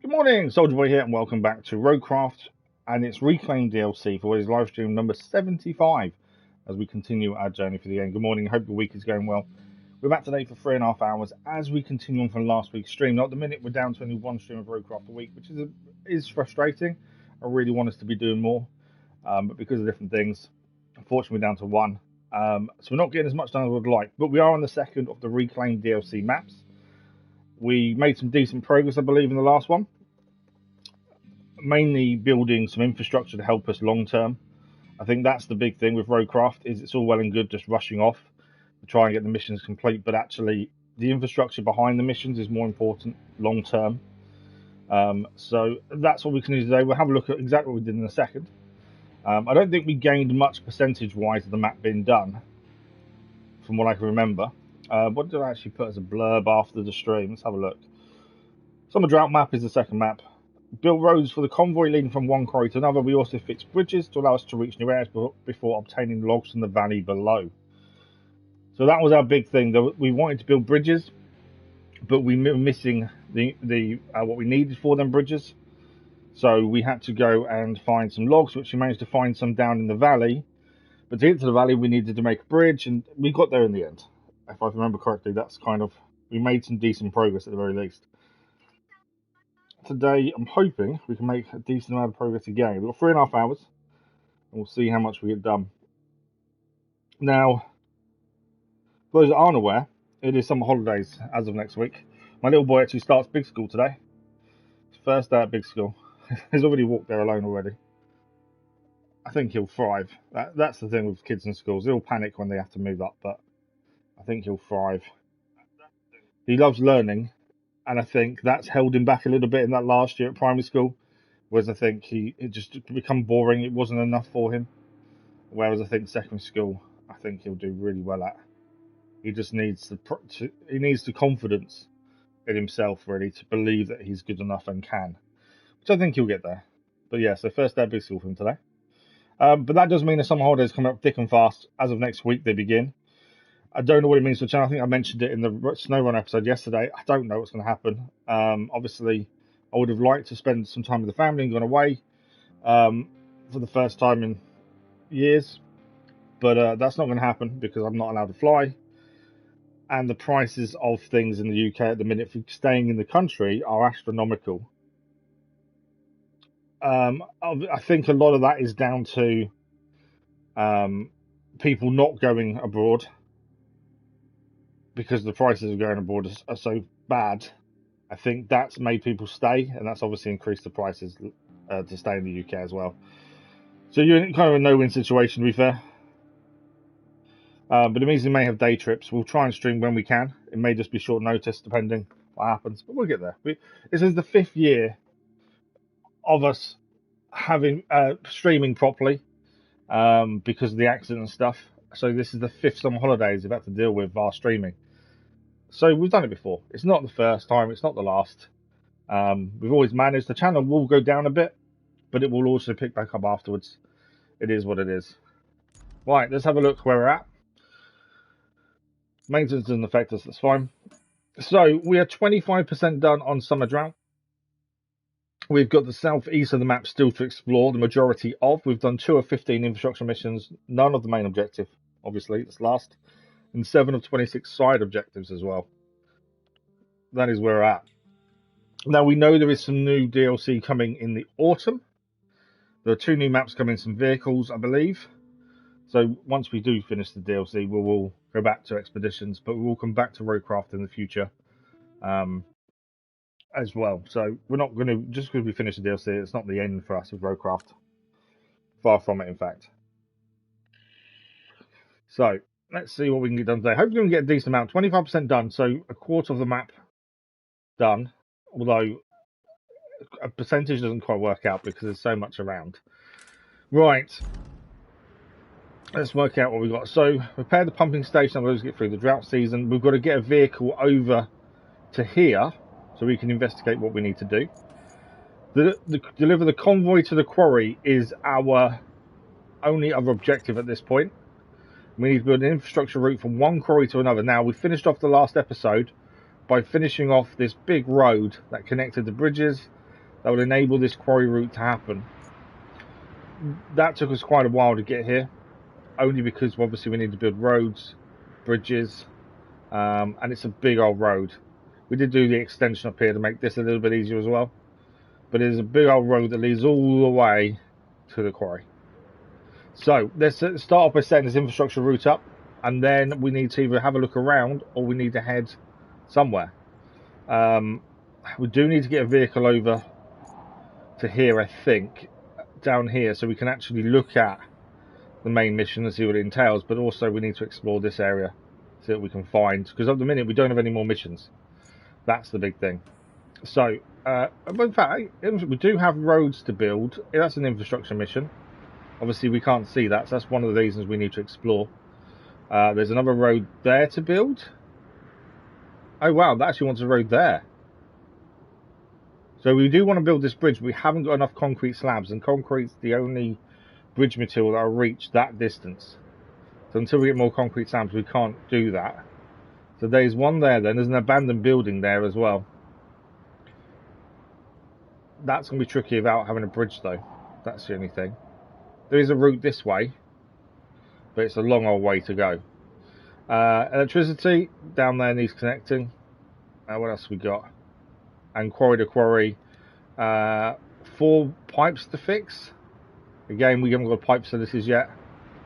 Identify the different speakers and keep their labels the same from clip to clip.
Speaker 1: Good morning, Soldier Boy here, and welcome back to RoadCraft and its Reclaim DLC for what is live stream number 75 as we continue our journey for the game. Good morning, hope the week is going well. We're back today for 3.5 hours as we continue on from last week's stream. Now, at the minute, we're down to only one stream of RoadCraft a week, which is frustrating. I really want us to be doing more, but because of different things, unfortunately, we're down to one. So we're not getting as much done as we'd like, but we are on the second of the Reclaim DLC maps. We made some decent progress, I believe, in the last one. Mainly building some infrastructure to help us long term. I think that's the big thing with RoadCraft, is it's all well and good just rushing off to try and get the missions complete, but actually the infrastructure behind the missions is more important long term. So that's what we can do today. We'll have a look at exactly what we did in a second. I don't think we gained much percentage-wise of the map being done, from what I can remember. What did I actually put as a blurb after the stream? Let's have a look. Summer Drought map is the second map. Built roads for the convoy leading from one quarry to another. We also fixed bridges to allow us to reach new areas before obtaining logs from the valley below. So that was our big thing. We wanted to build bridges, but we were missing the what we needed for them bridges. So we had to go and find some logs, which we managed to find some down in the valley. But to get to the valley, we needed to make a bridge, and we got there in the end. If I remember correctly, that's we made some decent progress at the very least. Today, I'm hoping we can make a decent amount of progress again. We've got 3.5 hours, and we'll see how much we get done. Now, for those that aren't aware, it is summer holidays as of next week. My little boy actually starts big school today. First day at big school. He's already walked there alone already. I think he'll thrive. That's the thing with kids in schools. They'll panic when they have to move up, but I think he'll thrive. He loves learning, and I think that's held him back a little bit in that last year at primary school, whereas I think it just become boring. It wasn't enough for him. Whereas I think secondary school, I think he'll do really well at. He just needs the confidence in himself, really, to believe that he's good enough and can, which I think he'll get there. But yeah, so first day of big school for him today. But that does mean the summer holidays come up thick and fast. As of next week, they begin. I don't know what it means for the channel. I think I mentioned it in the SnowRun episode yesterday. I don't know what's going to happen. Obviously, I would have liked to spend some time with the family and gone away for the first time in years. But that's not going to happen because I'm not allowed to fly. And the prices of things in the UK at the minute for staying in the country are astronomical. I think a lot of that is down to people not going abroad, because the prices of going abroad are so bad. I think that's made people stay, and that's obviously increased the prices to stay in the UK as well. So you're in kind of a no-win situation, to be fair. But it means we may have day trips. We'll try and stream when we can. It may just be short notice, depending what happens, but we'll get there. This is the 5th year of us having streaming properly because of the accident and stuff. So this is the 5th summer holidays we've had to deal with our streaming. So we've done it before. It's not the first time. It's not the last. We've always managed. The channel will go down a bit, but it will also pick back up afterwards. It is what it is. Right, let's have a look where we're at. Maintenance doesn't affect us. That's fine. So we are 25% done on Summer Drought. We've got the southeast of the map still to explore, the majority of. We've done 2 of 15 infrastructure missions, none of the main objective, obviously, that's last, and 7 of 26 side objectives as well. That is where we're at. Now, we know there is some new DLC coming in the autumn. There are 2 new maps coming, some vehicles, I believe. So once we do finish the DLC, we will go back to expeditions, but we will come back to RoadCraft in the future. As well, so we're not going to, just because we finish the DLC, it's not the end for us with RoadCraft. Far from it, in fact. So let's see what we can get done today. Hopefully we can get a decent amount. 25% done, so a quarter of the map done, although a percentage doesn't quite work out because there's so much around. Right, let's work out what we've got. So repair the pumping station. I'm going to get through the drought season. We've got to get a vehicle over to here so we can investigate what we need to do. Deliver the convoy to the quarry is our only other objective at this point. We need to build an infrastructure route from one quarry to another. Now, we finished off the last episode by finishing off this big road that connected the bridges that will enable this quarry route to happen. That took us quite a while to get here, only because obviously we need to build roads, bridges, and it's a big old road. We did do the extension up here to make this a little bit easier as well, but it is a big old road that leads all the way to the quarry. So let's start off by setting this infrastructure route up, and then we need to either have a look around or we need to head somewhere. We do need to get a vehicle over to here, I think, down here, so we can actually look at the main mission and see what it entails, but also we need to explore this area, see what we can find, because at the minute we don't have any more missions. That's the big thing. So, in fact, we do have roads to build. That's an infrastructure mission. Obviously we can't see that, so that's one of the reasons we need to explore. There's another road there to build. Oh wow, that actually wants a road there. So we do want to build this bridge, but we haven't got enough concrete slabs, and concrete's the only bridge material that will reach that distance. So until we get more concrete slabs, we can't do that. So there's one there then. There's an abandoned building there as well. That's going to be tricky without having a bridge though. That's the only thing. There is a route this way, but it's a long old way to go. Electricity down there needs connecting. What else we got? And quarry to quarry. 4 pipes to fix. Again, we haven't got pipe facilities yet.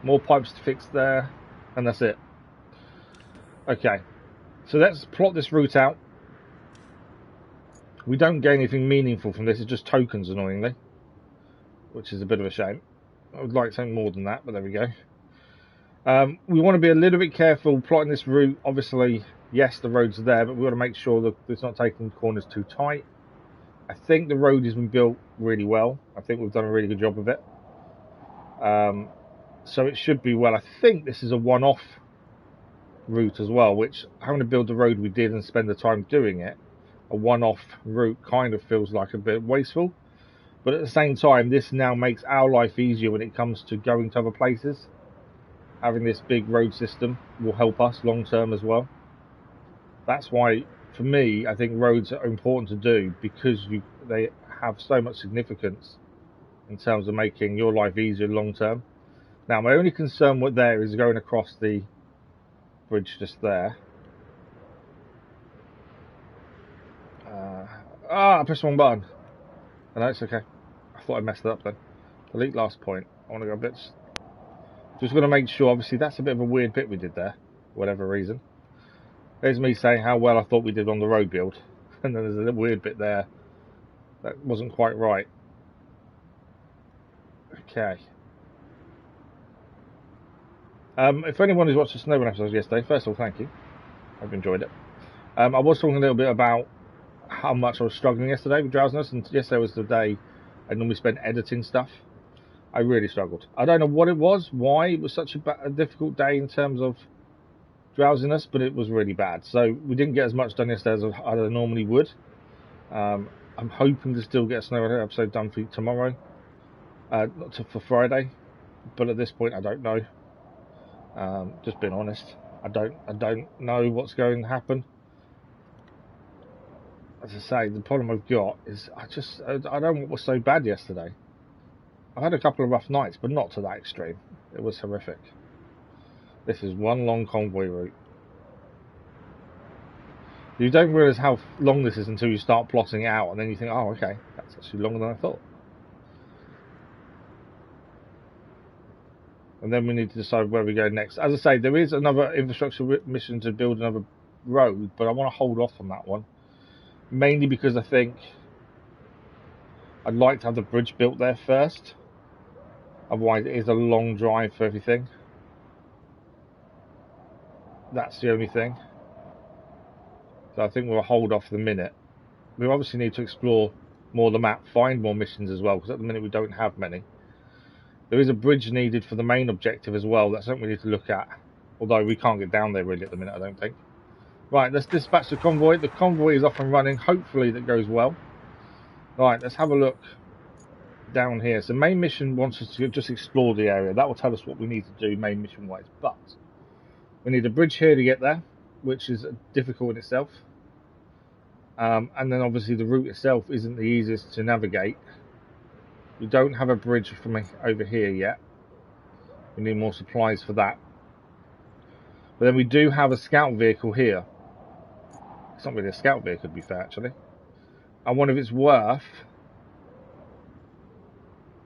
Speaker 1: More pipes to fix there, and that's it. Okay, so let's plot this route out. We don't get anything meaningful from this, it's just tokens, annoyingly, which is a bit of a shame. I would like something more than that, but there we go. We want to be a little bit careful plotting this route. Obviously, yes, the road's there, but we want to make sure that it's not taking corners too tight. I think the road has been built really well. I think we've done a really good job of it. So it should be well. I think this is a one-off route as well, which, having to build the road we did and spend the time doing it, a one-off route kind of feels like a bit wasteful. But at the same time, this now makes our life easier when it comes to going to other places. Having this big road system will help us long term as well. That's why, for me, I think roads are important to do, because they have so much significance in terms of making your life easier long term. Now, my only concern with there is going across the bridge just there. I pressed the wrong button. Oh, no, it's okay. I thought I messed it up then. Delete last point. I want to go a bit. Just going to make sure. Obviously, that's a bit of a weird bit we did there, for whatever reason. There's me saying how well I thought we did on the road build, and then there's a little weird bit there that wasn't quite right. Okay. If anyone who's watched the Snowman episode yesterday, first of all, thank you. I've enjoyed it. I was talking a little bit about how much I was struggling yesterday with drowsiness, and yesterday was the day I normally spend editing stuff. I really struggled. I don't know what it was, why it was such a difficult day in terms of drowsiness, but it was really bad. So we didn't get as much done yesterday as I normally would. I'm hoping to still get a Snowman episode done for tomorrow, for Friday, but at this point I don't know. Just being honest, I don't know what's going to happen. As I say, the problem I've got is I don't know what was so bad yesterday. I've had a couple of rough nights, but not to that extreme. It was horrific. This is one long convoy route. You don't realise how long this is until you start plotting it out, and then you think, oh, okay, that's actually longer than I thought. And then we need to decide where we go next. As I say, there is another infrastructure mission to build another road, but I want to hold off on that one. Mainly because I think I'd like to have the bridge built there first. Otherwise, it is a long drive for everything. That's the only thing. So I think we'll hold off the minute. We obviously need to explore more of the map, find more missions as well, because at the minute we don't have many. There is a bridge needed for the main objective as well. That's something we need to look at. Although we can't get down there really at the minute, I don't think. Right, let's dispatch the convoy. The convoy is off and running. Hopefully that goes well. Right, let's have a look down here. So main mission wants us to just explore the area. That will tell us what we need to do main mission wise. But we need a bridge here to get there, which is difficult in itself. And then obviously the route itself isn't the easiest to navigate. We don't have a bridge from over here yet. We need more supplies for that. But then we do have a scout vehicle here. It's not really a scout vehicle, to be fair, actually. I wonder if it's worth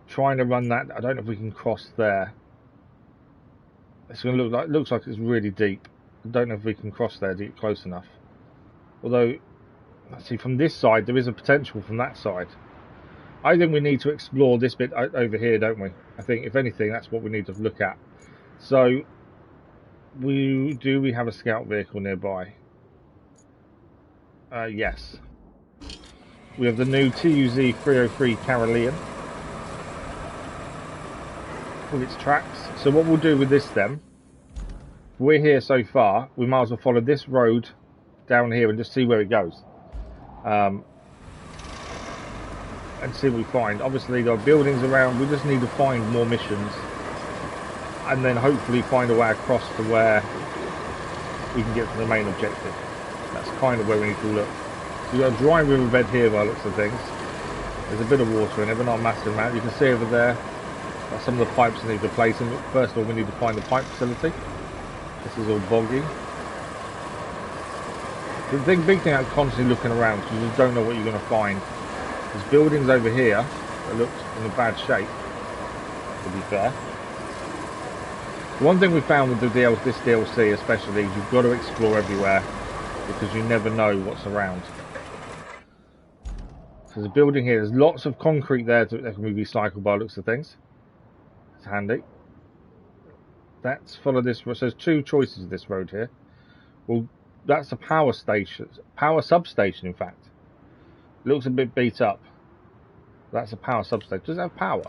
Speaker 1: trying to run that. I don't know if we can cross there. It's going to looks like it's really deep. I don't know if we can cross there to get close enough. Although, let's see, from this side there is a potential from that side. I think we need to explore this bit over here, don't we? I think if anything, that's what we need to look at. So, we have a scout vehicle nearby? Yes. We have the new TUZ 303 Carolean. With its tracks. So what we'll do with this then, we're here so far, we might as well follow this road down here and just see where it goes. And see what we find. Obviously there are buildings around, we just need to find more missions. And then hopefully find a way across to where we can get to the main objective. That's kind of where we need to look. So we've got a dry riverbed here by the looks of things. There's a bit of water in it, but not a massive amount. You can see over there, some of the pipes need to place in. First of all, we need to find the pipe facility. This is all boggy. The big thing I'm constantly looking around, because you just don't know what you're going to find. There's buildings over here that look in a bad shape, to be fair. The one thing we found with this DLC especially is you've got to explore everywhere, because you never know what's around. So there's a building here, there's lots of concrete there that can be recycled by the looks of things. It's handy. Let's follow this. So there's two choices of this road here. Well, that's a power station, power substation in fact. It looks a bit beat up. That's a power substation. Does it have power?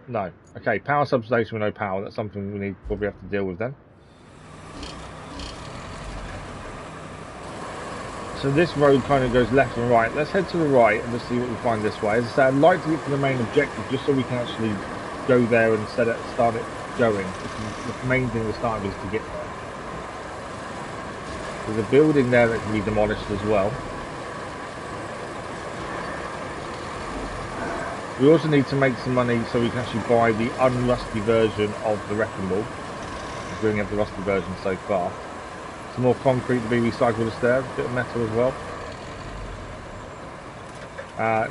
Speaker 1: No. Okay, power substation with no power. That's something we need probably have to deal with then. So this road kind of goes left and right. Let's head to the right and just see what we find this way. As I said, I'd like to get to the main objective just so we can actually go there and start it going. The main thing to start with is to get there. There's a building there that can be demolished as well. We also need to make some money so we can actually buy the unrusty version of the wrecking ball. We only have the rusty version so far. Some more concrete to be recycled is there, a bit of metal as well.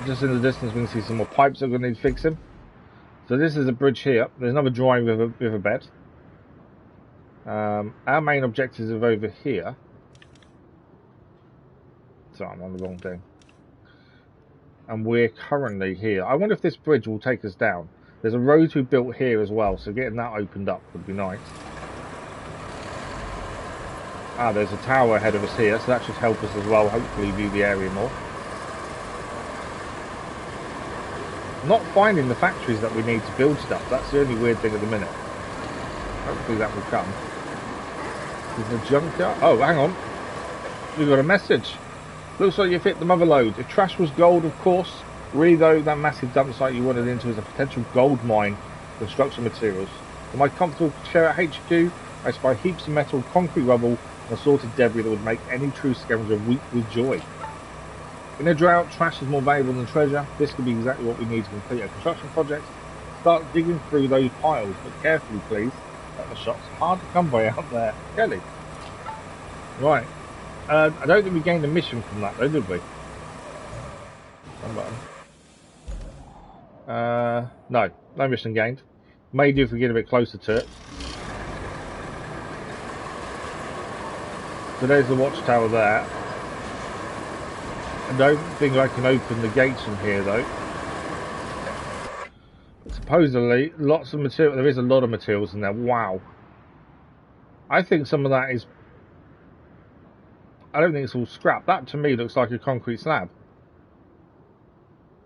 Speaker 1: Just in the distance we can see some more pipes that we're going to need fixing. So this is a bridge here. There's another dry riverbed. Our main objectives are over here. So I'm on the wrong thing. And we're currently here. I wonder if this bridge will take us down. There's a road to be built here as well, so getting that opened up would be nice. There's a tower ahead of us here, so that should help us as well, hopefully view the area more. Not finding the factories that we need to build stuff, that's the only weird thing at the minute. Hopefully that will come. There's a junkyard. Oh, hang on. We've got a message. Looks like you've hit the mother lode. If trash was gold, of course. Really though, that massive dump site you wandered into is a potential gold mine for construction materials. In my comfortable chair at HQ, I spy heaps of metal, concrete rubble, and assorted debris that would make any true scavenger weep with joy. In a drought, trash is more valuable than treasure. This could be exactly what we need to complete a construction project. Start digging through those piles, but carefully please. The shop's hard to come by out there. Kelly. Right. I don't think we gained a mission from that though, did we? One button. No mission gained. May do if we get a bit closer to it. So there's the watchtower there. I don't think I can open the gates from here though. Supposedly, lots of material. There is a lot of materials in there. Wow. I think some of that is. I don't think it's all scrap. That to me looks like a concrete slab.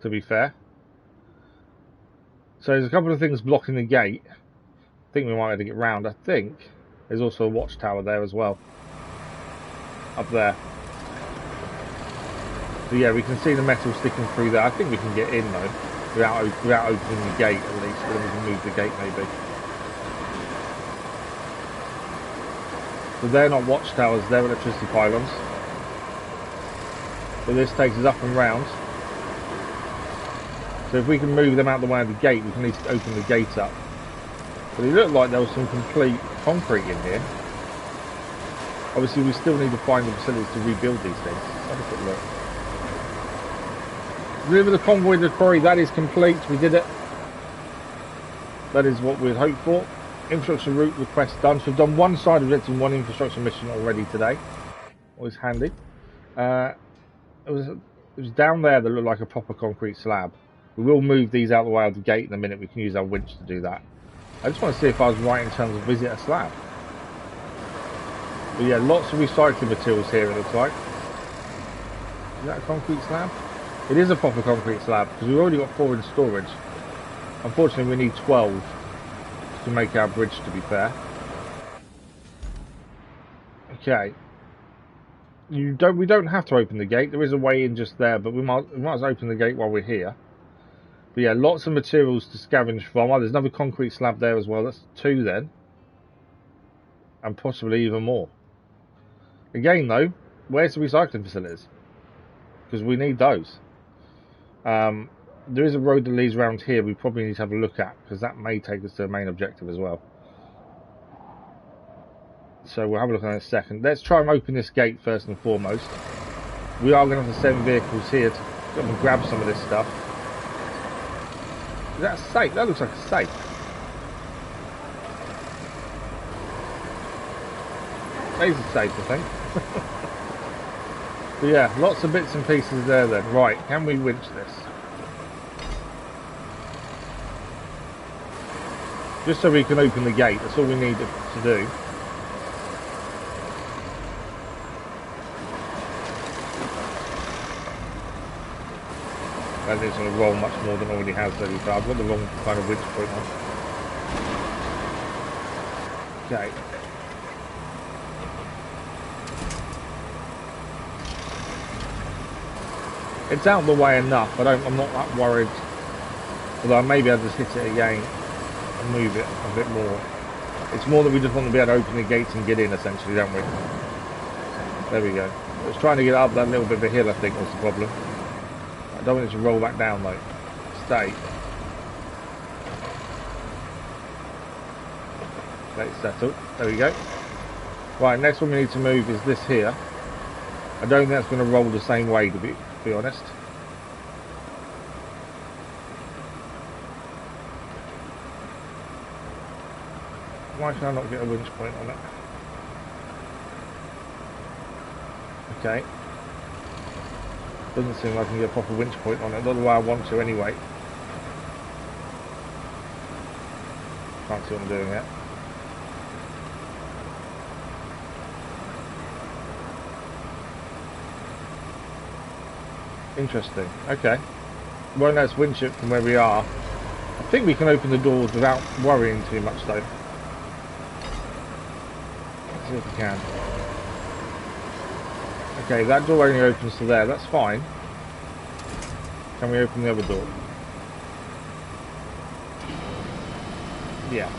Speaker 1: To be fair. So there's a couple of things blocking the gate. I think we might have to get round. I think there's also a watchtower there as well. Up there. So yeah, we can see the metal sticking through there. I think we can get in though, without opening the gate at least. Then we can move the gate maybe. So they're not watchtowers, they're electricity pylons. So this takes us up and round. So if we can move them out the way of the gate, we can at least open the gate up. But it looked like there was some complete concrete in here. Obviously we still need to find the facilities to rebuild these things. Let's have a quick look. Deliver the convoy to the quarry, that is complete, we did it. That is what we'd hoped for. Infrastructure route request done. So we've done one side of it and one infrastructure mission already today. Always handy. It was down there that looked like a proper concrete slab. We will move these out the way of the gate in a minute. We can use our winch to do that. I just want to see if I was right in terms of visit a slab. But yeah, lots of recycling materials here, it looks like. Is that a concrete slab? It is a proper concrete slab, because we've already got 4 in storage. Unfortunately, we need 12 to make our bridge, to be fair. Okay. We don't have to open the gate. There is a way in just there, but we might as well open the gate while we're here. But yeah, lots of materials to scavenge from. Oh, there's another concrete slab there as well. That's 2 then. And possibly even more. Again though, where's the recycling facilities? Because we need those. There is a road that leads around here we probably need to have a look at, because that may take us to the main objective as well. So we'll have a look at that in a second. Let's try and open this gate first and foremost. We are going to have to send vehicles here to come and grab some of this stuff. Is that a safe? That looks like a safe. That is a safe, I think. But yeah, lots of bits and pieces there then. Right, can we winch this? Just so we can open the gate, that's all we need to do. That is going to roll much more than already has so far. I've got the wrong kind of winch point on. Okay. It's out of the way enough. I'm not that worried. Although I may be able to just hit it again and move it a bit more. It's more that we just want to be able to open the gates and get in, essentially, don't we? There we go. I was trying to get up that little bit of a hill, I think, was the problem. I don't want it to roll back down though. Stay. Let it settle. There we go. Right, next one we need to move is this here. I don't think that's going to roll the same way, to be honest. Why can I not get a winch point on it? Okay. Doesn't seem like I can get a proper winch point on it. Not the way I want to anyway. Can't see what I'm doing yet. Interesting. Okay. Won't let us winch it from where we are. I think we can open the doors without worrying too much though. Let's see if we can. Okay, that door only opens to there, that's fine. Can we open the other door? Yeah.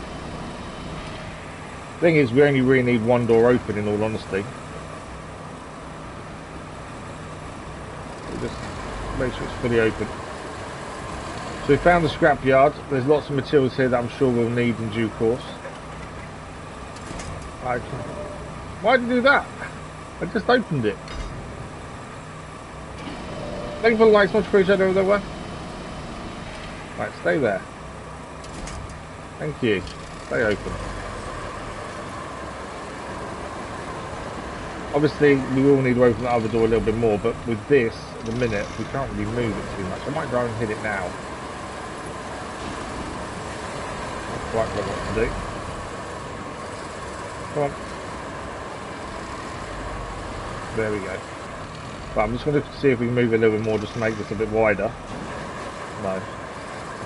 Speaker 1: Thing is, we only really need one door open in all honesty. We'll just make sure it's fully open. So we found the scrapyard. There's lots of materials here that I'm sure we'll need in due course. Why did you do that? I just opened it. Thank you for the likes, much appreciated over there. Right, stay there. Thank you. Stay open. Obviously, we all need to open the other door a little bit more, but with this, at the minute, we can't really move it too much. I might go and hit it now. Not quite sure what to do. Come on. There we go. But I'm just going to see if we can move it a little bit more just to make this a bit wider. No.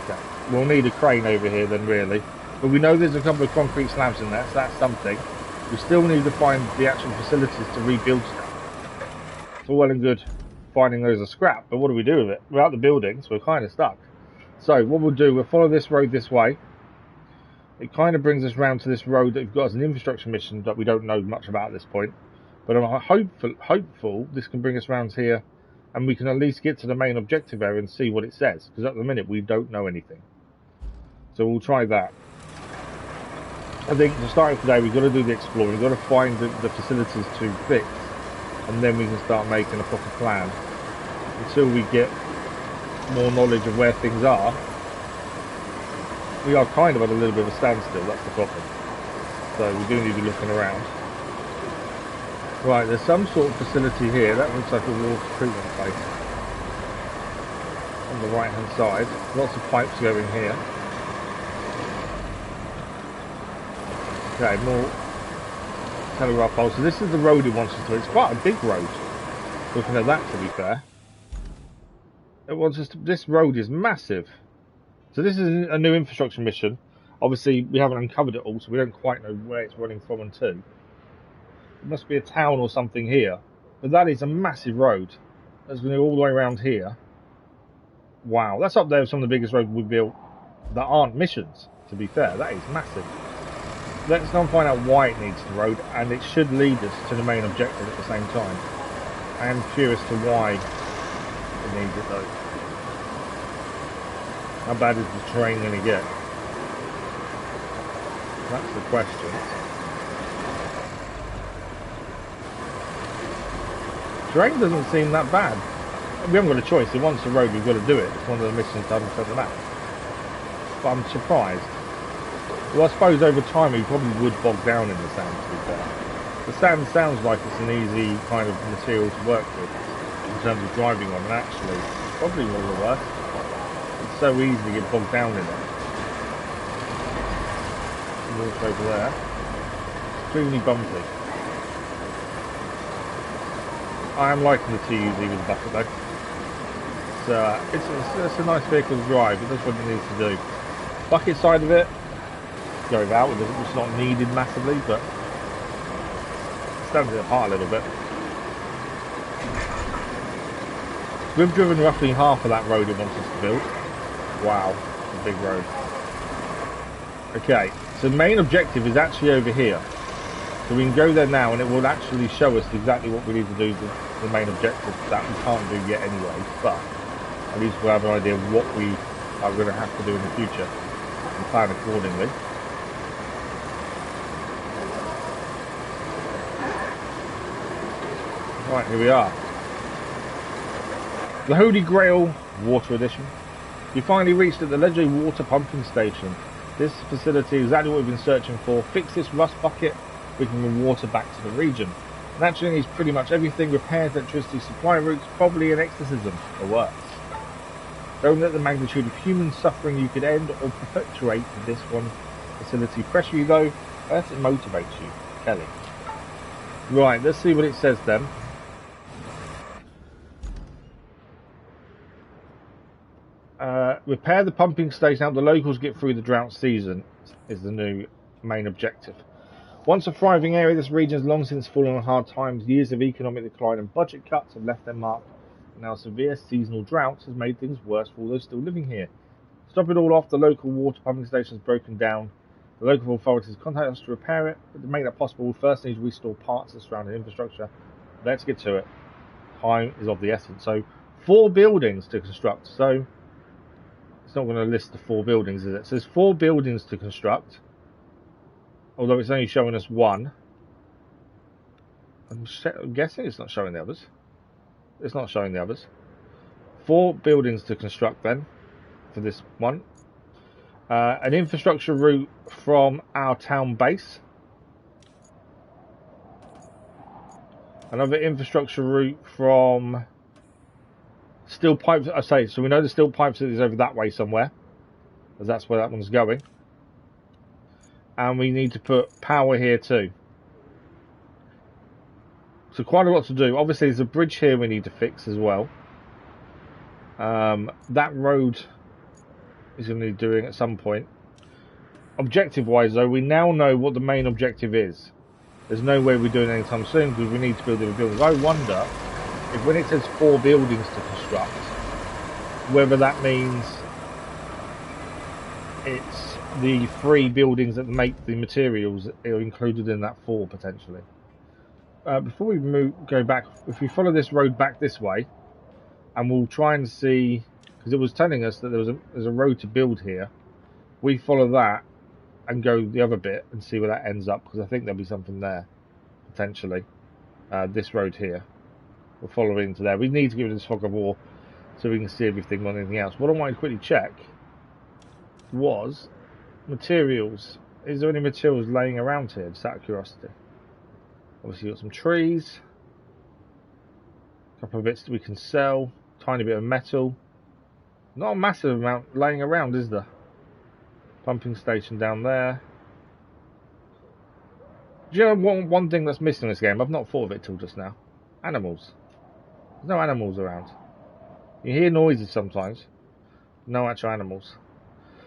Speaker 1: Okay. We'll need a crane over here then, really. But we know there's a couple of concrete slabs in there, so that's something. We still need to find the actual facilities to rebuild stuff. It's all well and good finding those are scrap, but what do we do with it? Without the buildings, we're kind of stuck. So what we'll do, we'll follow this road this way. it kind of brings us round to this road that we've got as an infrastructure mission that we don't know much about at this point. But I'm hopeful this can bring us round here, and we can at least get to the main objective area and see what it says. Because at the minute we don't know anything. So we'll try that. I think to start with today, we've got to do the exploring. We've got to find the facilities to fix, and then we can start making a proper plan. Until we get more knowledge of where things are, we are kind of at a little bit of a standstill. That's the problem. So we do need to be looking around. Right, there's some sort of facility here. That looks like a water treatment place. On the right hand side, lots of pipes going here. Okay, more telegraph poles. So this is the road it wants us to. It's quite a big road. Looking at that, to be fair, it wants us to. This road is massive. So this is a new infrastructure mission. Obviously, we haven't uncovered it all, so we don't quite know where it's running from and to. It must be a town or something here. But that is a massive road. That's going to go all the way around here. Wow, that's up there with some of the biggest roads we've built that aren't missions, to be fair. That is massive. Let's go and find out why it needs the road, and it should lead us to the main objective at the same time. I am curious to why it needs it though. How bad is the terrain going to get? That's the question. Terrain doesn't seem that bad. We haven't got a choice. If it wants the road, we've got to do it. It's one of the missions to understand the map. But I'm surprised. Well, I suppose over time we probably would bog down in the sand, to be fair. The sand sounds like it's an easy kind of material to work with in terms of driving on, and actually it's probably one of the worst. It's so easy to get bogged down in it. Walk over there. Extremely bumpy. I am liking the TUZ with the bucket though. It's a nice vehicle to drive. It does what it needs to do. Bucket side of it, go without. It's not needed massively, but it stands it apart a little bit. We've driven roughly half of that road it wants us to build. Wow, it's a big road. Okay, so the main objective is actually over here. So we can go there now and it will actually show us exactly what we need to do to the main objective that we can't do yet anyway, but at least we'll have an idea of what we are going to have to do in the future and plan accordingly. Right, here we are. The Holy Grail Water Edition. You finally reached at the legendary water pumping station. This facility is exactly what we've been searching for. Fix this rust bucket, we can bring water back to the region. Naturally needs pretty much everything: repairs, electricity supply routes, probably an exorcism or worse. Don't let the magnitude of human suffering you could end or perpetuate in this one facility pressure you though, unless it motivates you. Kelly. Right, let's see what it says then. Repair the pumping station, help the locals get through the drought season is the new main objective. Once a thriving area, this region has long since fallen on hard times. Years of economic decline and budget cuts have left their mark. Now severe seasonal droughts has made things worse for those still living here. Stop it all off, the local water pumping station is broken down. The local authorities contact us to repair it, but to make that possible, we first need to restore parts of the surrounding infrastructure. Let's get to it. Time is of the essence. So 4 buildings to construct. So it's not going to list the 4 buildings, is it? So there's 4 buildings to construct, although it's only showing us 1. I'm guessing it's not showing the others. It's not showing the others. 4 buildings to construct then for this one. An infrastructure route from our town base. Another infrastructure route from steel pipes. I say, so we know the steel pipes is over that way somewhere, because that's where that one's going. And we need to put power here too. So quite a lot to do. Obviously there's a bridge here we need to fix as well. That road is going to need doing at some point. Objective wise though, we now know what the main objective is. There's no way we're doing it anytime soon because we need to build other buildings. I wonder if when it says 4 buildings to construct, whether that means it's the 3 buildings that make the materials are included in that 4 potentially. Before we go back, if we follow this road back this way, and we'll try and see, because it was telling us that there's a road to build here. We follow that and go the other bit and see where that ends up, because I think there'll be something there potentially. This road here, we'll follow into there. We need to give it this fog of war so we can see everything on anything else. What I wanted to quickly check was materials. Is there any materials laying around here, just out of curiosity? Obviously you've got some trees, a couple of bits that we can sell, tiny bit of metal. Not a massive amount laying around, is there? Pumping station down there. Do you know one thing that's missing in this game? I've not thought of it till just now. Animals. There's no animals around. You hear noises sometimes. No actual animals.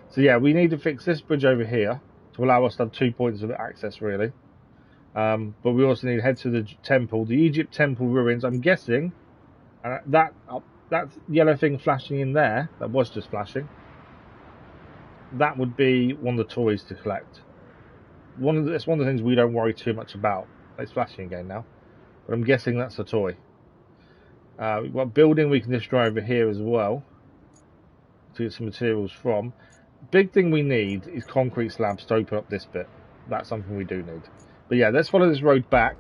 Speaker 1: So yeah, we need to fix this bridge over here to allow us to have 2 points of access, really. But we also need to head to the temple, the Egypt temple ruins. I'm guessing that yellow thing flashing in there, that was just flashing, that would be one of the toys to collect. It's one of the things we don't worry too much about. It's flashing again now, but I'm guessing that's a toy. We've got a building we can destroy over here as well to get some materials from. Big thing we need is concrete slabs to open up this bit. That's something we do need. But yeah, let's follow this road back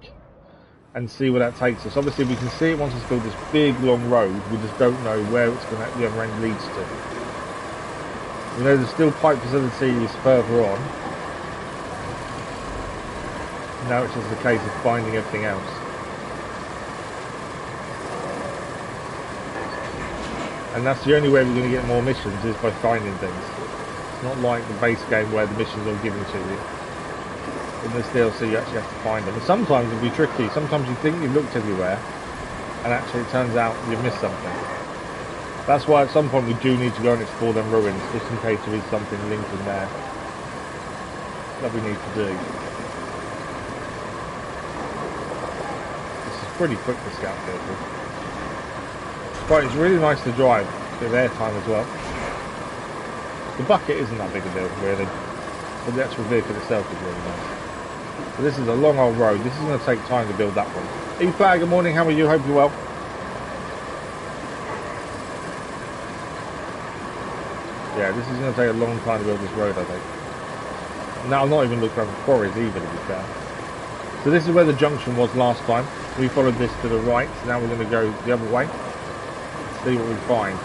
Speaker 1: and see where that takes us. Obviously we can see it wants us to build this big long road. We just don't know where it's going to, the other end leads to. We know there's still pipe facilities further on. Now it's just a case of finding everything else. And that's the only way we're going to get more missions, is by finding things. It's not like the base game where the missions are given to you. In this DLC you actually have to find them. And sometimes it'll be tricky. Sometimes you think you've looked everywhere and actually it turns out you've missed something. That's why at some point we do need to go and explore them ruins, just in case there is something linked in there that we need to do. This is pretty quick, the scout vehicle. But it's really nice to drive, a bit of airtime as well. The bucket isn't that big a deal really, but the actual vehicle itself is really nice. So this is a long old road. This is going to take time to build that one. E-Flag, good morning, how are you? Hope you're well. Yeah, this is going to take a long time to build this road, I think. Now, I've not even looked around for quarries either, to be fair. So this is where the junction was last time. We followed this to the right, so now we're going to go the other way. See what we find.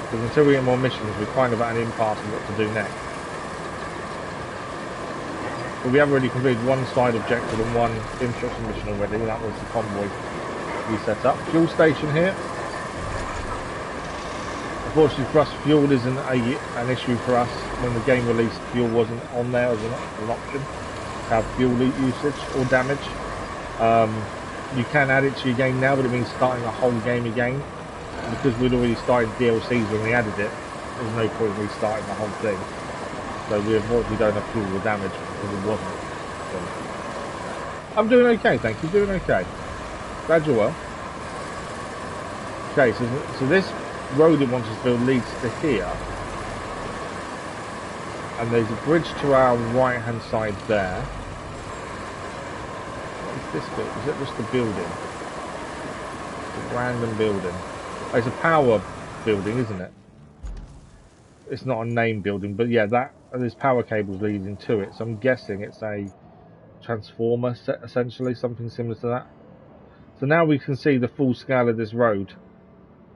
Speaker 1: Because until we get more missions, we're kind of at an impasse of what to do next. But we have already completed one side objective and one infrastructure mission already. That was the convoy we set up. Fuel station here. Unfortunately for us, fuel isn't an issue for us. When the game released, fuel wasn't on there as an option to have fuel usage or damage. You can add it to your game now, but it means starting a whole game again. Because we'd already started DLCs when we added it, there's no point restarting the whole thing. So we avoided don't have fuel or damage because it wasn't. So I'm doing okay, thank you, doing okay. Glad you're well. Okay, so this road it wants us to build leads to here. And there's a bridge to our right hand side there. What is this bit? Is it just a building? A random building. Oh, it's a power building, isn't it? It's not a name building, but yeah, there's power cables leading to it, so I'm guessing it's a transformer set, essentially, something similar to that. So now we can see the full scale of this road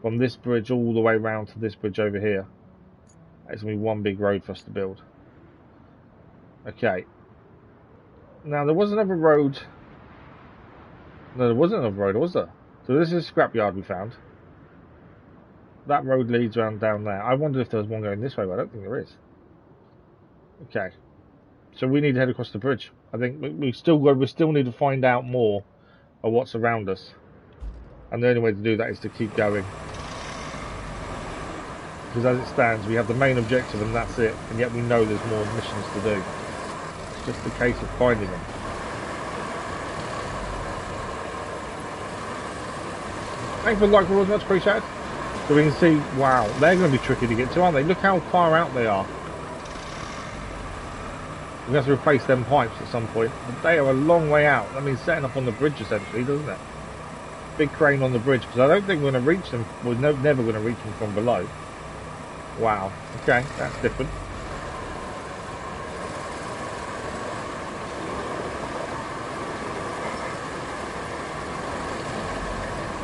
Speaker 1: from this bridge all the way around to this bridge over here. It's going to be one big road for us to build. Okay. Now there was another road. No, there wasn't another road, was there? So this is a scrapyard we found. That road leads around down there. I wondered if there was one going this way, but I don't think there is. Okay. So we need to head across the bridge. I think we still need to find out more of what's around us. And the only way to do that is to keep going. Because as it stands, we have the main objective and that's it. And yet we know there's more missions to do. It's just a case of finding them. Thanks for the like, much appreciated. So we can see, wow, they're going to be tricky to get to, aren't they? Look how far out they are. We're going to have to replace them pipes at some point. But they are a long way out. That means setting up on the bridge essentially, doesn't it? Big crane on the bridge, because I don't think we're going to reach them. We're never going to reach them from below. Wow. Okay, that's different.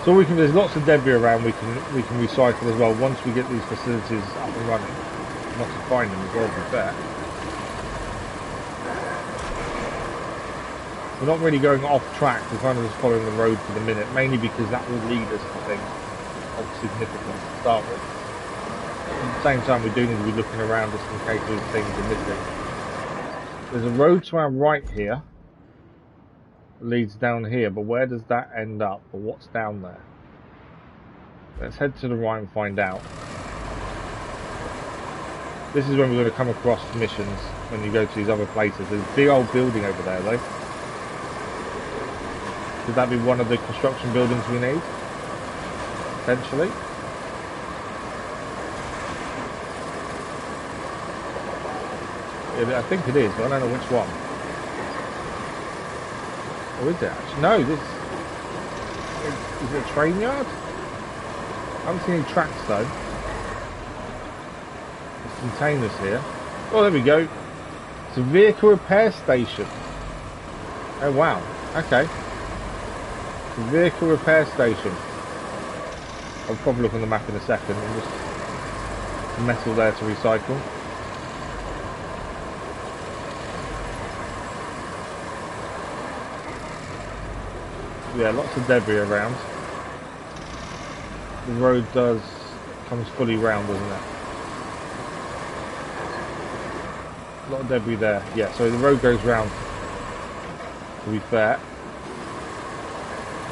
Speaker 1: So there's lots of debris around we can recycle as well once we get these facilities up and running. Once we find them as well, to be fair. We're not really going off track, we're kind of just following the road for the minute, mainly because that will lead us to things of significance to start with. At the same time, we do need to be looking around just in case those things are missing. There's a road to our right here. Leads down here, but where does that end up, or what's down there? Let's head to the right and find out. This is when we're going to come across missions when you go to these other places. There's a big old building over there though. Could that be one of the construction buildings we need? Potentially. I think it is, but I don't know which one. Or is it actually? No, this is it a train yard? I haven't seen any tracks though. There's containers here. Oh, there we go. It's a vehicle repair station. Oh wow. Okay. It's a vehicle repair station. I'll probably look on the map in a second. And just metal there to recycle. Yeah, lots of debris around. The road comes fully round, doesn't it? A lot of debris there. Yeah, so the road goes round, to be fair.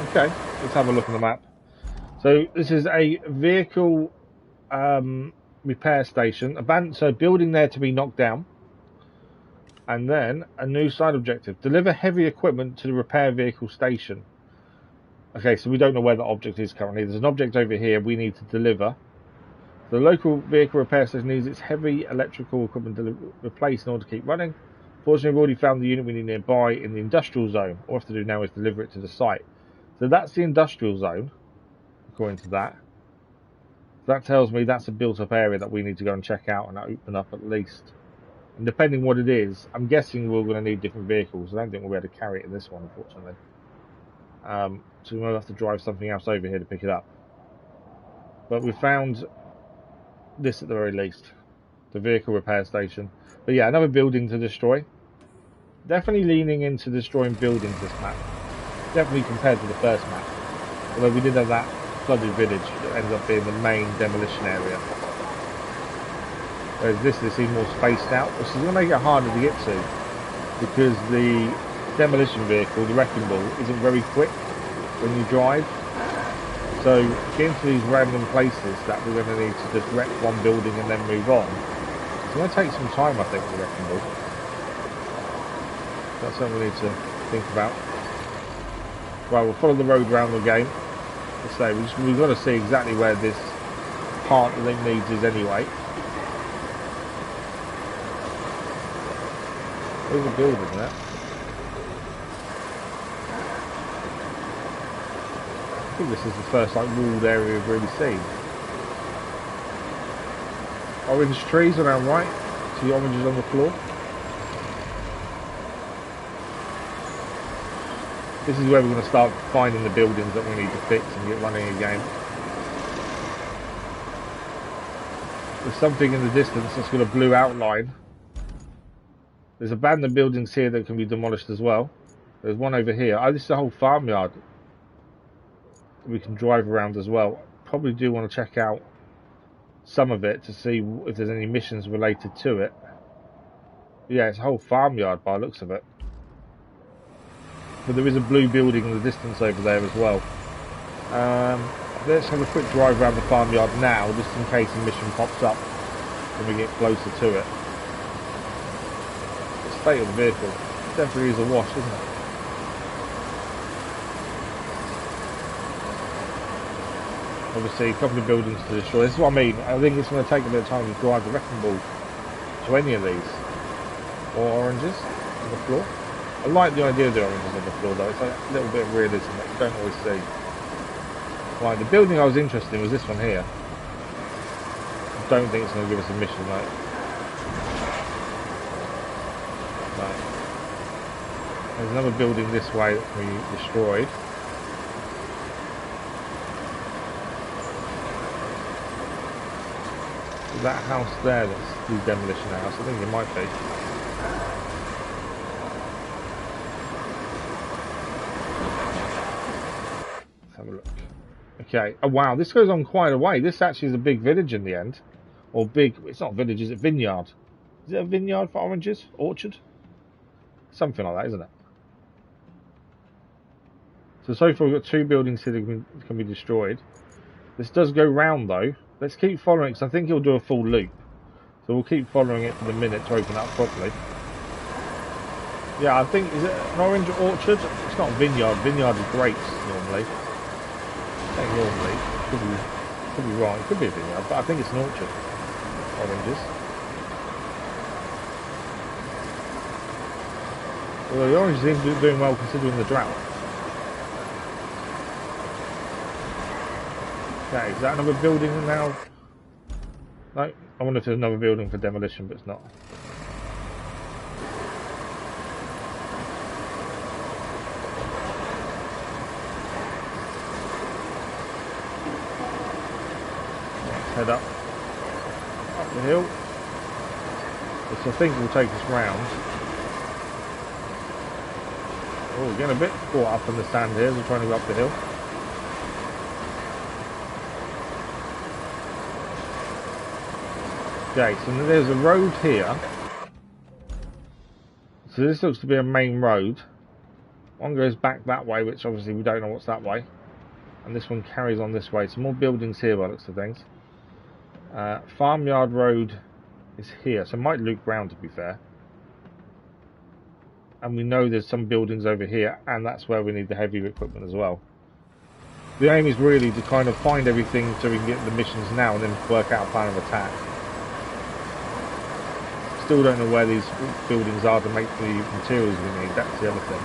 Speaker 1: Okay, let's have a look on the map. So this is a vehicle repair station. So building there to be knocked down. And then a new side objective. Deliver heavy equipment to the repair vehicle station. Okay, so we don't know where the object is currently. There's an object over here we need to deliver. The local vehicle repair station needs its heavy electrical equipment replaced in order to keep running. Fortunately, we've already found the unit we need nearby in the industrial zone. All we have to do now is deliver it to the site. So that's the industrial zone, according to that. That tells me that's a built-up area that we need to go and check out and open up at least. And depending what it is, I'm guessing we're going to need different vehicles. I don't think we'll be able to carry it in this one, unfortunately. So we might have to drive something else over here to pick it up. But we found this at the very least. The vehicle repair station. But yeah, another building to destroy. Definitely leaning into destroying buildings this map. Definitely compared to the first map. Although we did have that flooded village that ends up being the main demolition area. Whereas this seems more spaced out, which is going to make it harder to get to. Because the demolition vehicle, the wrecking ball, isn't very quick when you drive. So getting to these random places that we're going to need to just wreck one building and then move on, it's going to take some time, I think, the wrecking ball. That's something we need to think about. Right, we'll follow the road around the game. Let's say we've got to see exactly where this part that it needs is anyway. There's a building there. I think this is the first like walled area we've really seen. Orange trees on our right. See oranges on the floor. This is where we're going to start finding the buildings that we need to fix and get running again. There's something in the distance that's got a blue outline. There's abandoned buildings here that can be demolished as well. There's one over here. Oh, this is a whole farmyard. We can drive around as well. Probably do want to check out some of it to see if there's any missions related to it. Yeah, it's a whole farmyard by the looks of it. But there is a blue building in the distance over there as well. Let's have a quick drive around the farmyard now, just in case a mission pops up when we get closer to it. The state of the vehicle definitely is a wash, isn't it? Obviously, a couple of buildings to destroy. This is what I mean. I think it's going to take a bit of time to drive the wrecking ball to any of these. or oranges on the floor. I like the idea of the oranges on the floor though, it's a little bit of realism that you don't always see. Right, the building I was interested in was this one here. I don't think it's going to give us a mission though. Right. There's another building this way that can be destroyed. Is that house there that's the demolition house? I think it might be. Let's have a look. Okay. Oh wow, this goes on quite a way. This actually is a big village in the end. Or big, it's not village, is it? Vineyard. Is it a vineyard for oranges? Orchard? Something like that, isn't it? So far we've got 2 buildings here that can be destroyed. This does go round though. Let's keep following it because I think he'll do a full loop. So we'll keep following it for the minute to open up properly. Yeah, I think, is it an orange orchard? It's not a vineyard. Vineyard is grapes normally. Normally. Could be wrong. It could be a vineyard, but I think it's an orchard. Oranges. Well, the oranges seem to be doing well considering the drought. Okay, is that another building now? No, I wonder if there's another building for demolition, but it's not. Let's head up the hill, which I think will take us round. Oh, we're getting a bit caught up in the sand here as we're trying to go up the hill. Okay, so there's a road here. So this looks to be a main road. One goes back that way, which obviously we don't know what's that way. And this one carries on this way. Some more buildings here by the looks of things. Farmyard Road is here, so it might loop round to be fair. And we know there's some buildings over here, and that's where we need the heavier equipment as well. The aim is really to kind of find everything so we can get the missions now and then work out a plan of attack. Still don't know where these buildings are to make the materials we need, that's the other thing.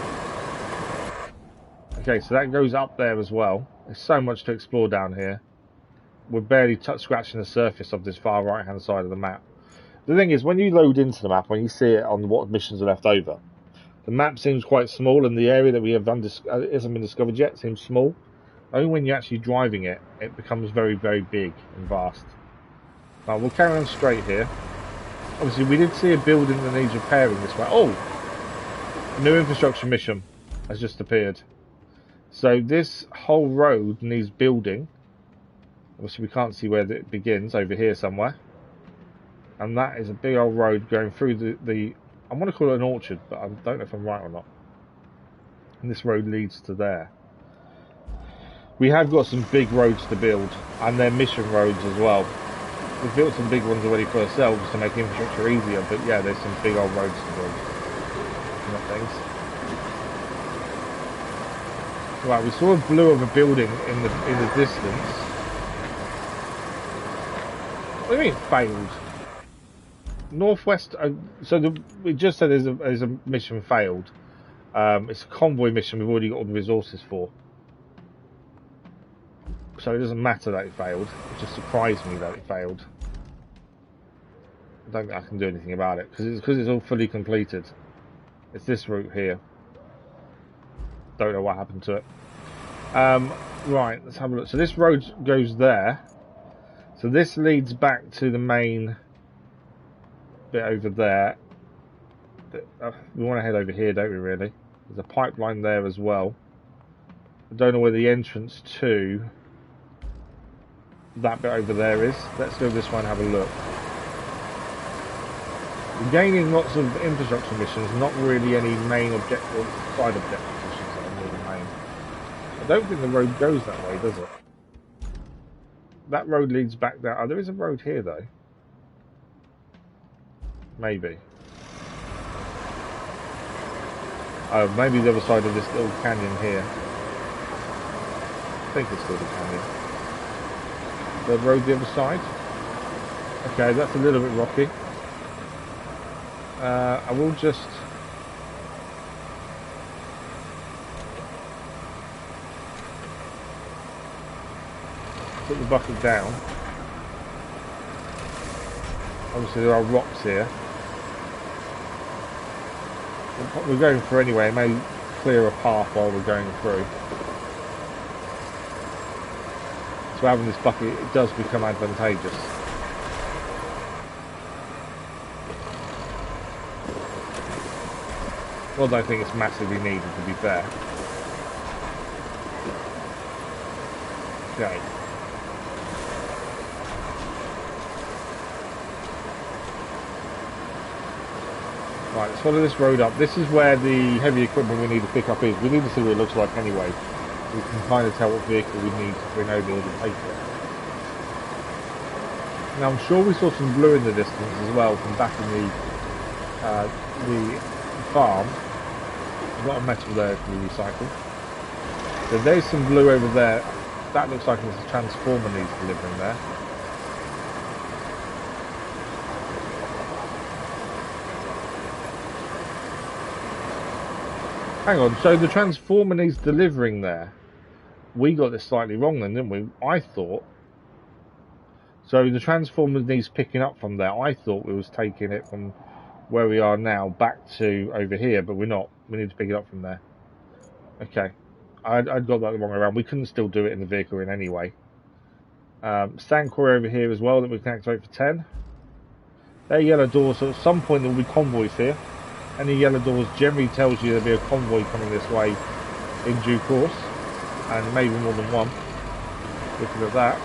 Speaker 1: Okay, so that goes up there as well. There's so much to explore down here. We're barely scratching the surface of this far right hand side of the map. The thing is, when you load into the map, when you see it on what missions are left over, the map seems quite small and the area that we have hasn't been discovered yet seems small. Only when you're actually driving it, it becomes very, very big and vast. Right, we'll carry on straight here. Obviously, we did see a building that needs repairing this way. Oh! A new infrastructure mission has just appeared. So this whole road needs building. Obviously, we can't see where it begins, over here somewhere. And that is a big old road going through the I want to call it an orchard, but I don't know if I'm right or not. And this road leads to there. We have got some big roads to build, and they're mission roads as well. We've built some big ones already for ourselves to make infrastructure easier, but yeah, there's some big old roads to build. Things. Right, we saw a blue of a building in the distance. What do you mean failed? Northwest. We just said there's a mission failed. It's a convoy mission. We've already got all the resources for. So it doesn't matter that it failed. It just surprised me that it failed. I don't think I can do anything about it because it's all fully completed. It's this route here. Don't know what happened to it. Right, let's have a look. So this road goes there. So this leads back to the main bit over there. We want to head over here, don't we, really? There's a pipeline there as well. I don't know where the entrance to that bit over there is. Let's go this way and have a look. We're gaining lots of infrastructure missions, not really any main objective, side objective missions that are really main. I don't think the road goes that way, does it? That road leads back there. Oh, there is a road here though. Maybe. Oh, maybe the other side of this little canyon here. I think it's called a canyon. The road the other side. Okay, that's a little bit rocky. I will just put the bucket down. Obviously there are rocks here. We're going through anyway, it may clear a path while we're going through. So having this bucket, it does become advantageous. Well, I don't think it's massively needed, to be fair. Okay. Right, let's follow this road up. This is where the heavy equipment we need to pick up is. We need to see what it looks like anyway. We can kind of tell what vehicle we need to bring over here to take it. Now I'm sure we saw some blue in the distance as well from back in the farm. A lot of metal there to be recycled. So there's some blue over there. That looks like there's a transformer needs delivering there. Hang on, so the transformer needs delivering there. We got this slightly wrong then, didn't we? I thought. So the transformer needs picking up from there. I thought we was taking it from where we are now back to over here, but we're not. We need to pick it up from there. Okay. I'd got that the wrong way around. We couldn't still do it in the vehicle in any way. Sand quarry over here as well that we can activate for 10. They're yellow doors, so at some point there will be convoys here. Any yellow doors generally tells you there'll be a convoy coming this way in due course, and maybe more than one. Looking at that.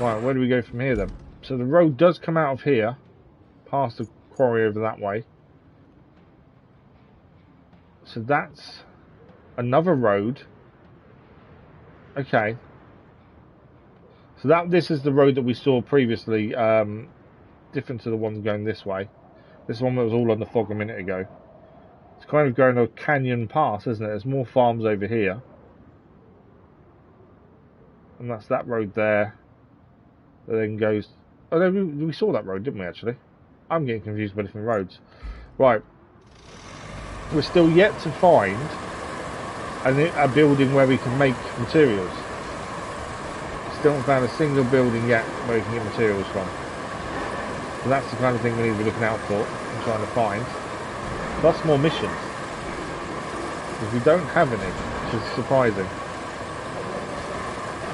Speaker 1: Right, where do we go from here then? So the road does come out of here, past the quarry over that way. So that's another road. Okay. So this is the road that we saw previously, different to the ones going this way. This one that was all on the fog a minute ago. It's kind of going a canyon pass, isn't it? There's more farms over here. And that's that road there. That then goes... Oh no, we saw that road, didn't we actually? I'm getting confused by different roads. Right. We're still yet to find a building where we can make materials. Still haven't found a single building yet where we can get materials from. So that's the kind of thing we need to be looking out for and trying to find. Plus more missions. Because we don't have any, which is surprising.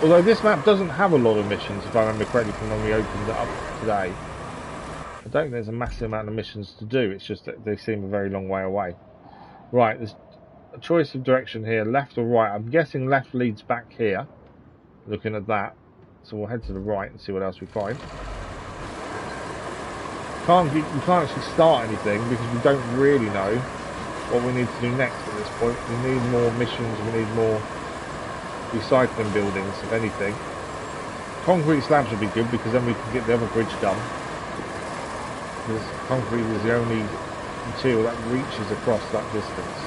Speaker 1: Although this map doesn't have a lot of missions, if I remember correctly from when we opened it up today. I don't think there's a massive amount of missions to do, it's just that they seem a very long way away. Right, there's a choice of direction here, left or right. I'm guessing left leads back here, looking at that. So we'll head to the right and see what else we find. We can't actually start anything because we don't really know what we need to do next at this point. We need more missions, we need more recycling buildings, if anything. Concrete slabs would be good because then we can get the other bridge done. Because concrete is the only material that reaches across that distance.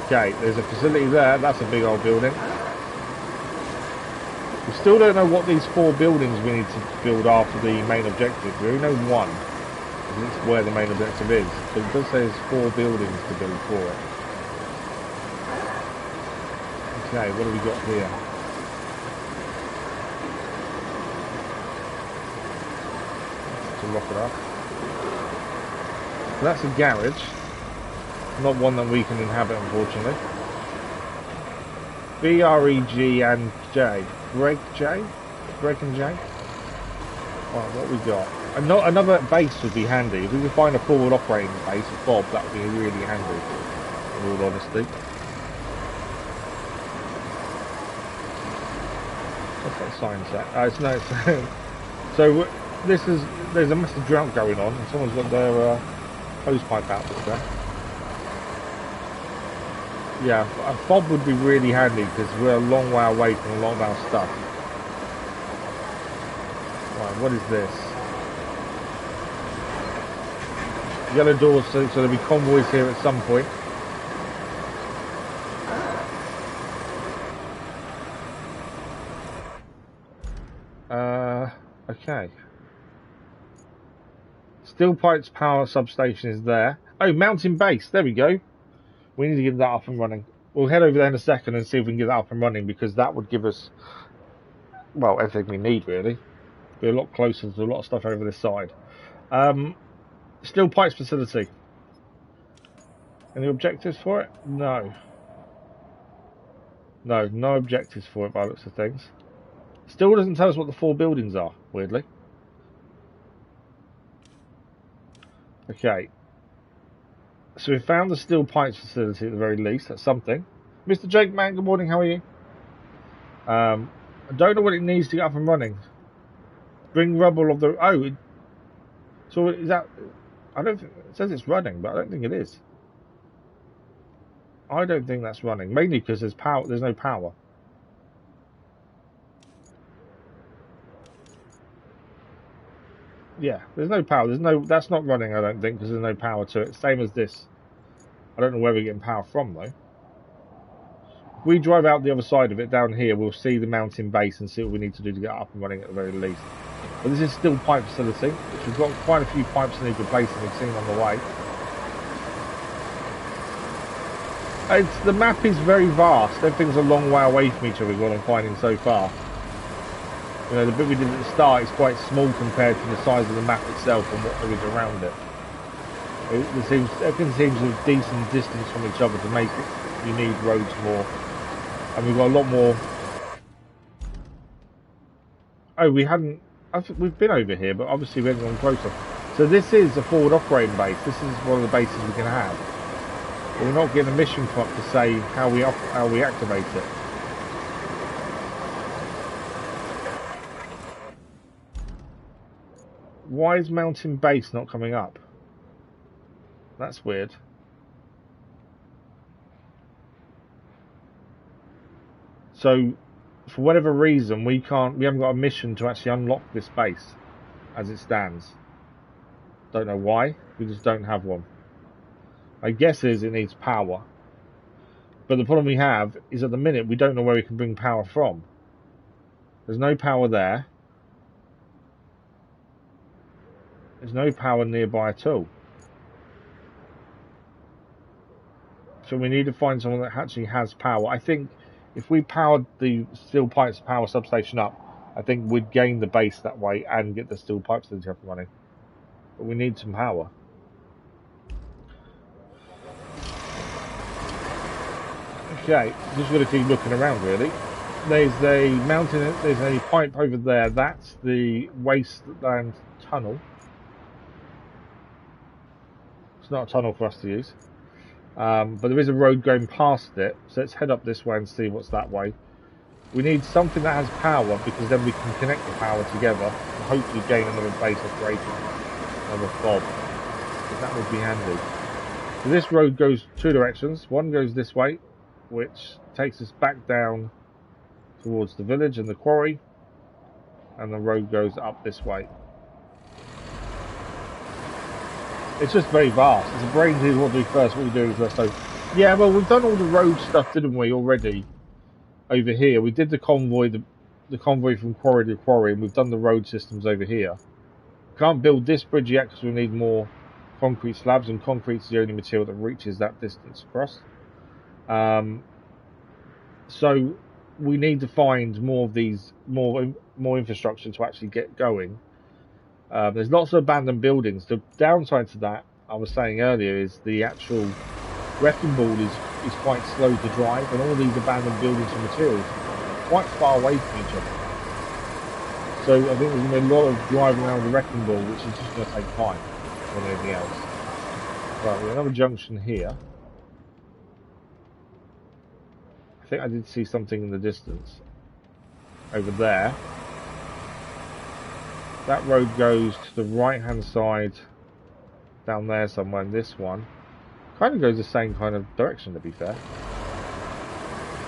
Speaker 1: Okay, there's a facility there, that's a big old building. We still don't know what these 4 buildings we need to build after the main objective. We only know one, and it's where the main objective is. But it does say there's 4 buildings to build for it. Okay, what have we got here? To lock it up. So that's a garage. Not one that we can inhabit, unfortunately. B-R-E-G and J. Greg J? Greg and J? Right, what we got? Another base would be handy. If we could find a forward operating base with Bob, that would be really handy, in all honesty. What's that sign set? So there's a massive drought going on, and someone's got their hose pipe out there. Yeah, a fob would be really handy because we're a long way away from a lot of our stuff. Right, what is this? Yellow doors, so there'll be convoys here at some point. Okay. Steel pipes power substation is there. Oh, mountain base. There we go. We need to get that up and running. We'll head over there in a second and see if we can get that up and running, because that would give us, well, everything we need, really. Be a lot closer to a lot of stuff over this side. Steel pipes facility. Any objectives for it? No. No objectives for it by the looks of things. Still doesn't tell us what the 4 buildings are, weirdly. Okay. So we found the steel pipes facility at the very least. That's something. Mr. Jake, man, good morning. How are you? I don't know what it needs to get up and running. Bring rubble of the... Oh, so is that... I don't think... It says it's running, but I don't think it is. I don't think that's running. Mainly because there's power. There's no power. Yeah, there's no power. There's no... That's not running, I don't think, because there's no power to it. Same as this. I don't know where we're getting power from, though. If we drive out the other side of it down here, we'll see the mountain base and see what we need to do to get up and running at the very least. But this is still pipe facility, which we've got quite a few pipes that need replacing. We've seen on the way. The map is very vast. Everything's a long way away from each other, what I'm finding so far. You know, the bit we did at the start is quite small compared to the size of the map itself and what there is around it. Everything seems a decent distance from each other to make it. You need roads more. And we've got a lot more... Oh, we hadn't... We've been over here, but obviously we haven't gone closer. So this is a forward operating base. This is one of the bases we can have. But we're not getting a mission from it to say how we activate it. Why is mountain base not coming up? That's weird. So, for whatever reason, we haven't got a mission to actually unlock this base as it stands. Don't know why. We just don't have one. My guess is it needs power. But the problem we have is at the minute we don't know where we can bring power from. There's no power there. There's no power nearby at all. So we need to find someone that actually has power. I think if we powered the steel pipes power substation up, I think we'd gain the base that way and get the steel pipes up and running. But we need some power. Okay, just got to keep looking around really. There's a mountain, there's a pipe over there. That's the wasteland tunnel. It's not a tunnel for us to use. But there is a road going past it, so let's head up this way and see what's that way. We need something that has power, because then we can connect the power together and hopefully gain another base operation, another fob. Because that would be handy. So this road goes 2 directions. One goes this way, which takes us back down towards the village and the quarry, and the road goes up this way. It's just very vast. It's a brain teaser. What do we first? What we do first? So, yeah, well, we've done all the road stuff, didn't we, already? Over here, we did the convoy, the convoy from quarry to quarry, and we've done the road systems over here. Can't build this bridge yet because we need more concrete slabs, and concrete's the only material that reaches that distance across. So we need to find more of these, more infrastructure to actually get going. There's lots of abandoned buildings. The downside to that, I was saying earlier, is the actual wrecking ball is quite slow to drive, and all these abandoned buildings and materials are quite far away from each other. So I think there's going to be a lot of driving around the wrecking ball, which is just going to take time more than anything else. Right, we have another junction here. I think I did see something in the distance over there. That road goes to the right hand side down there somewhere, and this one kind of goes the same kind of direction, to be fair.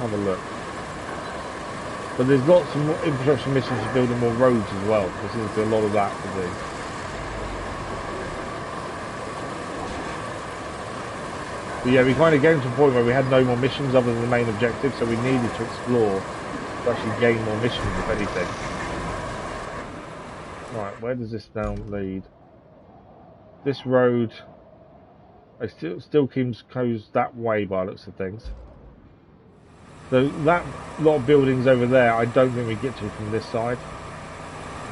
Speaker 1: Have a look. But there's lots of more infrastructure missions to building more roads as well. There seems to be a lot of that to do. But yeah, we kind of came to a point where we had no more missions other than the main objective, so we needed to explore to actually gain more missions, if anything. Right, where does this now lead? This road, it still goes that way by the looks of things. So that lot of buildings over there, I don't think we get to from this side.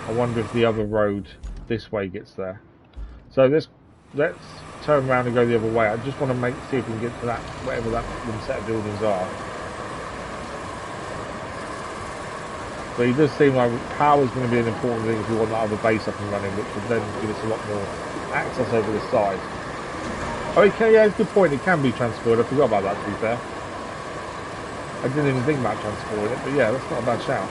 Speaker 1: I wonder if the other road this way gets there. So let's turn around and go the other way. I just want to see if we can get to that, whatever that set of buildings are. So it does seem like power is going to be an important thing if we want that other base up and running, which would then give us a lot more access over the side. Okay, yeah, good point. It can be transferred. I forgot about that, to be fair. I didn't even think about transporting it, but yeah, that's not a bad shout.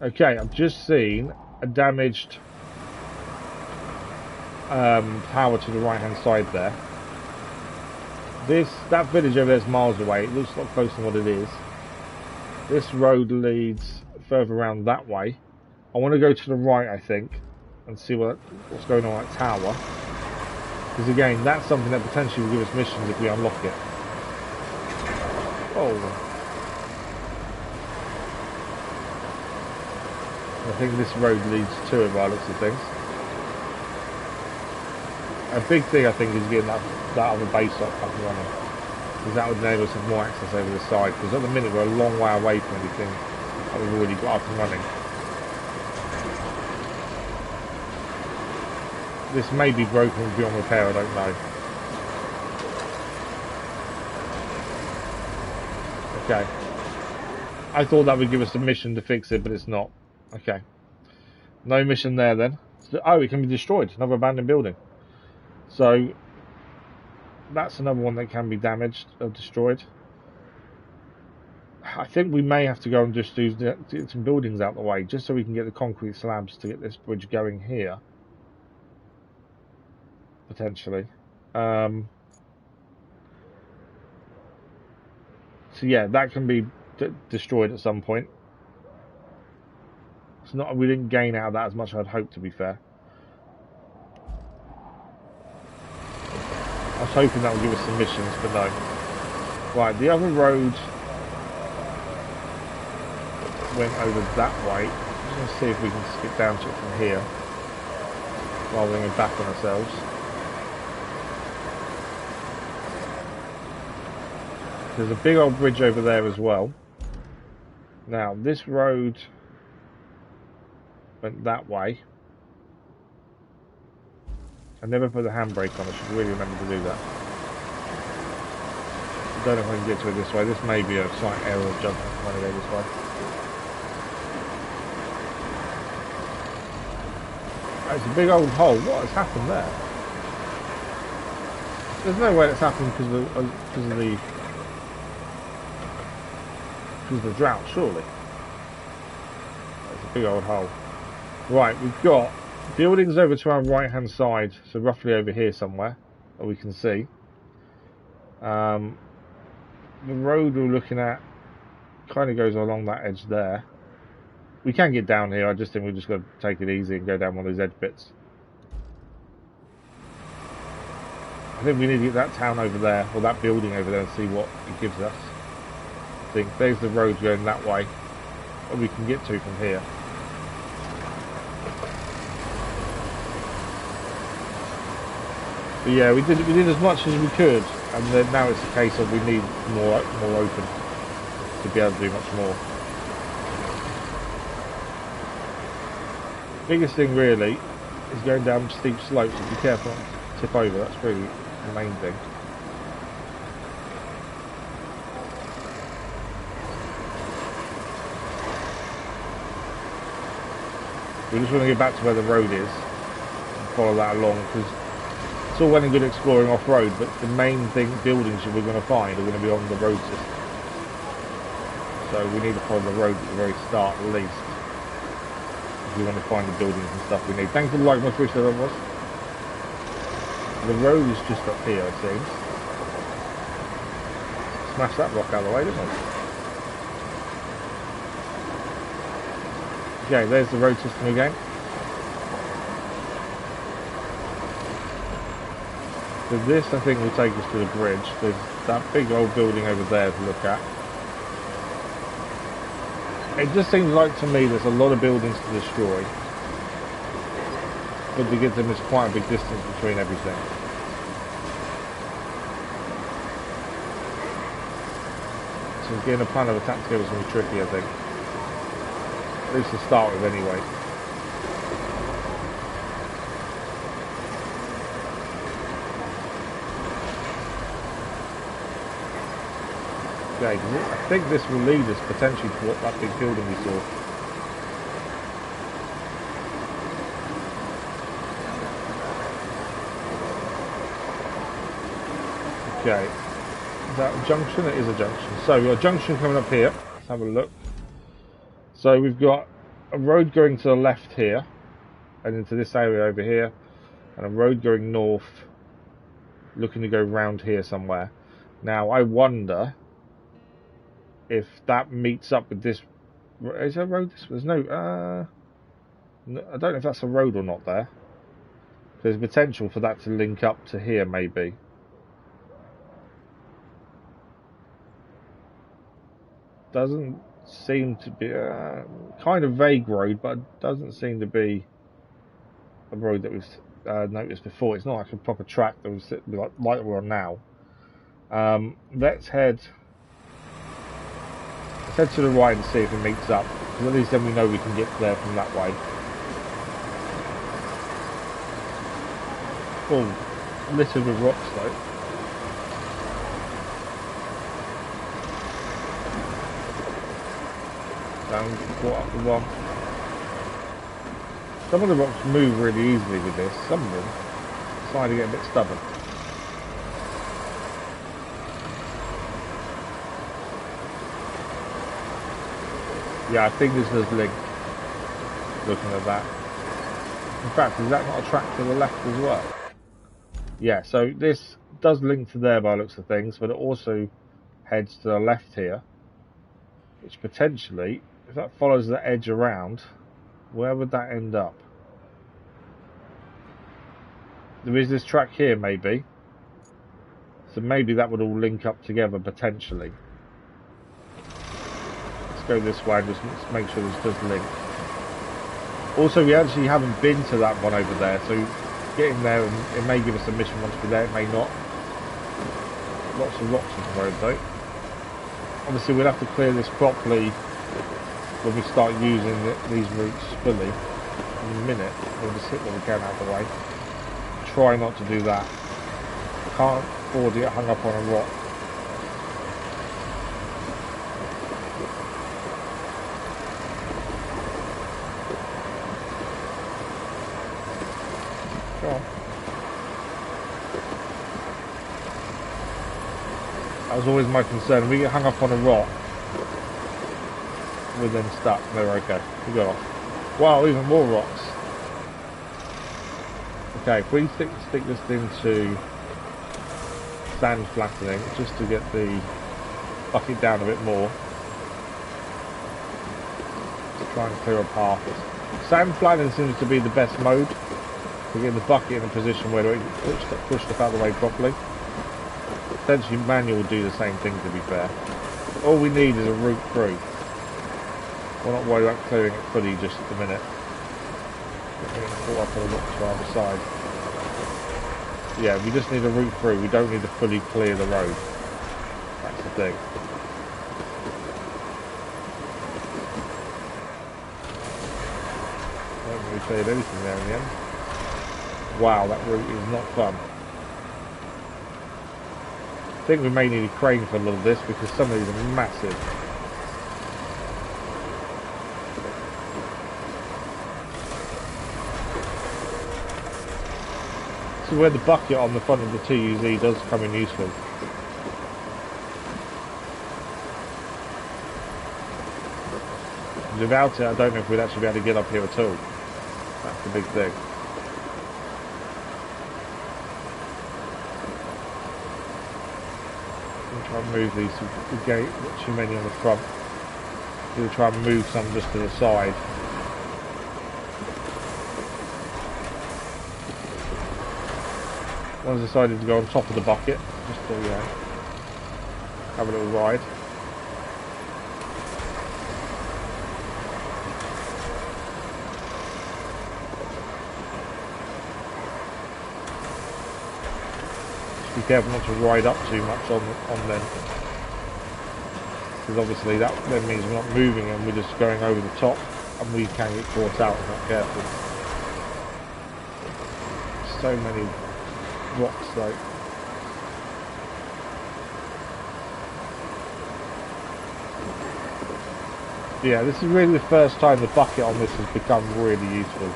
Speaker 1: Okay, I've just seen a damaged tower to the right-hand side there. That village over there is miles away. It looks a lot closer than what it is. This road leads further around that way. I want to go to the right, I think, and see what's going on at that tower. Because again, that's something that potentially will give us missions if we unlock it. Oh. I think this road leads to it by the looks of things. A big thing, I think, is getting that other base up and running. Because that would enable us to have more access over the side. Because at the minute, we're a long way away from anything that we've already got up and running. This may be broken beyond repair, I don't know. Okay. I thought that would give us a mission to fix it, but it's not. Okay. No mission there then. Oh, it can be destroyed. Another abandoned building. So, that's another one that can be damaged or destroyed. I think we may have to go and just do some buildings out the way, just so we can get the concrete slabs to get this bridge going here. Potentially. So yeah, that can be destroyed at some point. It's not. We didn't gain out of that as much as I'd hoped, to be fair. I was hoping that would give us some missions, but no. Right, the other road went over that way. I'm just going to see if we can skip down to it from here, rather than going back on ourselves. There's a big old bridge over there as well. Now, this road went that way. I never put the handbrake on. I should really remember to do that. I don't know if I can get to it this way. This may be a slight error of judgment if I go this way. It's a big old hole. What has happened there? There's no way that's happened because of the drought, surely. It's a big old hole. Right, we've got buildings over to our right hand side, so roughly over here somewhere that we can see. The road we're looking at kind of goes along that edge there. We can get down here. I just think we've just got to take it easy and go down one of those edge bits. I think we need to get that town over there, or that building over there, and see what it gives us. I think there's the road going that way, what we can get to from here. But yeah, we did as much as we could, and then now it's a case of we need more open to be able to do much more. Biggest thing really is going down steep slopes, and be careful not to tip over. That's really the main thing. We just want to get back to where the road is and follow that along, because it's all well and good exploring off-road, but the main buildings that we're going to find are going to be on the road system. So we need to follow the road at the very start at least, if we want to find the buildings and stuff we need. Thanks for the like, much appreciated that was. The road is just up here, it seems. Smash that rock out of the way, didn't we? Okay, there's the road system again. So this, I think, will take us to the bridge. There's that big old building over there to look at. It just seems like to me there's a lot of buildings to destroy, but to get them is quite a big distance between everything. So getting a plan of attack together is going to be tricky, I think. At least to start with anyway. Okay, I think this will lead us potentially to what that big building we saw. Okay, is that a junction? It is a junction. So we've got a junction coming up here. Let's have a look. So we've got a road going to the left here, and into this area over here, and a road going north, looking to go round here somewhere. Now I wonder if that meets up with this. Is there a road? There's no, no. I don't know if that's a road or not there. There's potential for that to link up to here, maybe. Doesn't seem to be kind of vague road, but doesn't seem to be a road that we've noticed before. It's not like a proper track that was like we're on now. Let's head to the right and see if it meets up, because at least then we know we can get there from that way. Oh, littered with rocks though. Down, caught up with one. Some of the rocks move really easily with this, some of them decide to get a bit stubborn. Yeah, I think this is linked, looking at that. In fact, is that not a track to the left as well? Yeah, so this does link to there by the looks of things, but it also heads to the left here, which potentially, if that follows the edge around, where would that end up? There is this track here, maybe. So maybe that would all link up together, potentially. Go this way and just make sure this does link. Also, we actually haven't been to that one over there, so getting there, and it may give us a mission once we're there, it may not. Lots of rocks on the road though. Obviously we'll have to clear this properly when we start using these routes fully. In a minute, we'll just hit what we can out of the way. Try not to do that. Can't afford to get hung up on a rock. That was always my concern. We get hung up on a rock, we're then stuck. No, we're okay. We got off. Wow, even more rocks. Okay, if we stick this into sand flattening, just to get the bucket down a bit more, to try and clear a path. Sand flattening seems to be the best mode to get the bucket in a position where it push stuff out of the way properly. Potentially manual will do the same thing, to be fair. All we need is a route through. We're not worried about clearing it fully just at the minute. We're going to pull up on the rocks to either side. Yeah, we just need a route through. We don't need to fully clear the road. That's the thing. I don't really cleared anything there in the end. Wow, that route is not fun. I think we may need a crane for a lot of this because some of these are massive. So where the bucket on the front of the 2UZ does come in useful. Without it, I don't know if we'd actually be able to get up here at all. That's the big thing. Try and move these, we get too many on the front. We'll try and move some just to the side. One's decided to go on top of the bucket, just to, you know, have a little ride. be careful not to ride up too much on them, because obviously that then means we're not moving and we're just going over the top, and we can get caught out if not careful. So many rocks though. Yeah, this is really the first time the bucket on this has become really useful.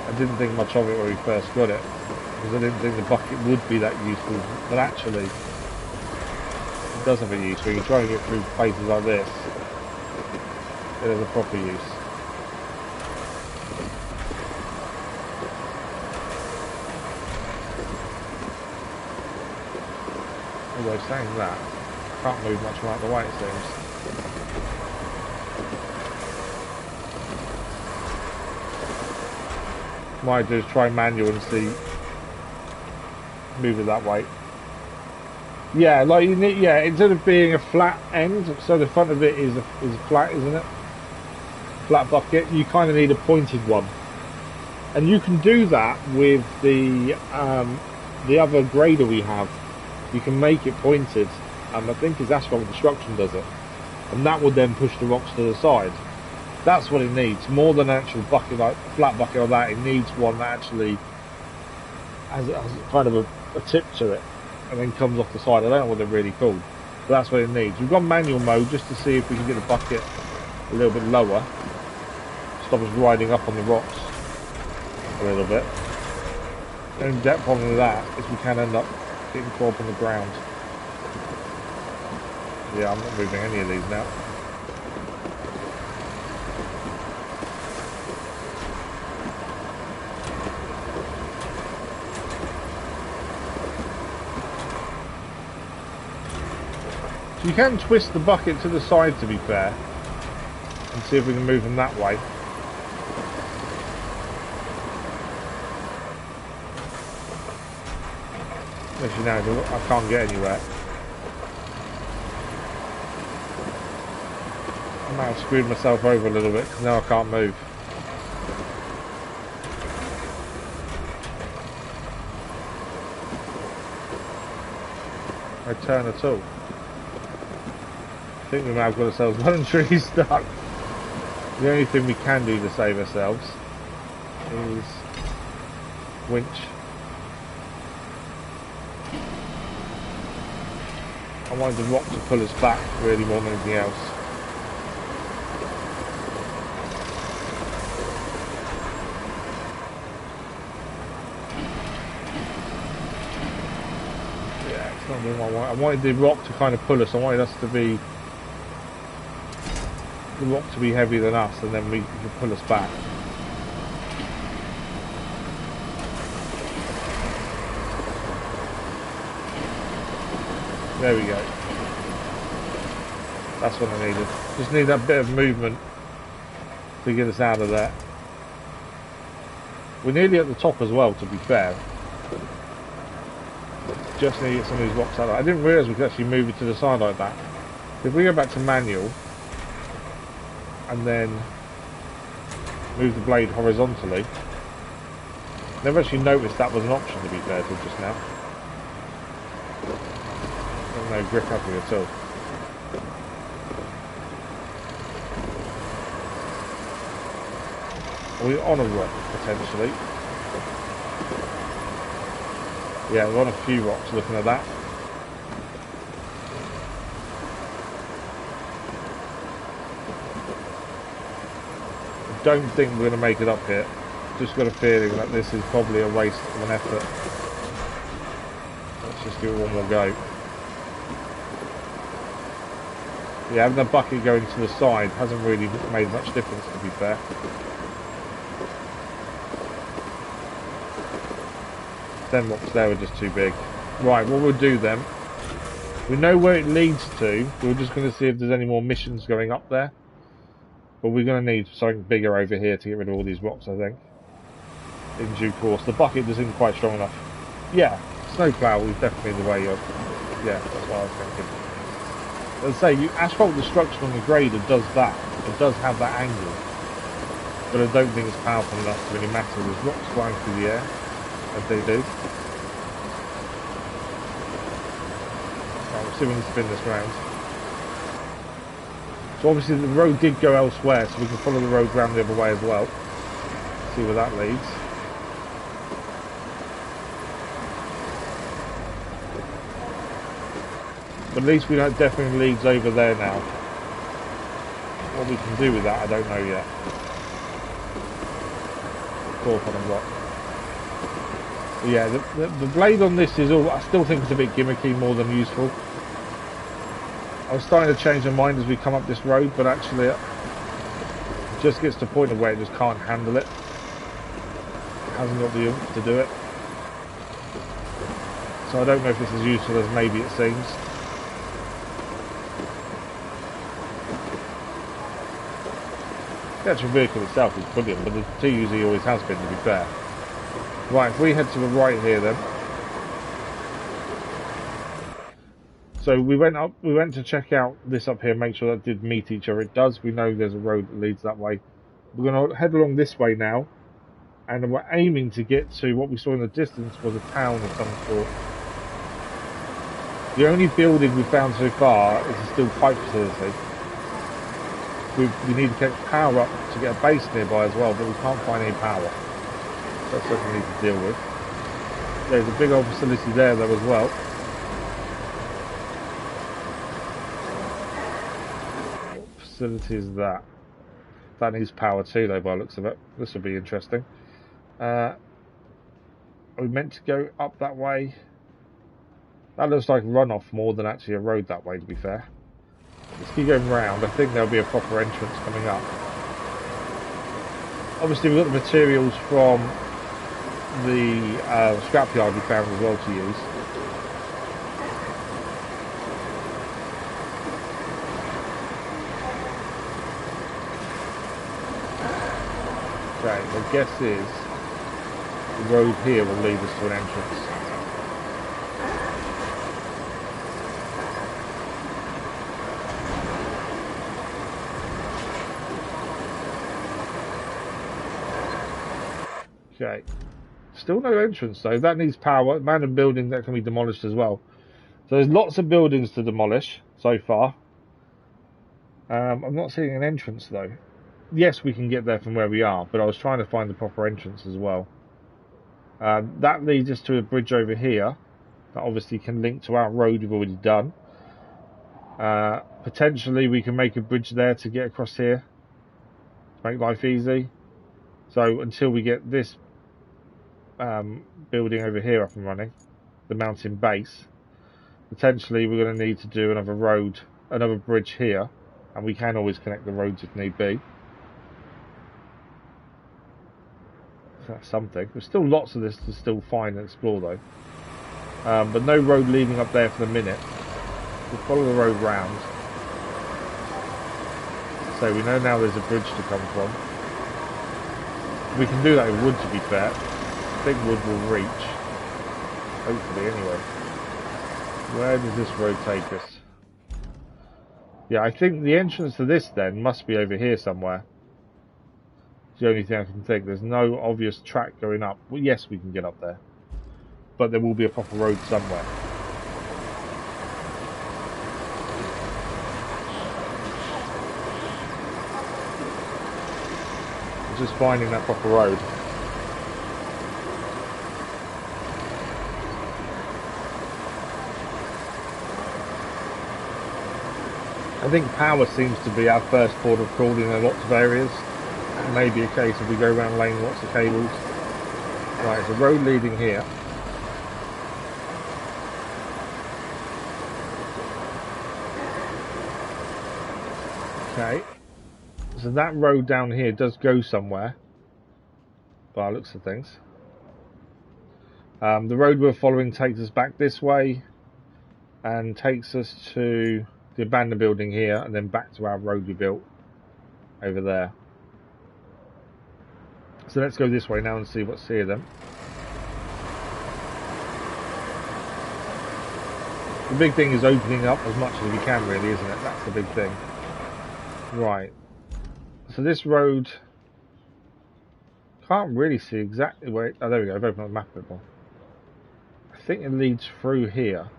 Speaker 1: I didn't think much of it when we first got it, because I didn't think the bucket would be that useful, but actually it does have a use. When you try and get through places like this, it has a proper use. Although saying that, I can't move much more out of the way it seems. Might do is try manual and see, move it that way. Yeah, like you need, yeah, instead of being a flat end, so the front of it is flat, isn't it? Flat bucket. You kind of need a pointed one, and you can do that with the other grader we have. You can make it pointed, and I think it's Asphalt Destruction does it, and that would then push the rocks to the side. That's what it needs, more than an actual bucket, like a flat bucket or that. It needs one that actually has kind of a tip to it and then comes off the side. I don't know what they're really called, but that's what it needs. We've got manual mode just to see if we can get the bucket a little bit lower, stop us riding up on the rocks a little bit. And the depth problem with that is we can end up getting caught up on the ground. Yeah, I'm not moving any of these now. You can twist the bucket to the side, to be fair, and see if we can move them that way. Actually, now I can't get anywhere. I might have screwed myself over a little bit because now I can't move. No turn at all. I think we might have got ourselves one tree stuck. The only thing we can do to save ourselves is winch. I wanted the rock to pull us back really more than anything else. Yeah, it's not doing what I want. I wanted the rock to kind of pull us. I wanted us to be, the rock to be heavier than us, and then we could pull us back. There we go. That's what I needed. Just need that bit of movement to get us out of there. We're nearly at the top as well, to be fair. Just need to get some of these rocks out of there. I didn't realise we could actually move it to the side like that. If we go back to manual and then move the blade horizontally, never actually noticed that was an option, to be fair, till just now. No grip have we at all. Are we on a rock potentially? Yeah, we're on a few rocks looking at that. I don't think we're going to make it up here. Just got a feeling that this is probably a waste of an effort. Let's just give it one more go. Yeah, having the bucket going to the side hasn't really made much difference, to be fair. Them rocks there were just too big. Right, what we'll do then, we know where it leads to. We're just going to see if there's any more missions going up there. But we're going to need something bigger over here to get rid of all these rocks, I think. In due course. The bucket just isn't quite strong enough. Yeah, snowplow is definitely the way of. Yeah, that's what I was thinking. As I say, asphalt destruction on the grader does that. It does have that angle. But I don't think it's powerful enough to really matter. There's rocks flying through the air, as they do. see when you spin this round. So obviously the road did go elsewhere, so we can follow the road round the other way as well. See where that leads. But at least we know it definitely leads over there now. What we can do with that, I don't know yet. Fourth on a block. But yeah, the blade on this is all. I still think it's a bit gimmicky more than useful. I was starting to change my mind as we come up this road, but actually it just gets to a point of where it just can't handle it. It hasn't got the oomph to do it. So I don't know if it's as useful as maybe it seems. The actual vehicle itself is brilliant, but the TUZ always has been, to be fair. Right, if we head to the right here then. So we went to check out this up here, make sure that did meet each other. It does. We know there's a road that leads that way. We're going to head along this way now, and we're aiming to get to what we saw in the distance was a town of some sort. The only building we've found so far is a steel pipe facility. We need to get power up to get a base nearby as well, but we can't find any power. That's something we need to deal with. There's a big old facility there though as well. What facility is that? That needs power too though by the looks of it. This will be interesting. Are we meant to go up that way? That looks like runoff more than actually a road that way, to be fair. Let's keep going round. I think there'll be a proper entrance coming up. Obviously we've got the materials from the scrapyard we found as well to use. Okay, my guess is the road here will lead us to an entrance. Okay, still no entrance though. That needs power. Abandoned building that can be demolished as well. So there's lots of buildings to demolish so far. I'm not seeing an entrance though. Yes, we can get there from where we are, but I was trying to find the proper entrance as well. That leads us to a bridge over here that obviously can link to our road we've already done. Potentially we can make a bridge there to get across here to make life easy. So until we get this building over here up and running, the mountain base, potentially we're going to need to do another road, another bridge here, and we can always connect the roads if need be. So that's something. There's still lots of this to still find and explore though, but no road leading up there for the minute. We'll follow the road round. So we know now there's a bridge to come from. We can do that in wood, to be fair. I think wood will reach. Hopefully, anyway. Where does this road take us? Yeah, I think the entrance to this then must be over here somewhere. It's the only thing I can think. There's no obvious track going up. Well, yes, we can get up there. But there will be a proper road somewhere. Just finding that proper road. I think power seems to be our first port of call in lots of areas. It may be a case if we go around laying lots of cables. Right, there's a road leading here. Okay. So that road down here does go somewhere, by the looks of things. The road we're following takes us back this way and takes us to the abandoned building here and then back to our road we built over there. So let's go this way now and see what's here then. The big thing is opening up as much as we can really, isn't it? That's the big thing. Right. So this road, can't really see exactly where it, oh there we go, I've opened up the map a bit more. I think it leads through here.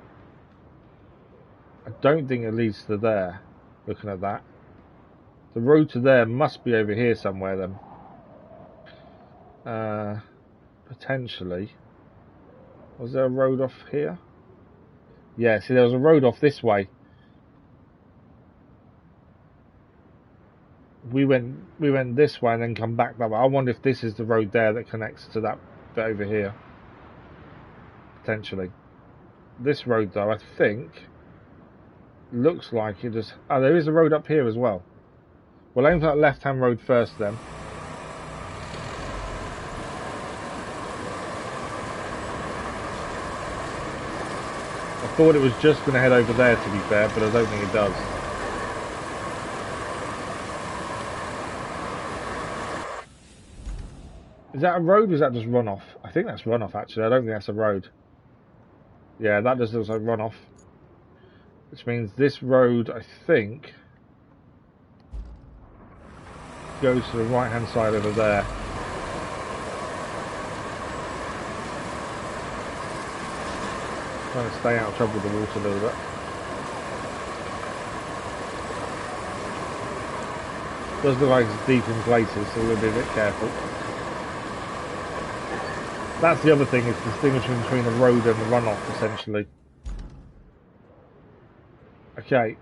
Speaker 1: I don't think it leads to there, looking at that. The road to there must be over here somewhere then. Potentially. Was there a road off here? Yeah, see there was a road off this way. We went this way and then come back that way. I wonder if this is the road there that connects to that bit over here. Potentially. This road though, I think, looks like it just... Oh, there is a road up here as well. We'll aim for that left-hand road first then. I thought it was just going to head over there, to be fair, but I don't think it does. Is that a road or is that just runoff? I think that's runoff, actually. I don't think that's a road. Yeah, that does look like runoff. Which means this road, I think, goes to the right-hand side over there. Trying to stay out of trouble with the water a little bit. Does look like it's deep in places, so we'll be a bit careful. That's the other thing, is distinguishing between the road and the runoff, essentially. Okay,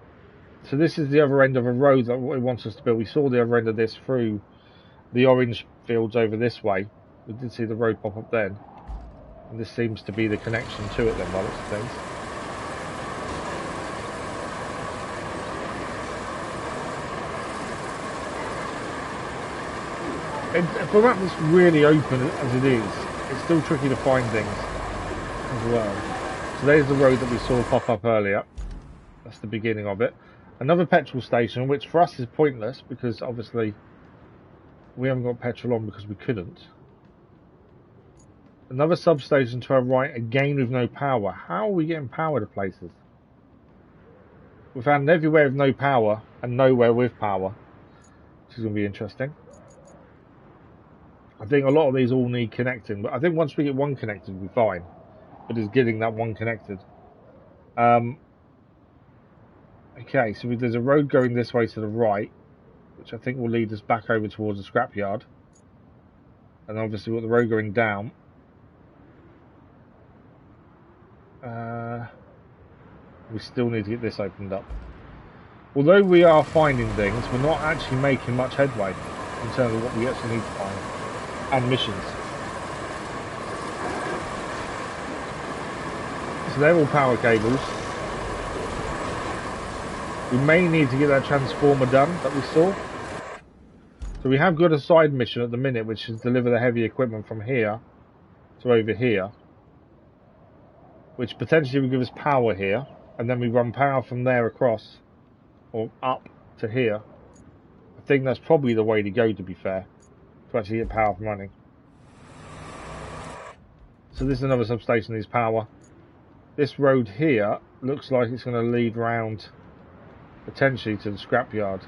Speaker 1: so this is the other end of a road that it wants us to build. We saw the other end of this through the orange fields over this way. We did see the road pop up then. And this seems to be the connection to it then, by lots of things. For a map that's really open as it is, it's still tricky to find things as well. So there's the road that we saw pop up earlier. That's the beginning of it. Another petrol station, which for us is pointless because obviously we haven't got petrol on because we couldn't. Another substation to our right, again with no power. How are we getting power to places? We found everywhere with no power and nowhere with power, which is going to be interesting. I think a lot of these all need connecting, but I think once we get one connected, we'll be fine. But it's getting that one connected. Okay, so there's a road going this way to the right, which I think will lead us back over towards the scrapyard. And obviously we've got the road going down. We still need to get this opened up. Although we are finding things, we're not actually making much headway in terms of what we actually need to find. And missions. So they're all power cables. We may need to get that transformer done that we saw. So we have got a side mission at the minute, which is deliver the heavy equipment from here to over here, which potentially will give us power here, and then we run power from there across or up to here. I think that's probably the way to go, to be fair, to actually get power from running. So this is another substation that needs power. This road here looks like it's going to lead round potentially to the scrapyard.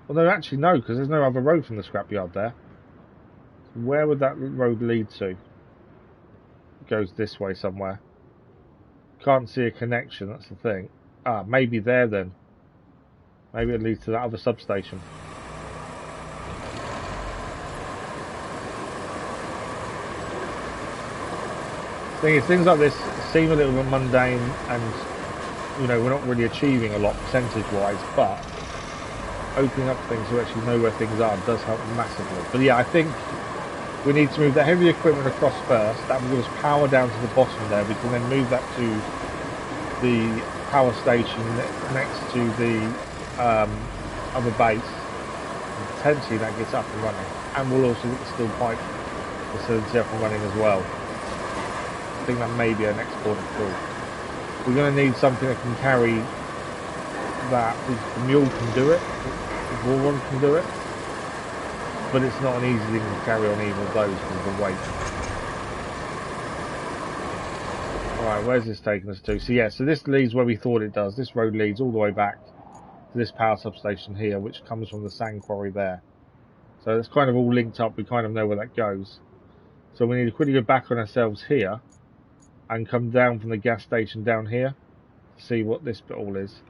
Speaker 1: Well, no, actually no, because there's no other road from the scrapyard there. So where would that road lead to? It goes this way somewhere. Can't see a connection, that's the thing. Ah, maybe there then. Maybe it leads to that other substation. Thing is, things like this seem a little bit mundane and, you know, we're not really achieving a lot percentage-wise, but opening up things to actually know where things are does help massively. But yeah, I think we need to move the heavy equipment across first. That will give us power down to the bottom there. We can then move that to the power station next to the other base. And potentially that gets up and running. And we'll also get the steel pipe facility up and running as well. I think that may be our next port of call. We're going to need something that can carry that. The mule can do it. The wall run can do it. But it's not an easy thing to carry on either of those because of the weight. Alright, where's this taking us to? So yeah, so this leads where we thought it does. This road leads all the way back to this power substation here, which comes from the sand quarry there. So it's kind of all linked up. We kind of know where that goes. So we need to quickly go back on ourselves here and come down from the gas station down here. to see what this bit all is.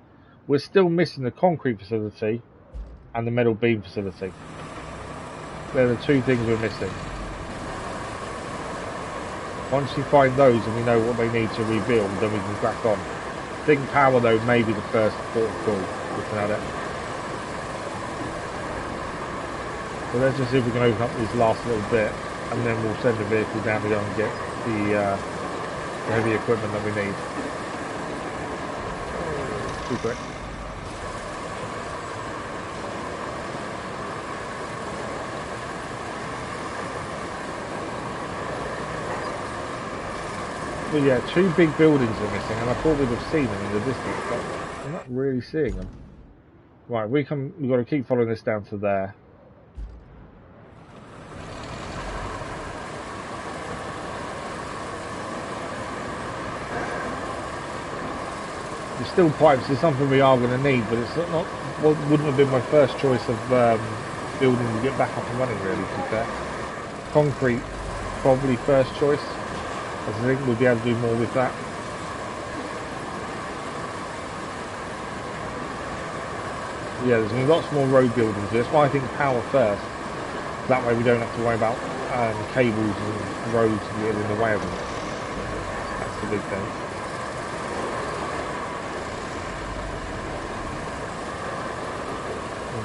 Speaker 1: We're still missing the concrete facility and the metal beam facility. They're the two things we're missing. Once we find those and we know what they need to rebuild, then we can crack on. I think power though may be the first port of call, looking at it. So let's just see if we can open up this last little bit, and then we'll send the vehicle down to go and get the heavy equipment that we need. Too quick. But yeah, two big buildings are missing, and I thought we'd have seen them in the distance, but I'm not really seeing them. Right, we've got to keep following this down to there. The steel pipes is something we are going to need, but it's not. Well, wouldn't have been my first choice of building to get back up and running. Really, to be fair, concrete probably first choice. I think we'll be able to do more with that. Yeah, there's going to be lots more road buildings. That's why I think power first. That way we don't have to worry about cables and roads getting in the way of them. That's the big thing.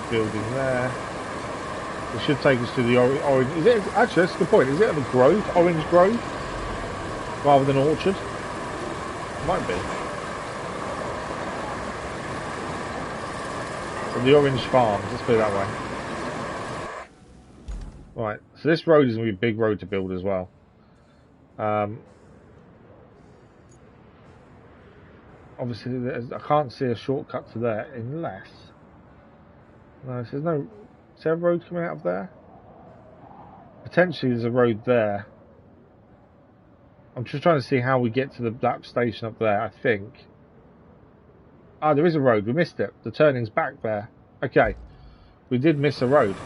Speaker 1: Building there. It should take us to the orange. Is it actually? That's a good point. Is it the grove, orange grove, rather than orchard? Might be. So the orange farms. Let's put it that way. Right. So this road is going to be a big road to build as well. Obviously, I can't see a shortcut to there unless. No, so there's no. Is there a road coming out of there? Potentially there's a road there. I'm just trying to see how we get to that station up there, I think. Ah, there is a road. We missed it. The turning's back there. Okay. We did miss a road.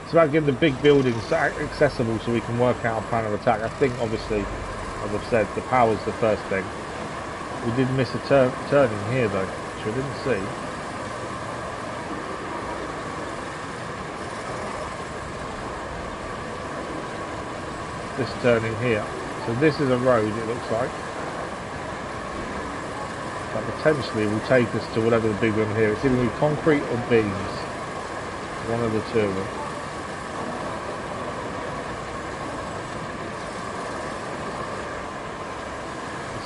Speaker 1: It's about getting the big buildings accessible so we can work out a plan of attack. I think, obviously, as I've said, the power's the first thing. We did miss a turning here, though, which I didn't see. This turning here. So this is a road, it looks like. That potentially will take us to whatever the big one here. It's either going to be concrete or beams. One of the two of them.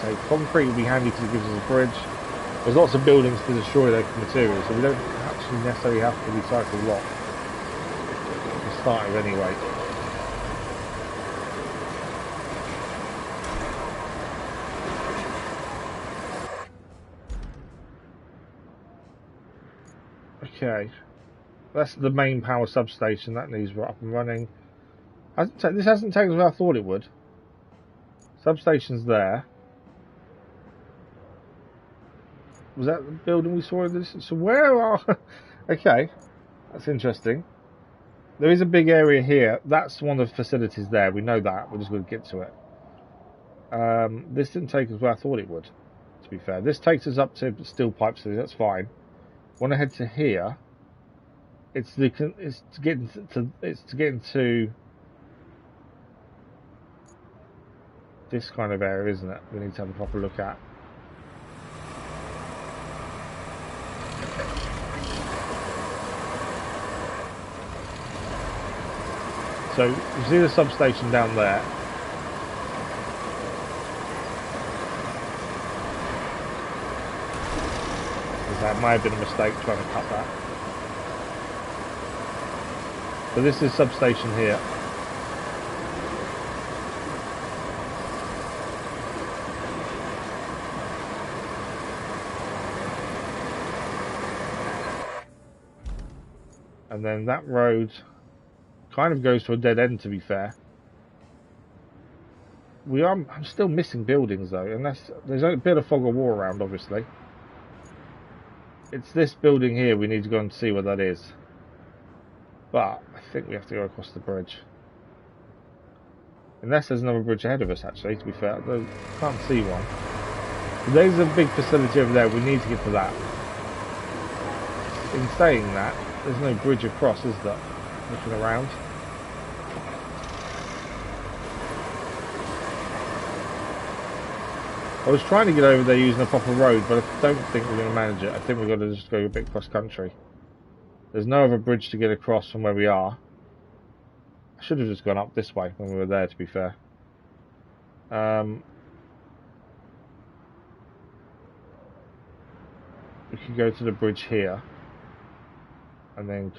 Speaker 1: So concrete will be handy because it gives us a bridge. There's lots of buildings to destroy those materials, so we don't actually necessarily have to recycle a lot to start with anyway. Okay, that's the main power substation. That needs up and running. This hasn't taken as I thought it would. Substation's there. Was that the building we saw in this? So where are... Okay, that's interesting. There is a big area here. That's one of the facilities there. We know that. We're just going to get to it. This didn't take us where I thought it would, to be fair. This takes us up to steel pipes, so that's fine. When I head to here, it's to get into this kind of area, isn't it? We need to have a proper look at. So you see the substation down there. That might have been a mistake trying to cut that. So this is substation here. And then that road kind of goes to a dead end, to be fair. I'm still missing buildings though, and there's a bit of fog of war around, obviously. It's this building here we need to go and see what that is. But I think we have to go across the bridge. Unless there's another bridge ahead of us, actually, to be fair. I can't see one. There's a big facility over there. We need to get to that. In saying that, there's no bridge across, is there? Looking around. I was trying to get over there using a proper road, but I don't think we're going to manage it. I think we've got to just go a bit cross country. There's no other bridge to get across from where we are. I should have just gone up this way when we were there, to be fair. We could go to the bridge here, and then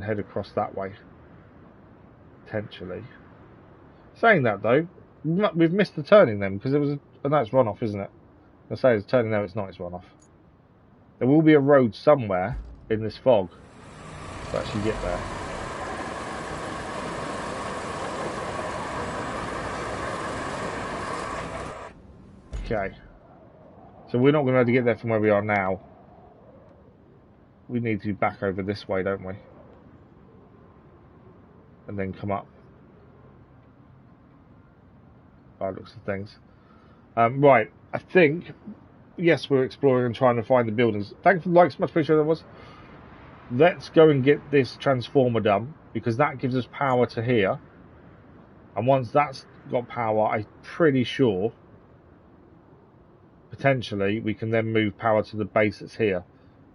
Speaker 1: head across that way, potentially. Saying that though, we've missed the turning then because it was. No, it's runoff, isn't it? I say it's turning now. It's not. It's runoff. There will be a road somewhere in this fog to actually get there. Okay. So we're not going to be able to get there from where we are now. We need to be back over this way, don't we? And then come up. By the looks of things. Right, I think, yes, we're exploring and trying to find the buildings. Thanks for the likes, much appreciated that was. Let's go and get this transformer done, because that gives us power to here. And once that's got power, I'm pretty sure, potentially, we can then move power to the base that's here.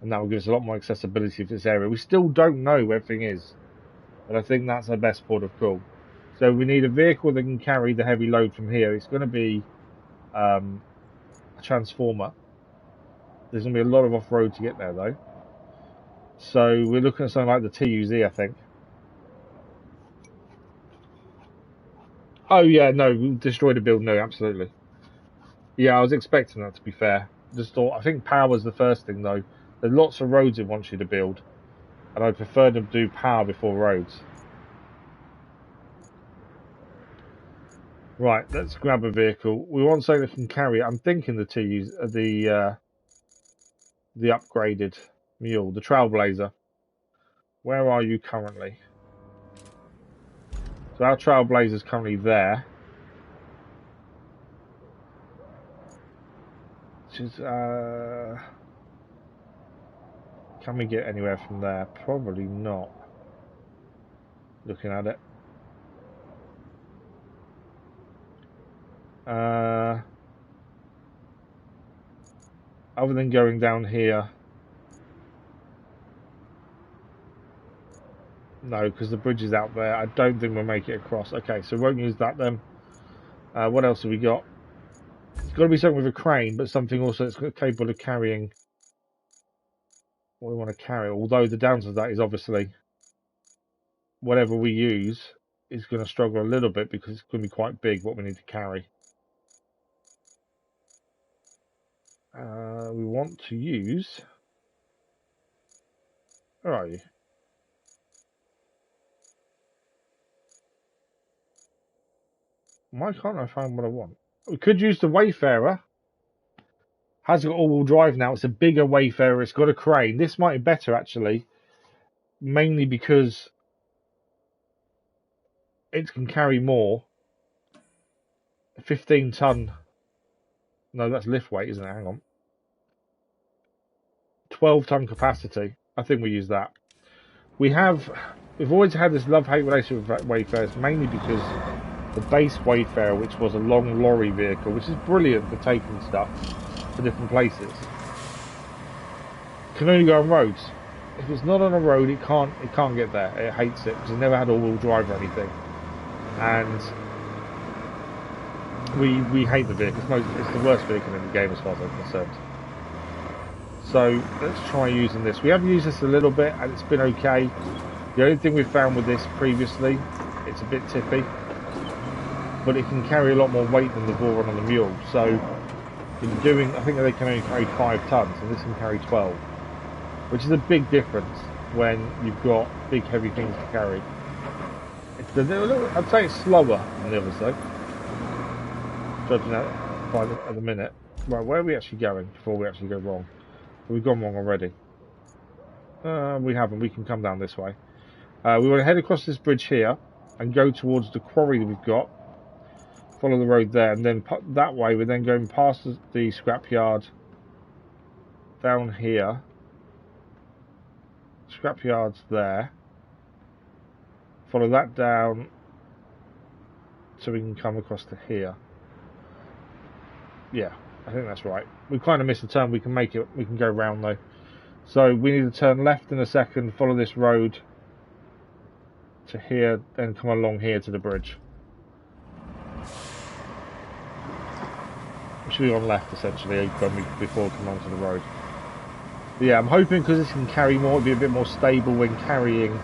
Speaker 1: And that will give us a lot more accessibility to this area. We still don't know where everything is, but I think that's our best port of call. So we need a vehicle that can carry the heavy load from here. It's going to be a transformer. There's going to be a lot of off-road to get there though. So we're looking at something like the TUZ, I think. Oh yeah, no, we destroyed a build. No, absolutely. Yeah, I was expecting that, to be fair. Just thought, I think power's the first thing though. There's lots of roads it wants you to build, and I prefer to do power before roads. Right, let's grab a vehicle. We want something that can carry it. I'm thinking the TUZ, the upgraded mule, the Trailblazer. Where are you currently? So our Trailblazer's currently there. Which is, can we get anywhere from there? Probably not. Looking at it. Other than going down here. No, because the bridge is out there. I don't think we'll make it across. Okay, so we won't use that then. What else have we got? It's got to be something with a crane, but something also that's capable of carrying what we want to carry. Although the downside of that is obviously whatever we use is going to struggle a little bit because it's going to be quite big what we need to carry. We want to use... Where are you? Why can't I find what I want? We could use the Wayfarer. Has got all-wheel drive now. It's a bigger Wayfarer. It's got a crane. This might be better, actually. Mainly because it can carry more. 15 ton. No, that's lift weight, isn't it? Hang on. 12 ton capacity. I think we use that. We've always had this love-hate relationship with Wayfarers, mainly because the base Wayfarer, which was a long lorry vehicle, which is brilliant for taking stuff to different places, can only go on roads. If it's not on a road, it can't get there. It hates it because it never had all-wheel drive or anything, and we hate the vehicle. It's the worst vehicle in the game as far as I'm concerned. So let's try using this. We have used this a little bit and it's been okay. The only thing we've found with this previously, it's a bit tippy, but it can carry a lot more weight than the Voron on the mule. So in doing, I think they can only carry 5 tons and this can carry 12, which is a big difference when you've got big heavy things to carry. It's a little, I'd say it's slower than the others though, judging that at the minute. Right, where are we actually going before we actually go wrong? We've gone wrong already. We haven't. We can come down this way. We want to head across this bridge here and go towards the quarry that we've got. follow the road there, and then that way we're then going past the scrapyard down here. Scrapyard's there. Follow that down so we can come across to here. Yeah, I think that's right. We kind of missed a turn. We can make it. We can go round though. So we need to turn left in a second. Follow this road to here, then come along here to the bridge. We should be on left essentially before we come onto the road. But yeah, I'm hoping because this can carry more, it'll be a bit more stable when carrying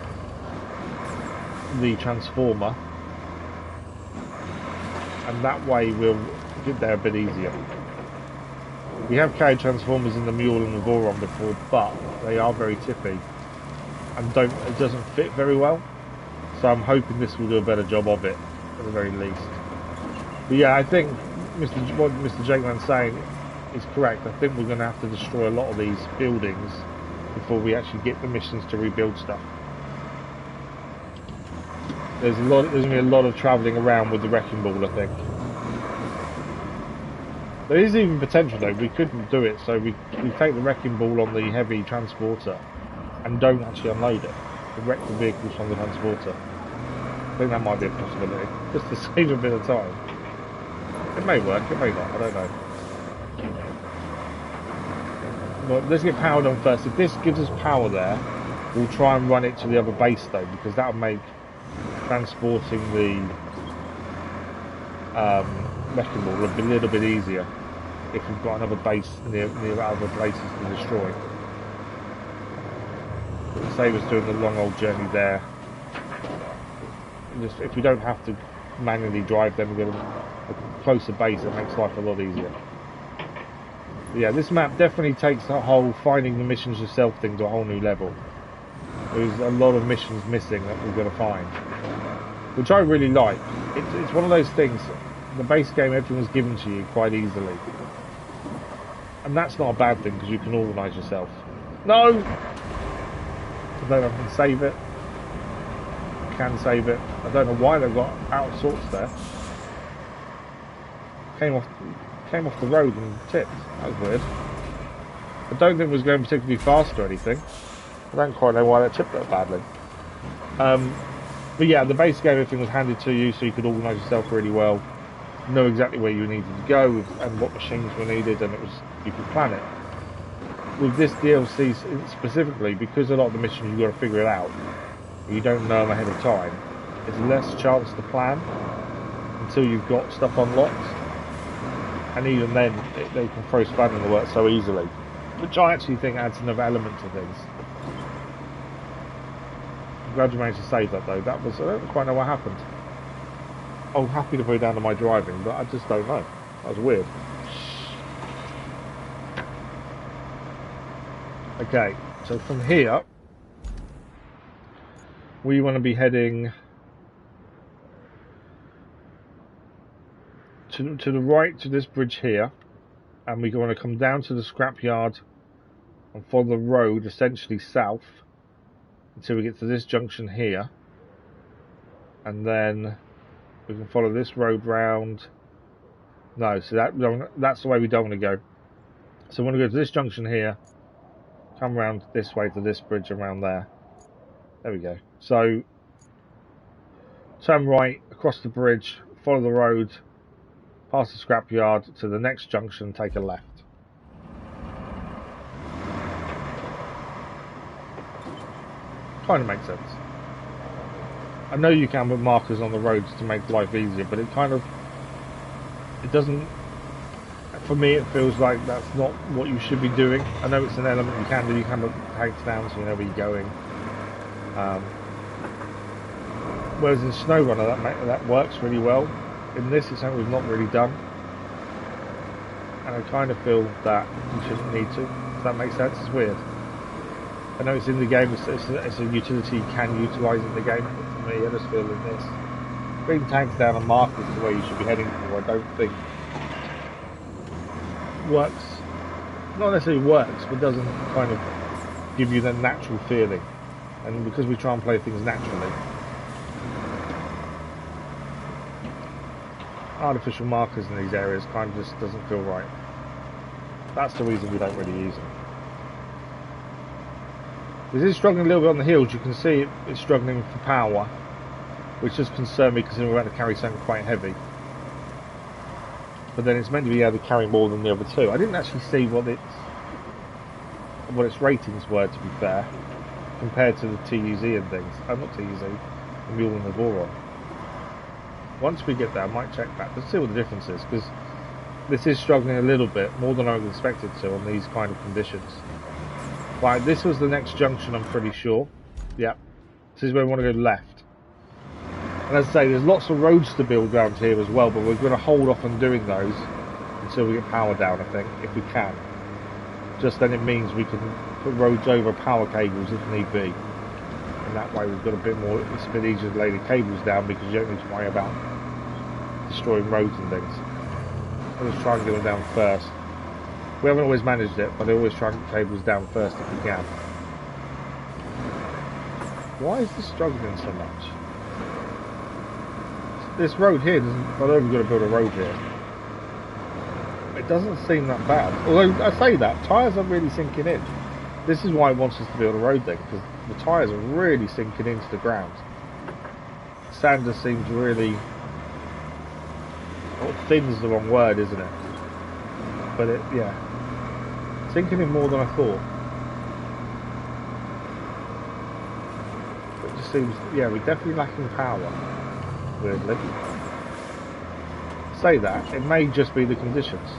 Speaker 1: the transformer, and that way we'll get there a bit easier. We have carried transformers in the Mule and the Voron before, but they are very tippy and it doesn't fit very well. So I'm hoping this will do a better job of it, at the very least. But yeah, I think what Mr. Jakeman's saying is correct. I think we're going to have to destroy a lot of these buildings before we actually get the missions to rebuild stuff. There's going to be a lot of travelling around with the wrecking ball, I think. There is even potential though, we couldn't do it, so we take the wrecking ball on the heavy transporter and don't actually unload it. We wreck the vehicles from the transporter. I think that might be a possibility, just to save a bit of time. It may work, it may not, I don't know. But let's get powered on first. If this gives us power there, we'll try and run it to the other base though, because that'll make transporting the wrecking ball a little bit easier if we've got another base near other places to destroy. It'll save us doing the long old journey there. Just if we don't have to manually drive them, we get a closer base, it makes life a lot easier. But yeah, this map definitely takes the whole finding the missions yourself thing to a whole new level. There's a lot of missions missing that we're going to find, which I really like. It's one of those things, the base game, everything was given to you quite easily. And that's not a bad thing, because you can organise yourself. No! I don't know if I can save it. I can save it. I don't know why they've got out of sorts there. Came off the road and tipped. That was weird. I don't think it was going particularly fast or anything. I don't quite know why that tipped that badly. But yeah, the base game, everything was handed to you, so you could organise yourself really well, know exactly where you needed to go and what machines were needed, and you could plan it. With this DLC specifically, because a lot of the missions you've got to figure it out, you don't know them ahead of time, there's less chance to plan until you've got stuff unlocked, and even then they can throw spanner in the works so easily, which I actually think adds another element to things. I'm glad you managed to save that though. That was, I don't quite know what happened. I'm happy to go down to my driving, but I just don't know. That was weird. Okay, so from here we want to be heading to the right to this bridge here, and we want to come down to the scrapyard and follow the road essentially south until we get to this junction here, and then we can follow this road round. No, so that's the way we don't want to go. So we want to go to this junction here, come round this way to this bridge around there. There we go. So turn right across the bridge, follow the road, past the scrapyard to the next junction, take a left. Kind of makes sense. I know you can put markers on the roads to make life easier, but it doesn't, for me it feels like that's not what you should be doing. I know it's an element you can do, you can put tags down so you know where you're going. Whereas in SnowRunner that works really well. In this it's something we've not really done, and I kind of feel that you shouldn't need to. Does that make sense? It's weird. I know it's in the game, it's a utility you can utilise in the game, but for me I just feel in this, putting tags down and markers the way you should be heading for, I don't think works. Not necessarily works, but doesn't kind of give you the natural feeling. And because we try and play things naturally, artificial markers in these areas kind of just doesn't feel right. That's the reason we don't really use them. This is struggling a little bit on the hills. You can see it's struggling for power, which does concern me considering we're about to carry something quite heavy. But then it's meant to be able to carry more than the other two. I didn't actually see what its ratings were, to be fair, compared to the TUZ and things. Oh, not TUZ, the Mule and the Voron. Once we get there, I might check that. Let's see what the difference is, because this is struggling a little bit, more than I would expect it to on these kind of conditions. Right, this was the next junction, I'm pretty sure. Yep. This is where we want to go left. And as I say, there's lots of roads to build around here as well, but we're going to hold off on doing those until we get power down, I think, if we can. Just then it means we can put roads over power cables if need be. And that way we've got a bit more, it's a bit easier to lay the cables down because you don't need to worry about destroying roads and things. Let's try and get them down first. We haven't always managed it, but I always try and get cables down first if we can. Why is this struggling so much? This road here doesn't, I know we've got to build a road here. It doesn't seem that bad. Although I say that, tyres are really sinking in. This is why it wants us to build a road then, because the tyres are really sinking into the ground. Sand just seems really, well, thin's the wrong word, isn't it? But it, yeah, sinking in more than I thought. It just seems, yeah, we're definitely lacking power. Weirdly. Say that, it may just be the conditions.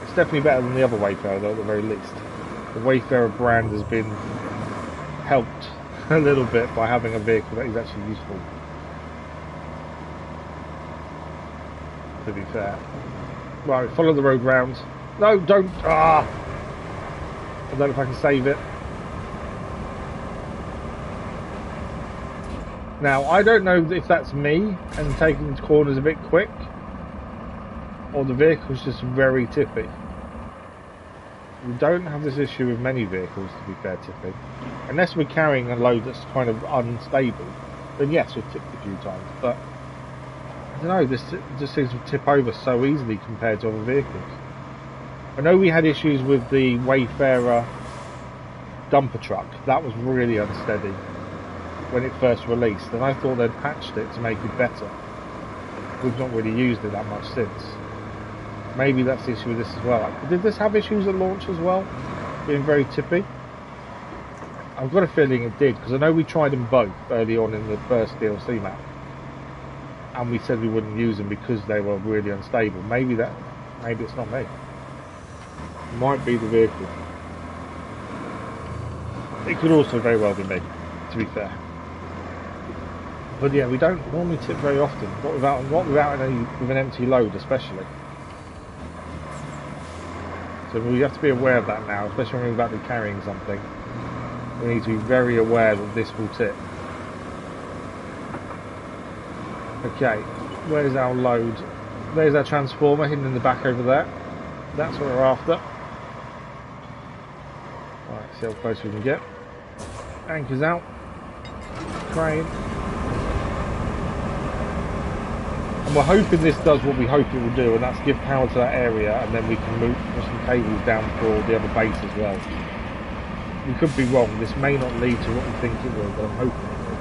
Speaker 1: It's definitely better than the other Wayfarer though, at the very least. The Wayfarer brand has been helped a little bit by having a vehicle that is actually useful. To be fair. Right, follow the road round. No, don't! Ah! I don't know if I can save it. Now, I don't know if that's me and taking corners a bit quick, or the vehicle's just very tippy. We don't have this issue with many vehicles, to be fair, tipping. Unless we're carrying a load that's kind of unstable, then yes, we've tipped a few times. But, I don't know, this just seems to tip over so easily compared to other vehicles. I know we had issues with the Wayfarer dumper truck. That was really unsteady when it first released, and I thought they'd patched it to make it better. We've not really used it that much since. Maybe that's the issue with this as well. Did this have issues at launch as well? Being very tippy? I've got a feeling it did, because I know we tried them both early on in the first DLC map. And we said we wouldn't use them because they were really unstable. Maybe it's not me. It might be the vehicle. It could also very well be me, to be fair. But yeah, we don't normally tip very often. Not without with an empty load, especially. So we have to be aware of that now, especially when we're about to be carrying something. We need to be very aware that this will tip. Okay, where's our load? There's our transformer hidden in the back over there. That's what we're after. Alright, see how close we can get. Anchors out. Crane. And we're hoping this does what we hope it will do, and that's give power to that area, and then we can move some cables down for the other base as well. We could be wrong, this may not lead to what we think it will, but I'm hoping it will.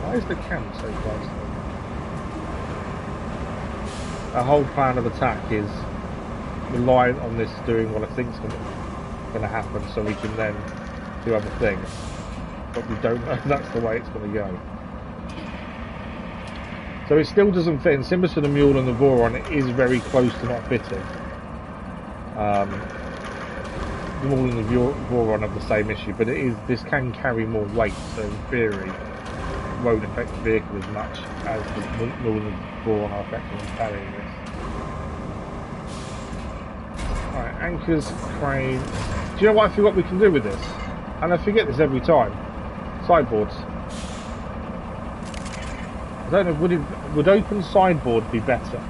Speaker 1: Why is the camp so close? Our whole plan of attack is reliant on this doing what I think is going to happen, so we can then do other things. But we don't know if that's the way it's going to go. So it still doesn't fit, and similar to the Mule and the Voron, it is very close to not fitting. The Mule and the Voron have the same issue, but this can carry more weight, so in theory it won't affect the vehicle as much as the Mule and the Voron are affecting carrying this. Alright, anchors, crane. Do you know what I forgot we can do with this? And I forget this every time. Sideboards. I don't know, would open sideboard be better?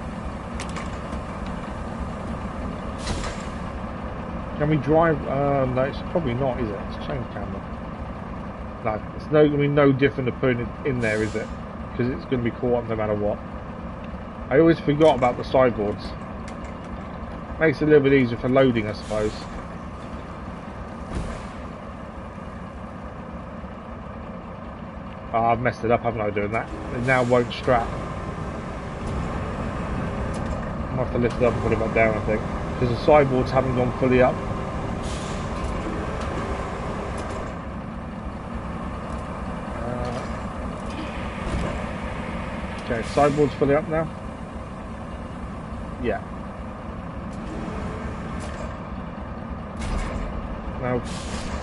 Speaker 1: Can we drive? No, it's probably not, is it? It's change camera. No, it's going to be no different to putting it in there, is it? because it's going to be caught up no matter what. I always forgot about the sideboards. Makes it a little bit easier for loading, I suppose. Oh, I've messed it up, haven't I, doing that? It now won't strap. I'll have to lift it up and put it back down, I think. Because the sideboards haven't gone fully up. Okay, sideboard's fully up now. Yeah. Now,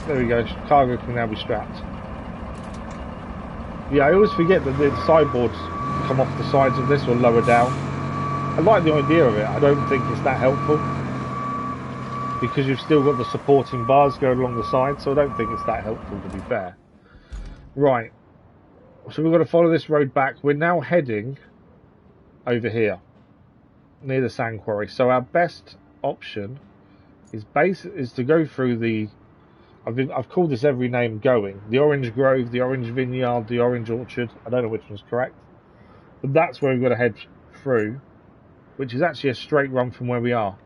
Speaker 1: there we go. Cargo can now be strapped. Yeah, I always forget that the sideboards come off the sides of this or lower down. I like the idea of it. I don't think it's that helpful because you've still got the supporting bars going along the side, so I don't think it's that helpful, to be fair. Right. So we've got to follow this road back. We're now heading over here, near the sand quarry. So our best option is to go through the... I've called this every name going. The Orange Grove, the Orange Vineyard, the Orange Orchard. I don't know which one's correct. But that's where we've got to head through, which is actually a straight run from where we are.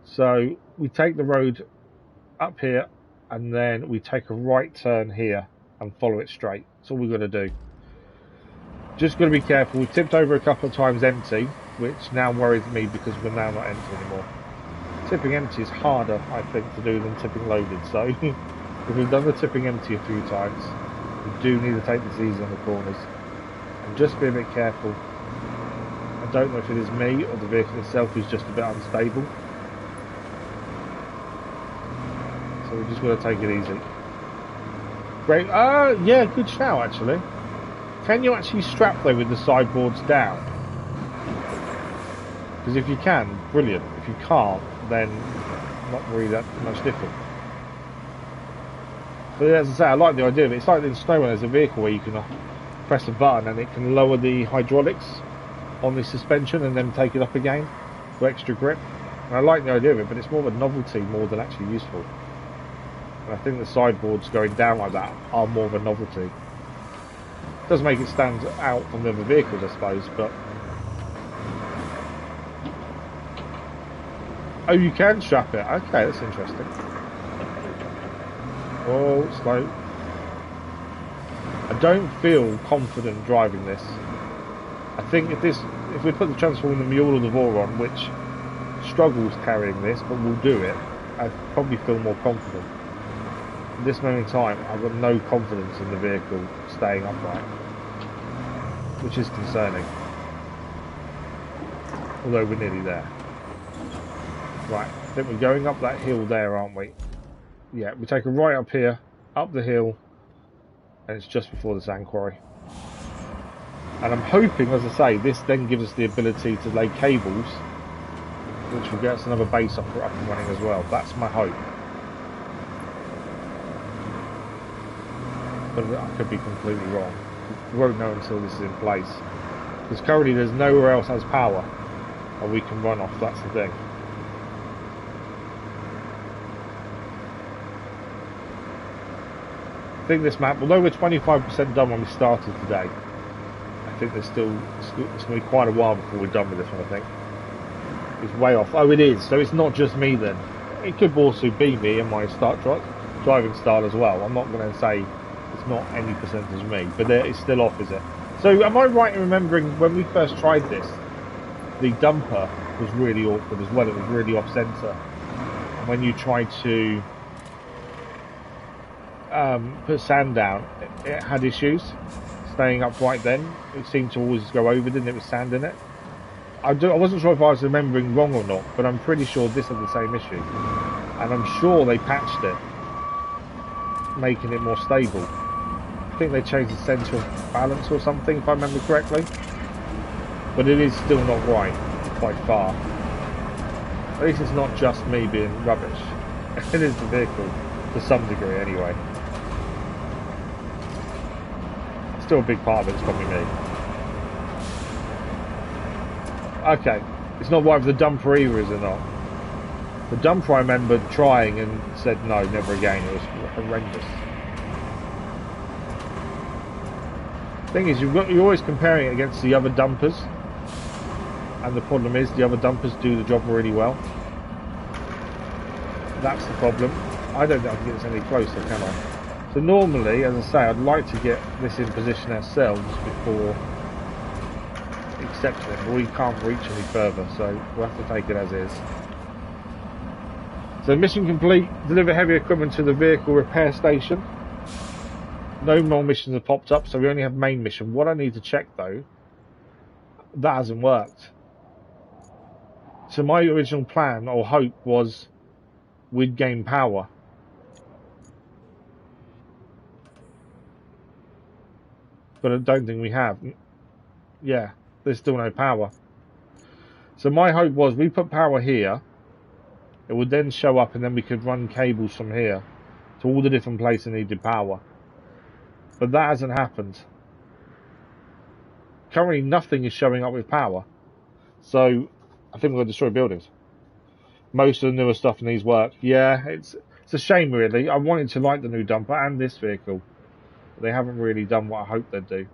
Speaker 1: So we take the road up here, and then we take a right turn here and follow it straight. That's all we've got to do. Just got to be careful. We've tipped over a couple of times empty, which now worries me because we're now not empty anymore. Tipping empty is harder, I think, to do than tipping loaded. So if we've done the tipping empty a few times, we do need to take this easy on the corners and just be a bit careful. I don't know if it is me or the vehicle itself is just a bit unstable. So we've just got to take it easy. Great. Yeah, good shout actually. Can you actually strap though with the sideboards down? Because if you can, brilliant. If you can't, then not really that much different. But as I say, I like the idea of it. It's like in snow when there's a vehicle where you can press a button and it can lower the hydraulics on the suspension and then take it up again for extra grip. And I like the idea of it, but it's more of a novelty more than actually useful. And I think the sideboards going down like that are more of a novelty. It does make it stand out from the other vehicles, I suppose, but... Oh, you can strap it. Okay, that's interesting. Oh, slow. I don't feel confident driving this. I think if we put the Transform the Mule or the Voron, which struggles carrying this, but will do it, I'd probably feel more confident. At this moment in time, I've got no confidence in the vehicle staying upright, which is concerning. Although we're nearly there. Right, I think we're going up that hill there, aren't we? Yeah, we take a right up here, up the hill, and it's just before the sand quarry. And I'm hoping, as I say, this then gives us the ability to lay cables, which will get us another base up and running as well. That's my hope. But I could be completely wrong. We won't know until this is in place. Because currently there's nowhere else has power, and we can run off, that's the thing. I think this map, although we're 25% done when we started today, I think it's going to be quite a while before we're done with this one, I think. It's way off. Oh, it is. So it's not just me then. It could also be me and my driving style as well. I'm not going to say it's not any percentage me, but it's still off, is it? So am I right in remembering when we first tried this, the dumper was really awkward as well. It was really off centre. And when you tried to put sand down, it had issues staying upright then. It seemed to always go over, didn't it, with sand in it? I wasn't sure if I was remembering wrong or not, but I'm pretty sure this had the same issue. And I'm sure they patched it, making it more stable. I think they changed the centre of balance or something, if I remember correctly. But it is still not right, by far. At least it's not just me being rubbish. It is the vehicle, to some degree anyway. Still a big part of it's probably me. Okay, it's not right for the dumper either, is it not? The dumper I remember trying and said no, never again. It was horrendous. Thing is, you're always comparing it against the other dumpers, and the problem is the other dumpers do the job really well. That's the problem. I don't think I can get this any closer, can I? So normally, as I say, I'd like to get this in position ourselves before accepting it, but we can't reach any further, so we'll have to take it as is. So mission complete. Deliver heavy equipment to the vehicle repair station. No more missions have popped up, so we only have main mission. What I need to check though, that hasn't worked. So my original plan or hope was we'd gain power. But I don't think we have. Yeah, there's still no power. So my hope was we put power here, it would then show up and then we could run cables from here to all the different places that needed power. But that hasn't happened. Currently nothing is showing up with power. So I think we're going to destroy buildings. Most of the newer stuff needs work. Yeah, it's a shame really. I wanted to like the new dumper and this vehicle. They haven't really done what I hoped they'd do.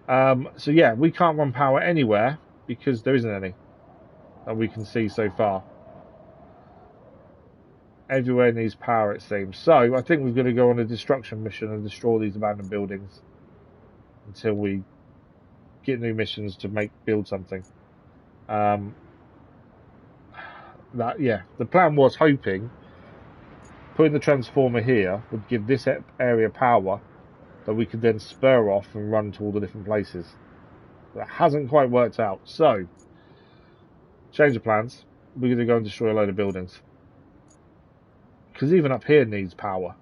Speaker 1: So yeah, we can't run power anywhere because there isn't any that we can see so far. Everywhere needs power, it seems. So I think we're going to go on a destruction mission and destroy these abandoned buildings until we get new missions to build something. The plan was hoping putting the transformer here would give this area power that we could then spur off and run to all the different places. That hasn't quite worked out. So, change of plans. We're going to go and destroy a load of buildings. Because even up here needs power.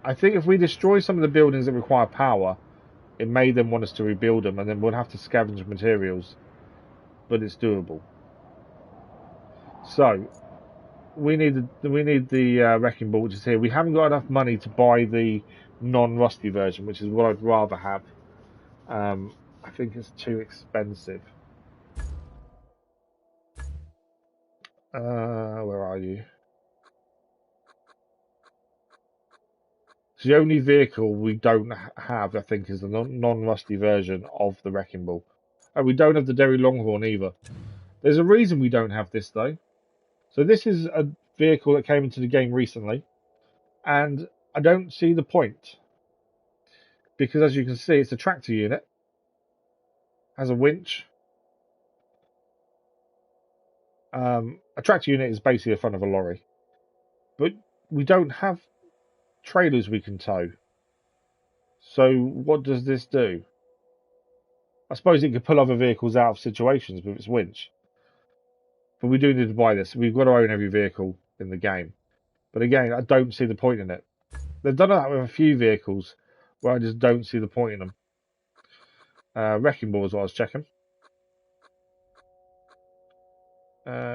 Speaker 1: I think if we destroy some of the buildings that require power, it may then want us to rebuild them, and then we'll have to scavenge materials. But it's doable. So, we need the wrecking ball, which is here. We haven't got enough money to buy the non-rusty version, which is what I'd rather have. I think it's too expensive. Where are you? So the only vehicle we don't have, I think, is the non-rusty version of the wrecking ball. And we don't have the Derry Longhorn either. There's a reason we don't have this though. So this is a vehicle that came into the game recently, and I don't see the point. Because as you can see, it's a tractor unit, has a winch. A tractor unit is basically the front of a lorry. But we don't have trailers we can tow. So what does this do? I suppose it could pull other vehicles out of situations with its winch. But we do need to buy this. We've got to own every vehicle in the game. But again, I don't see the point in it. They've done that with a few vehicles where I just don't see the point in them. Wrecking ball is what I was checking.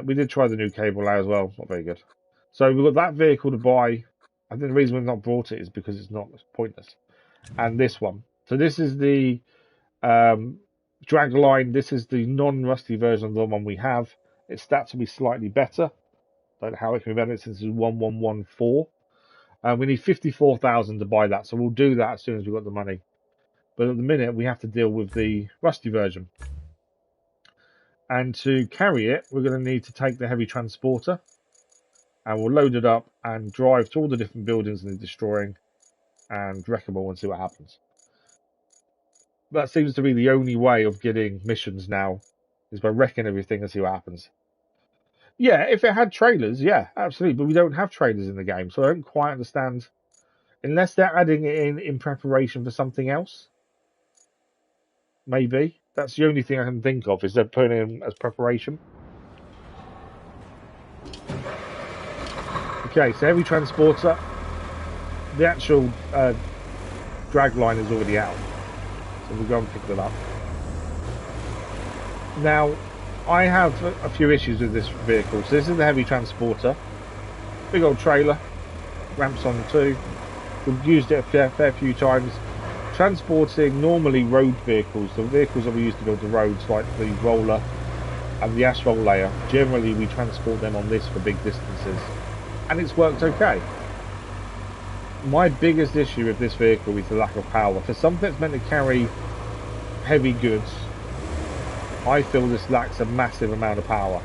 Speaker 1: We did try the new cable layer as well. Not very good. So we've got that vehicle to buy. I think the reason we've not brought it is because it's pointless. And this one. So this is the drag line. This is the non-rusty version of the one we have. It's stats to be slightly better. Don't know how it can be better since it's 1114. We need 54,000 to buy that, so we'll do that as soon as we've got the money. But at the minute, we have to deal with the rusty version. And to carry it, we're going to need to take the heavy transporter, and we'll load it up and drive to all the different buildings and destroying, and wreck them all and see what happens. That seems to be the only way of getting missions now, is by wrecking everything and see what happens. Yeah, if it had trailers, yeah, absolutely. But we don't have trailers in the game, so I don't quite understand. Unless they're adding it in preparation for something else. Maybe. That's the only thing I can think of, is they're putting it in as preparation. Okay, so heavy transporter. The actual drag line is already out. So we'll go and pick that up. Now, I have a few issues with this vehicle. So this is the heavy transporter. Big old trailer. Ramps on too. We've used it a fair few times. Transporting normally road vehicles, the vehicles that we use to build the roads, like the roller and the asphalt layer. Generally we transport them on this for big distances. And it's worked okay. My biggest issue with this vehicle is the lack of power. For something that's meant to carry heavy goods, I feel this lacks a massive amount of power.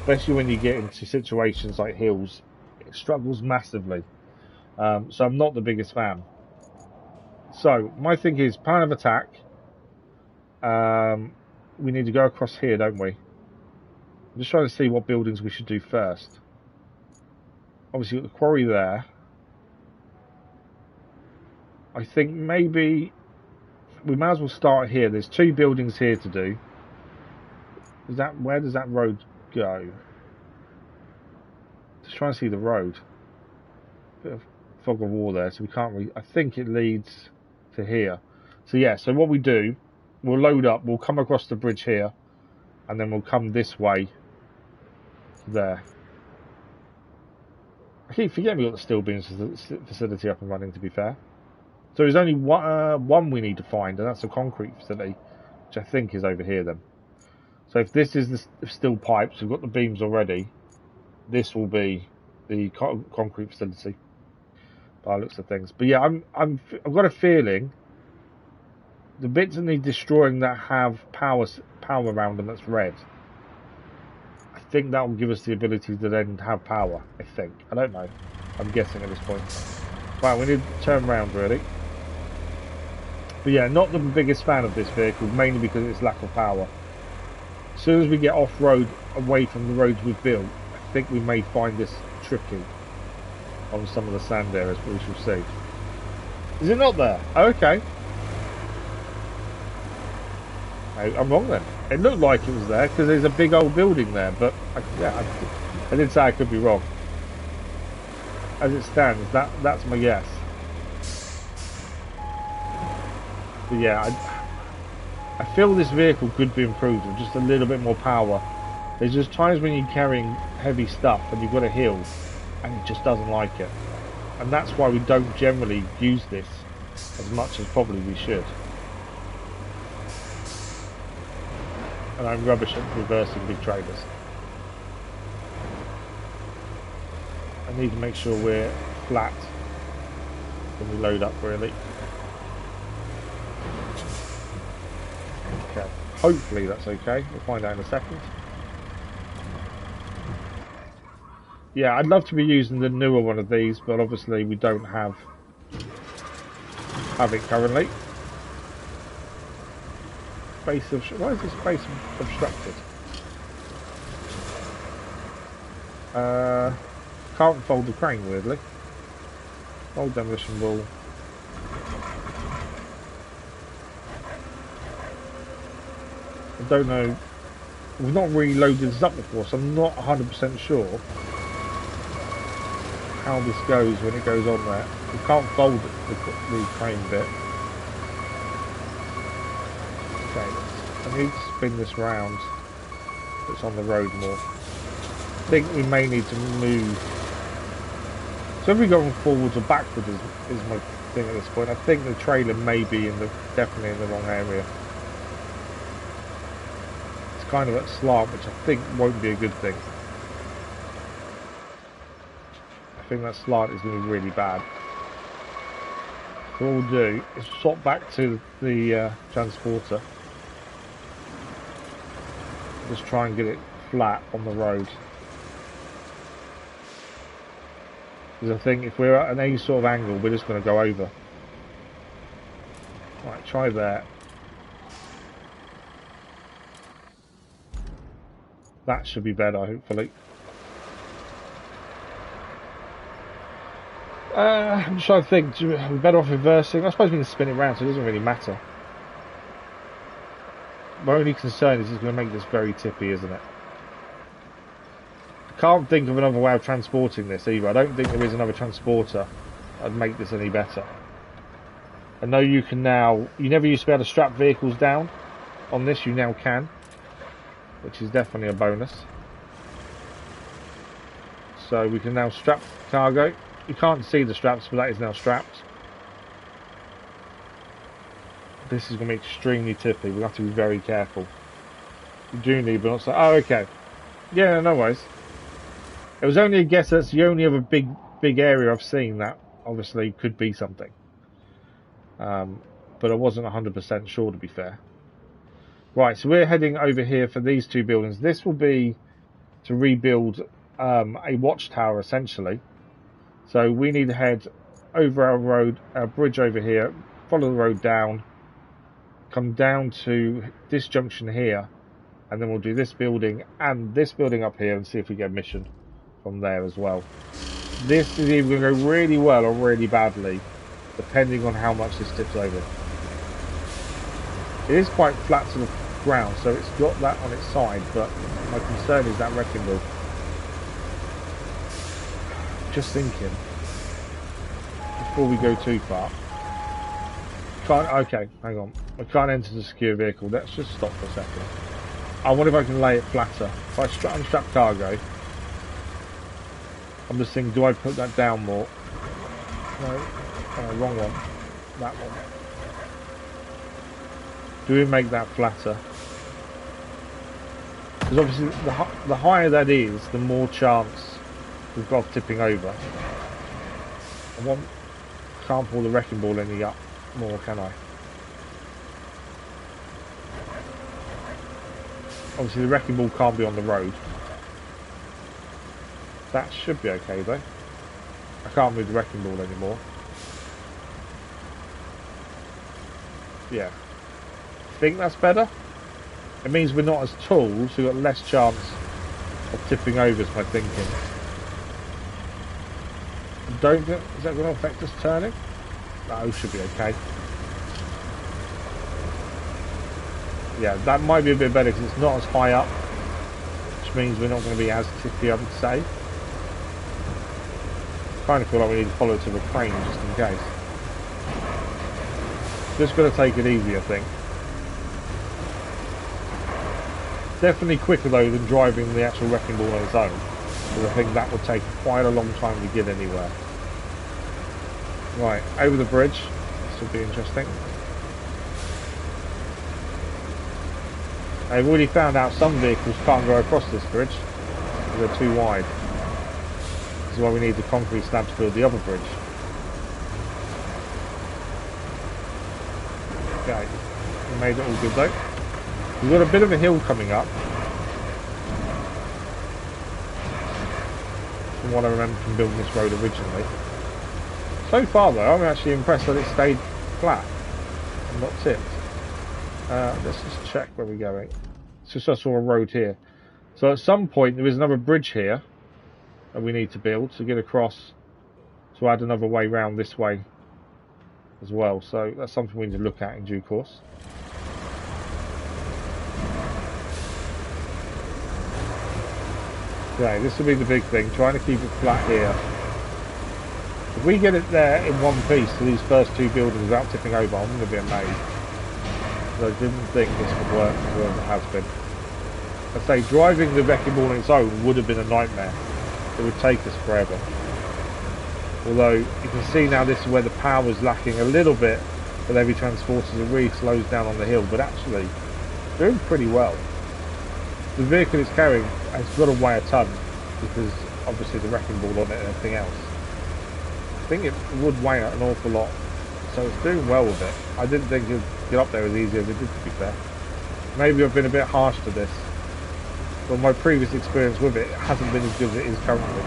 Speaker 1: Especially when you get into situations like hills, it struggles massively. So I'm not the biggest fan. So my thing is plan of attack. We need to go across here, don't we? I'm just trying to see what buildings we should do first. Obviously, you've got the quarry there. I think maybe we might as well start here. There's 2 buildings here to do. Where does that road go? Just trying to see the road. Bit of fog of war there, so we can't really. I think it leads to here. So yeah. So what we do, we'll load up. We'll come across the bridge here, and then we'll come this way. There. I keep forgetting we got the steel beams facility up and running. To be fair. So there's only one we need to find, and that's a concrete facility, which I think is over here then. So if this is the steel pipes, we've got the beams already. This will be the concrete facility, by the looks of things. But yeah, I've got a feeling the bits that need destroying that have power around them that's red. I think that will give us the ability to then have power. I think. I don't know. I'm guessing at this point. Right, we need to turn around really. But yeah, not the biggest fan of this vehicle, mainly because of its lack of power. As soon as we get off-road, away from the roads we've built, I think we may find this tricky on some of the sand areas, but we shall see. Is it not there? Oh, okay. I'm wrong then. It looked like it was there, because there's a big old building there, but I did say I could be wrong. As it stands, that's my guess. But yeah, I feel this vehicle could be improved with just a little bit more power. There's just times when you're carrying heavy stuff and you've got a hill and it just doesn't like it. And that's why we don't generally use this as much as probably we should. And I'm rubbish at reversing big trailers. I need to make sure we're flat when we load up really. Okay, hopefully that's okay. We'll find out in a second. Yeah, I'd love to be using the newer one of these, but obviously we don't have it currently. Space of why is this space obstructed? Can't fold the crane weirdly. Old demolition wall. I don't know. We've not really loaded this up before, so I'm not 100% sure how this goes when it goes on there. We can't fold the crane bit. Okay, I need to spin this round. It's on the road more. I think we may need to move. So if we're going forwards or backwards is my thing at this point. I think the trailer may be definitely in the wrong area. It's kind of at slant, which I think won't be a good thing. I think that slant is going to be really bad. So what we'll do is swap back to the transporter. Just try and get it flat on the road. Because I think if we're at any sort of angle, we're just going to go over. Right, try that. That should be better, hopefully. I'm just trying to think, are we better off reversing? I suppose we can spin it around, so it doesn't really matter. My only concern is it's going to make this very tippy, isn't it? I can't think of another way of transporting this either. I don't think there is another transporter that'd make this any better. I know you can now, you never used to be able to strap vehicles down. On this you now can, which is definitely a bonus. So we can now strap cargo. You can't see the straps, but that is now strapped. This is going to be extremely tippy. We'll have to be very careful. You do need, but not so. Oh, okay. Yeah, no worries. It was only a guess. That's the only other big area I've seen that obviously could be something. But I wasn't 100% sure, to be fair. Right, so we're heading over here for these two buildings. This will be to rebuild a watchtower, essentially. So we need to head over our bridge over here, follow the road down, come down to this junction here, and then we'll do this building and this building up here and see if we get a mission from there as well. This is either going to go really well or really badly, depending on how much this tips over. It is quite flat to the ground, so it's got that on its side, but my concern is that wrecking ball. Just thinking, before we go too far. Okay, hang on. I can't enter the secure vehicle. Let's just stop for a second. I wonder if I can lay it flatter. If I unstrap cargo, I'm just thinking, do I put that down more? No, wrong one. That one. Do we make that flatter? Because obviously the higher that is, the more chance we've got of tipping over. Can't pull the wrecking ball any up more, can I? Obviously the wrecking ball can't be on the road. That should be okay though. I can't move the wrecking ball anymore. Yeah. Think that's better? It means we're not as tall, so we've got less chance of tipping over, is my thinking. Is that going to affect us turning? No, should be okay. Yeah, that might be a bit better because it's not as high up, which means we're not going to be as tippy, I would say. Kind of feel like we need to follow to Reclaim just in case. Just got to take it easy, I think. Definitely quicker though than driving the actual wrecking ball on its own, because I think that would take quite a long time to get anywhere. Right, over the bridge. This will be interesting. I've already found out some vehicles can't go across this bridge because they're too wide. This is why we need the concrete slab to build the other bridge. Okay, we made it all good though. We've got a bit of a hill coming up, from what I remember from building this road originally. So far though, I'm actually impressed that it stayed flat and not tipped. Let's just check where we're going. It's just I saw a road here. So at some point there is another bridge here that we need to build to get across, to add another way round this way as well. So that's something we need to look at in due course. Okay, this will be the big thing, trying to keep it flat here. If we get it there in one piece to these first two buildings without tipping over, I'm going to be amazed. I didn't think this would work as well as it has been. I'd say driving the wrecking ball on its own would have been a nightmare. It would take us forever. Although you can see now this is where the power is lacking a little bit with heavy transporters. It really slows down on the hill, but actually doing pretty well. The vehicle it's carrying has got to weigh a ton because obviously the wrecking ball on it and everything else. I think it would weigh an awful lot, so it's doing well with it. I didn't think it would get up there as easy as it did, to be fair. Maybe I've been a bit harsh to this, but my previous experience with it hasn't been as good as it is currently.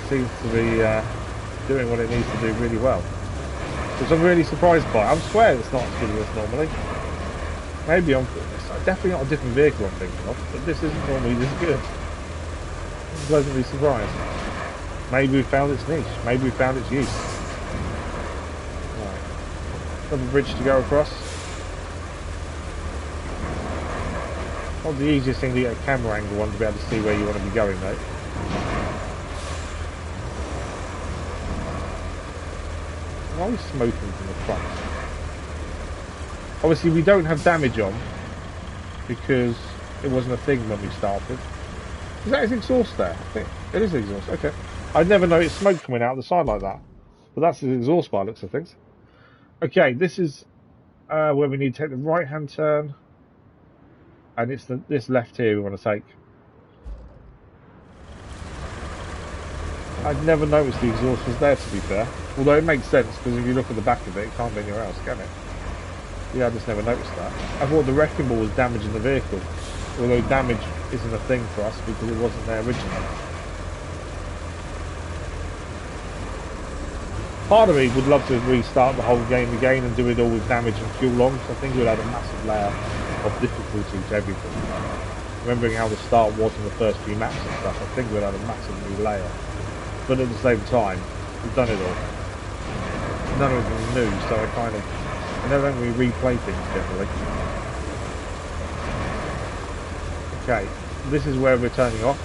Speaker 1: It seems to be doing what it needs to do really well, which I'm really surprised by. I swear it's not as good as this normally. Maybe it's definitely not a different vehicle I'm thinking of, but this isn't normally this good. I'm pleasantly surprised. Maybe we found its niche. Maybe we found its use. Right. Another bridge to go across. Not the easiest thing to get a camera angle on to be able to see where you want to be going though. Why are we smoking from the front? Obviously we don't have damage on because it wasn't a thing when we started. Is that his exhaust there? I think it is exhaust. Okay. I'd never noticed smoke coming out the side like that. But that's his exhaust by looks of things. Okay, this is where we need to take the right hand turn. And it's this left here we want to take. I'd never noticed the exhaust was there, to be fair. Although it makes sense, because if you look at the back of it, it can't be anywhere else, can it? Yeah, I just never noticed that. I thought the wrecking ball was damaging the vehicle. Although damage isn't a thing for us, because it wasn't there originally. Part of me would love to restart the whole game again and do it all with damage and fuel on, because I think it would add a massive layer of difficulty to everything. Remembering how the start was in the first few maps and stuff, I think we'd add a massive new layer. But at the same time, we've done it all. None of it is new, so I never really replay things generally. Okay, this is where we're turning off.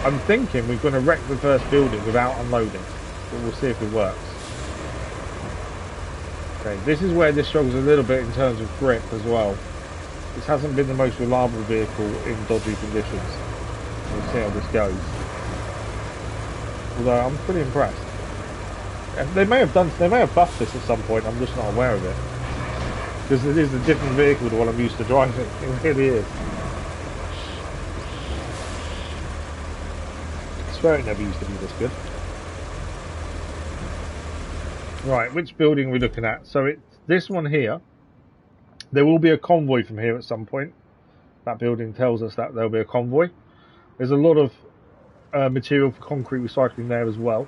Speaker 1: I'm thinking we're going to wreck the first building without unloading, but we'll see if it works. Okay, this is where this struggles a little bit in terms of grip as well. This hasn't been the most reliable vehicle in dodgy conditions. We'll see how this goes. Although I'm pretty impressed. They may have buffed this at some point, I'm just not aware of it. Because it is a different vehicle to what I'm used to driving. It really is. I swear it never used to be this good. Right, which building are we looking at? So it's this one here. There will be a convoy from here at some point. That building tells us that there'll be a convoy. There's a lot of material for concrete recycling there as well.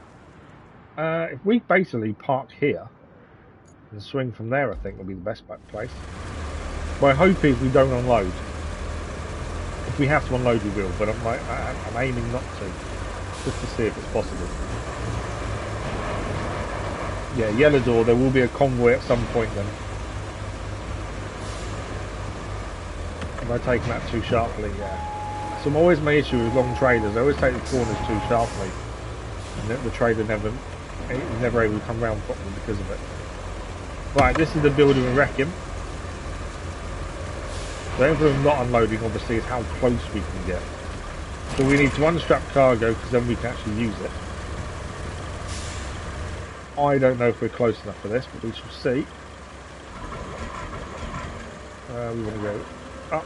Speaker 1: If we basically park here and swing from there, I think will be the best place. My hope is we don't unload. If we have to unload, we will, but I'm aiming not to, just to see if it's possible. Yeah, yellow door, there will be a convoy at some point then. Am I taking that too sharply? Yeah. So always my issue with long trailers, I always take the corners too sharply. And the trailer never able to come round properly because of it. Right, this is the building we're wrecking. The only problem not unloading obviously is how close we can get. So we need to unstrap cargo because then we can actually use it. I don't know if we're close enough for this, but we shall see. We want to go up.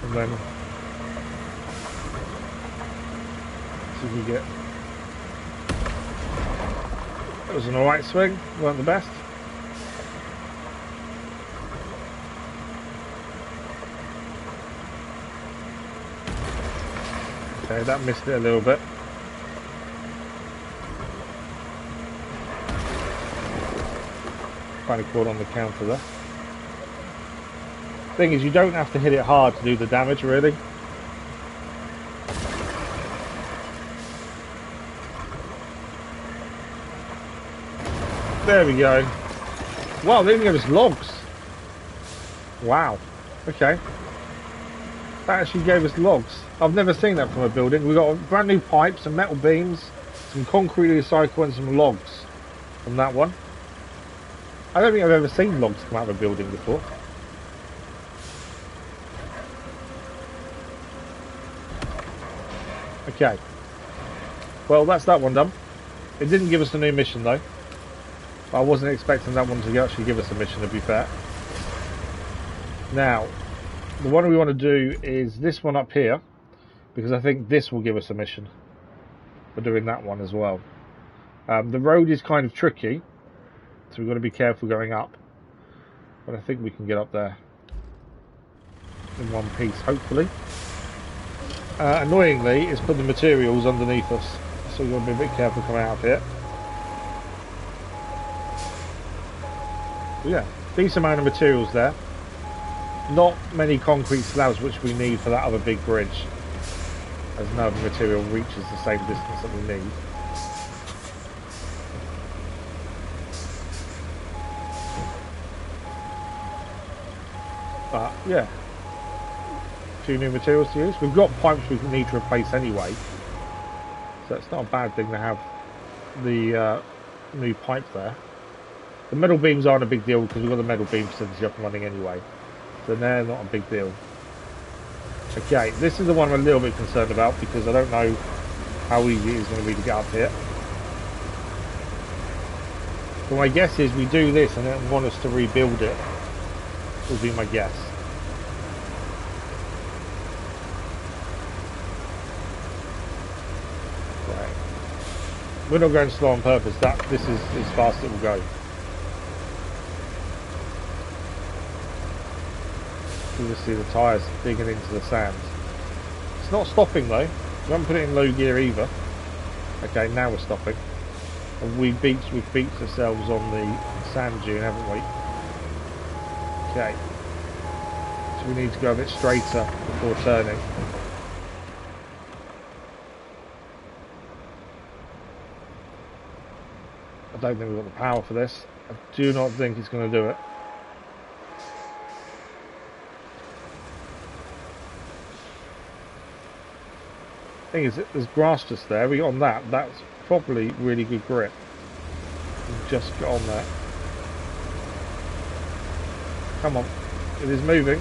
Speaker 1: And then see if we get. That was an alright swing, weren't the best. Okay, that missed it a little bit. Kind of caught on the counter there. Thing is, you don't have to hit it hard to do the damage, really. There we go. Wow, they even gave us logs. Wow. Okay. That actually gave us logs. I've never seen that from a building. We've got brand new pipes, some metal beams, some concrete recycle and some logs from that one. I don't think I've ever seen logs come out of a building before. Okay. Well, that's that one done. It didn't give us a new mission though. I wasn't expecting that one to actually give us a mission, to be fair. Now, the one we want to do is this one up here, because I think this will give us a mission for doing that one as well. The road is kind of tricky, so we've got to be careful going up, but I think we can get up there in one piece, hopefully. Annoyingly, it's put the materials underneath us, so we've got to be a bit careful coming out of here. But yeah, decent amount of materials there. Not many concrete slabs which we need for that other big bridge, as no other material reaches the same distance that we need. But yeah, a few new materials to use. We've got pipes we need to replace anyway, so it's not a bad thing to have the new pipe there. The metal beams aren't a big deal because we've got the metal beam facility up and running anyway, so they're not a big deal. Okay, this is the one I'm a little bit concerned about because I don't know how easy it is going to be to get up here. But my guess is we do this and then want us to rebuild it would be my guess. Right. We're not going slow on purpose. This is as fast as it will go. You just see the tyres digging into the sand. It's not stopping though. We haven't put it in low gear either. Okay, now we're stopping. And we've beached ourselves on the sand dune, haven't we? Okay. So we need to go a bit straighter before turning. I don't think we've got the power for this. I do not think it's going to do it. Thing is, there's grass just there. We got on that. That's probably really good grip. Just get on that. Come on. It is moving.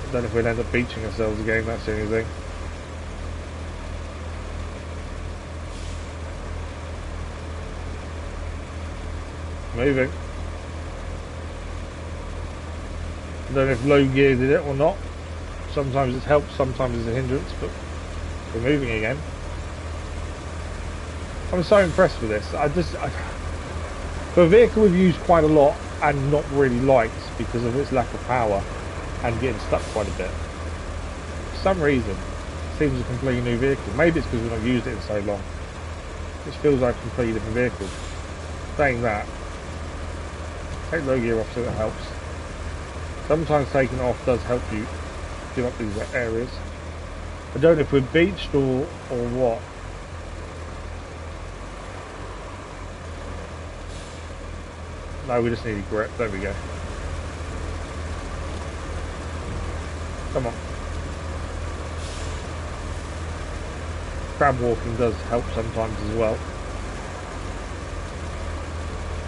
Speaker 1: I don't know if we'll end up beaching ourselves again. That's the only thing. Moving. I don't know if low gear did it or not. Sometimes it's helped, sometimes it's a hindrance, but we're moving again. I'm so impressed with this. For a vehicle we've used quite a lot and not really liked because of its lack of power and getting stuck quite a bit. For some reason, it seems a completely new vehicle. Maybe it's because we've not used it in so long. This feels like a completely different vehicle. Saying that, take low gear off so it helps. Sometimes taking it off does help you give up these areas. I don't know if we're beached or what. No, we just need a grip. There we go. Come on. Crab walking does help sometimes as well.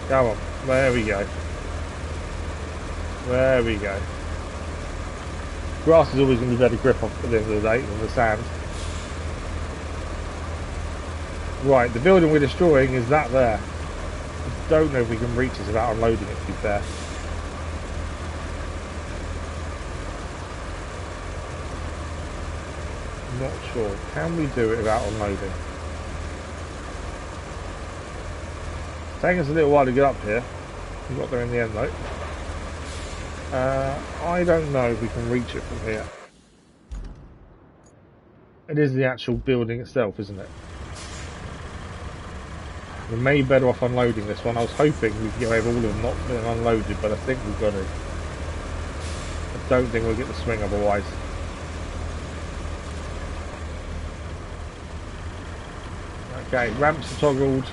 Speaker 1: Come on. There we go. There we go. Grass is always going to be better grip off at the end of the day than the sand. Right, the building we're destroying is that there. I don't know if we can reach it without unloading it, to be fair. I'm not sure. Can we do it without unloading? It's taking us a little while to get up here. We got there in the end though. I don't know if we can reach it from here. It is the actual building itself, isn't it? We may be better off unloading this one. I was hoping we could get away with all of them not being unloaded, but I think we've got to. I don't think we'll get the swing otherwise. Okay, ramps are toggled.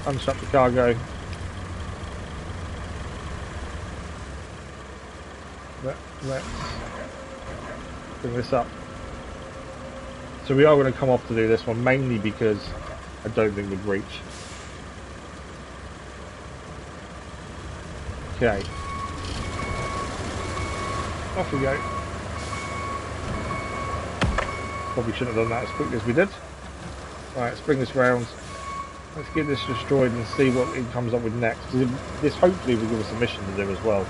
Speaker 1: Unstrap the cargo. Let's bring this up. So we are going to come off to do this one, mainly because I don't think we'd reach. Okay. Off we go. Probably shouldn't have done that as quickly as we did. Right, let's bring this round. Let's get this destroyed and see what it comes up with next. This hopefully will give us a mission to do as well.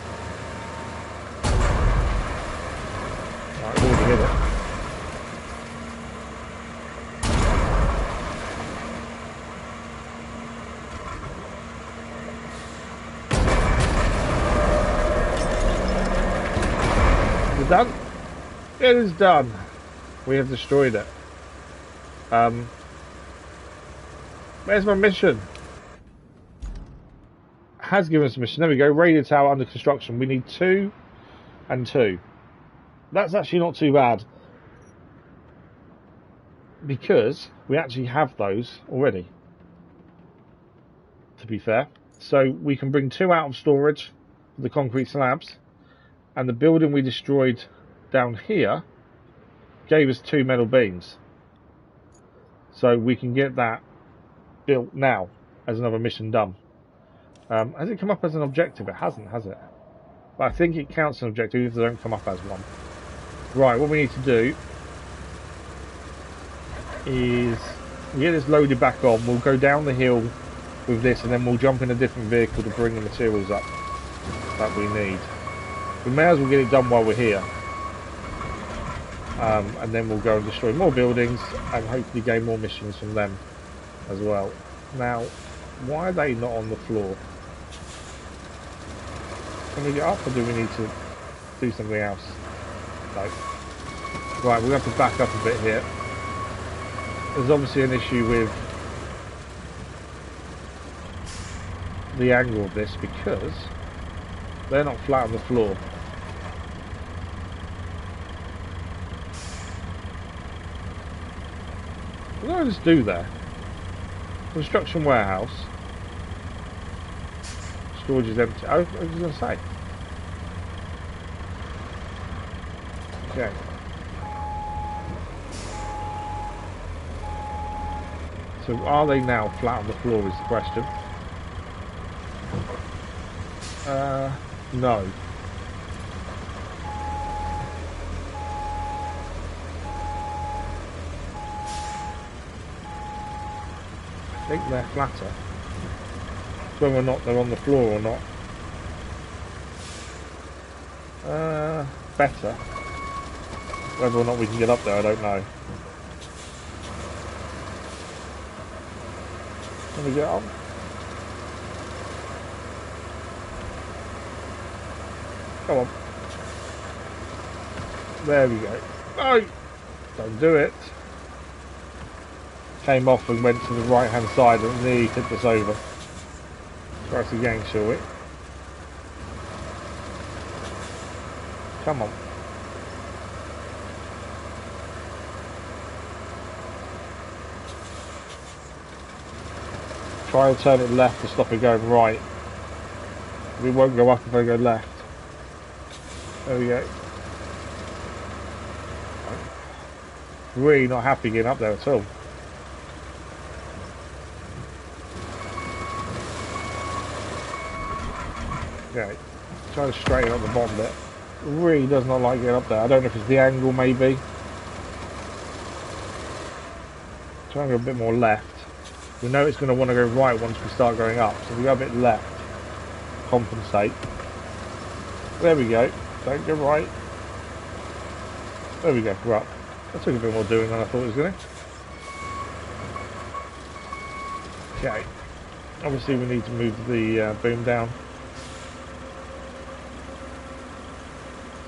Speaker 1: Right, we've already hit it. Is it done? It is done. We have destroyed it. Where's my mission? Has given us a mission. There we go. Radio tower under construction. We need 2 and 2. That's actually not too bad, because we actually have those already, to be fair. So we can bring 2 out of storage, the concrete slabs, and the building we destroyed down here gave us 2 metal beams. So we can get that built now as another mission done. Has it come up as an objective? It hasn't, has it? But I think it counts as an objective if they don't come up as one. Right, what we need to do is get this loaded back on. We'll go down the hill with this, and then we'll jump in a different vehicle to bring the materials up that we need. We may as well get it done while we're here. And then we'll go and destroy more buildings and hopefully gain more missions from them as well. Now, why are they not on the floor? Can we get up, or do we need to do something else? No. Right, we're going to have to back up a bit here. There's obviously an issue with the angle of this because they're not flat on the floor. What did I just do there? Construction warehouse. Storage is empty. Oh, what was I going to say? Okay. So are they now flat on the floor is the question. No. I think they're flatter. Whether or not they're on the floor or not. Better. Whether or not we can get up there, I don't know. Can we get up? Come on. There we go. No! Don't do it. Came off and went to the right hand side and nearly tipped us over. Try us again, shall we? Come on. Try and turn it left to stop it going right. We won't go up if I go left. There we go. Really not happy getting up there at all. Okay, try to straighten up the bottom bit. Really does not like getting up there. I don't know if it's the angle, maybe. Try and go a bit more left. We know it's going to want to go right once we start going up, so we go a bit left. Compensate. There we go. Don't go right. There we go. We're up. That took a bit more doing than I thought it was going to. Okay. Obviously, we need to move the boom down.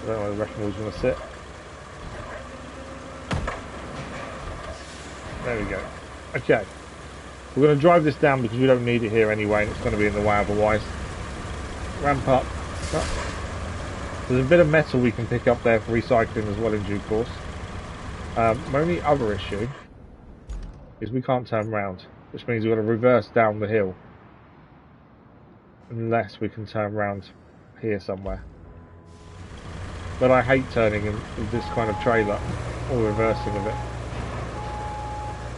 Speaker 1: I don't know where the wrecking ball's going to sit. There we go. Okay. We're going to drive this down because we don't need it here anyway, and it's going to be in the way otherwise. Ramp up. There's a bit of metal we can pick up there for recycling as well in due course. My only other issue is we can't turn around, which means we've got to reverse down the hill. Unless we can turn around here somewhere. But I hate turning in this kind of trailer, or reversing of it.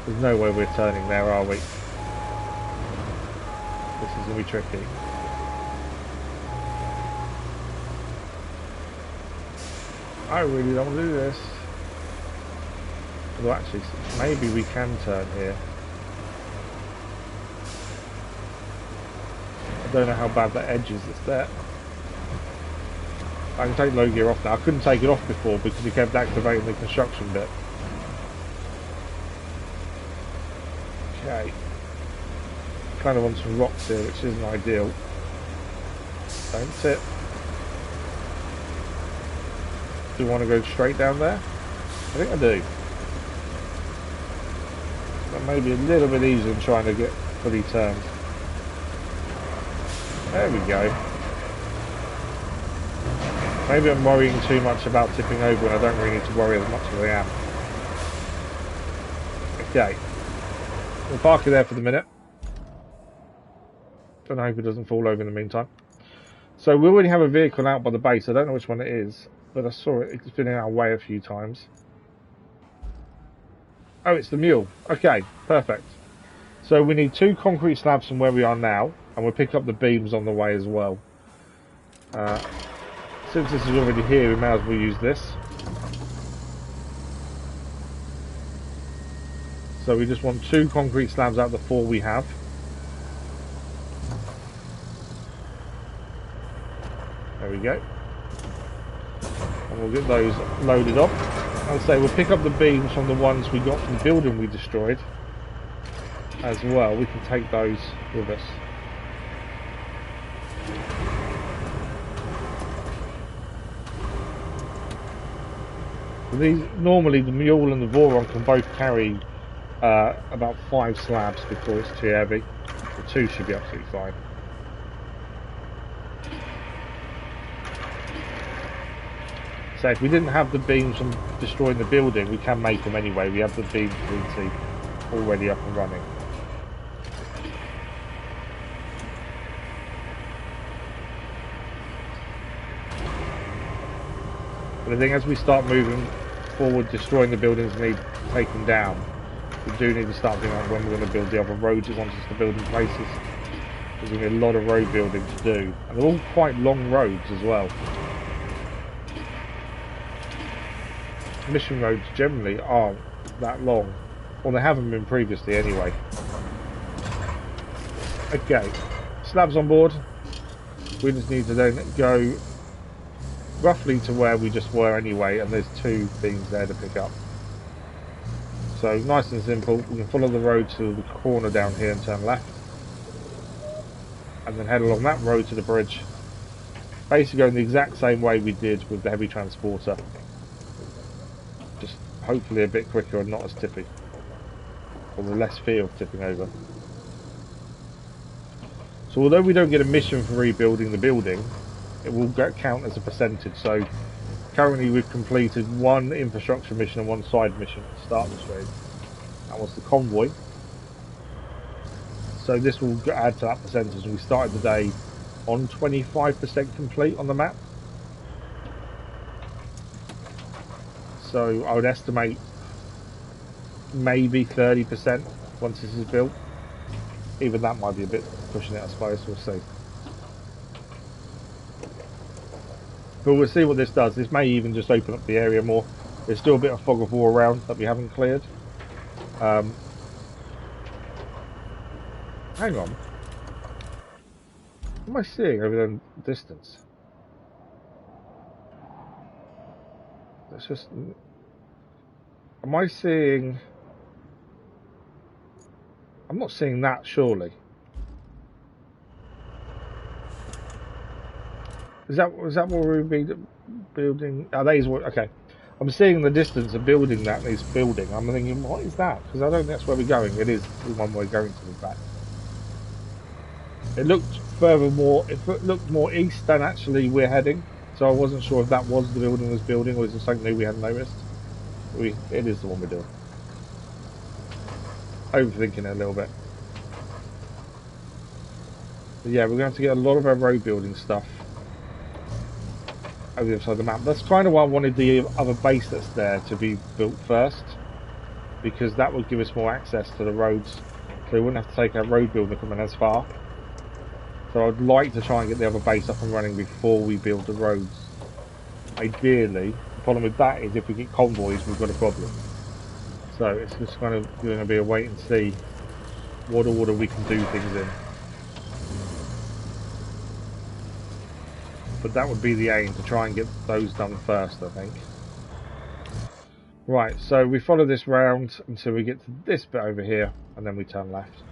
Speaker 1: There's no way we're turning there, are we? This is going to be tricky. I really don't want to do this. Although actually, maybe we can turn here. I don't know how bad that edge is that's there. I can take low gear off now. I couldn't take it off before because it kept activating the construction bit. Okay. Kind of on some rocks here, which isn't ideal. Don't tip. Do you want to go straight down there? I think I do. That may be a little bit easier than trying to get fully turned. There we go. Maybe I'm worrying too much about tipping over and I don't really need to worry as much as I am. Okay. We'll park it there for the minute. And I hope it doesn't fall over in the meantime. So we already have a vehicle out by the base. I don't know which one it is, but I saw it. It's been in our way a few times. Oh, it's the mule. Okay, perfect. So we need 2 concrete slabs from where we are now, and we'll pick up the beams on the way as well. Since this is already here, we may as well use this. So we just want 2 concrete slabs out of the 4 we have. There we go. And we'll get those loaded up. I'll say we'll pick up the beams from the ones we got from the building we destroyed as well. We can take those with us. These, normally the mule and the Voron can both carry about 5 slabs before it's too heavy. The 2 should be absolutely fine. So if we didn't have the beams from destroying the building, we can make them anyway. We have the beam community already up and running. But I think as we start moving forward, destroying the buildings need taken down, we do need to start thinking about when we're going to build the other roads it wants us to build in places. There's going to be a lot of road building to do. And they're all quite long roads as well. Mission roads generally aren't that long. Well, they haven't been previously anyway. Okay, slabs on board. We just need to then go roughly to where we just were anyway, and there's 2 things there to pick up. So nice and simple, we can follow the road to the corner down here and turn left. And then head along that road to the bridge. Basically going the exact same way we did with the heavy transporter. Just hopefully a bit quicker and not as tippy. Or with less fear of tipping over. So although we don't get a mission for rebuilding the building, it will count as a percentage. So currently we've completed 1 infrastructure mission and 1 side mission to start the trade. That was the convoy. So this will add to that percentage. We started the day on 25% complete on the map. So I would estimate maybe 30% once this is built. Even that might be a bit pushing it, I suppose. We'll see. But we'll see what this does. This may even just open up the area more. There's still a bit of fog of war around that we haven't cleared. Hang on. What am I seeing over there in the distance? Let's just... Am I seeing... I'm not seeing that, surely. Is that what we'll be building? Oh, that is what... Okay. I'm seeing in the distance a building that is building. I'm thinking, what is that? Because I don't think that's where we're going. It is the one we're going to, in fact. It looked furthermore... It looked more east than actually we're heading. So I wasn't sure if that was the building was building or is it something new we hadn't noticed. It is the one we're doing. Overthinking it a little bit. But yeah, we're going to have to get a lot of our road building stuff over the other side of the map. That's kind of why I wanted the other base that's there to be built first, because that would give us more access to the roads, so we wouldn't have to take our road building equipment as far. So I'd like to try and get the other base up and running before we build the roads. Ideally, the problem with that is if we get convoys, we've got a problem. So it's just kind of going to be a wait and see what order we can do things in. But that would be the aim, to try and get those done first, I think. Right, so we follow this round until we get to this bit over here, and then we turn left.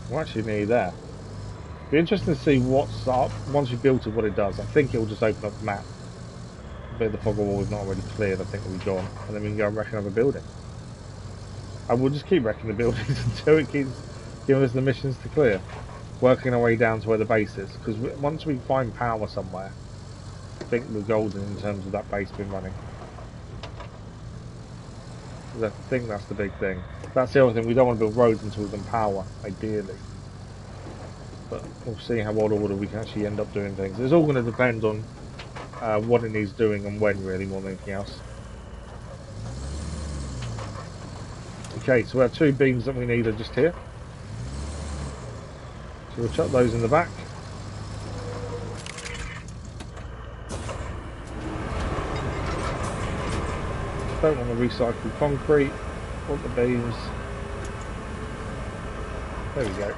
Speaker 1: We're actually nearly there. Be interesting to see what's up once we've built it, what it does. I think it will just open up the map. A bit of the fog wall is not already cleared, I think will be gone, and then we can go and wreck another building. And we'll just keep wrecking the buildings until it keeps giving us the missions to clear. Working our way down to where the base is, because once we find power somewhere, I think we're golden in terms of that base being running. I think that's the big thing. That's the other thing, we don't want to build roads until we can power, ideally. But we'll see how what order we can actually end up doing things. It's all going to depend on what it needs doing and when, really, more than anything else. Okay, so our 2 beams that we need are just here. So we'll chuck those in the back. Don't want to recycle concrete. Want the beams. There we go.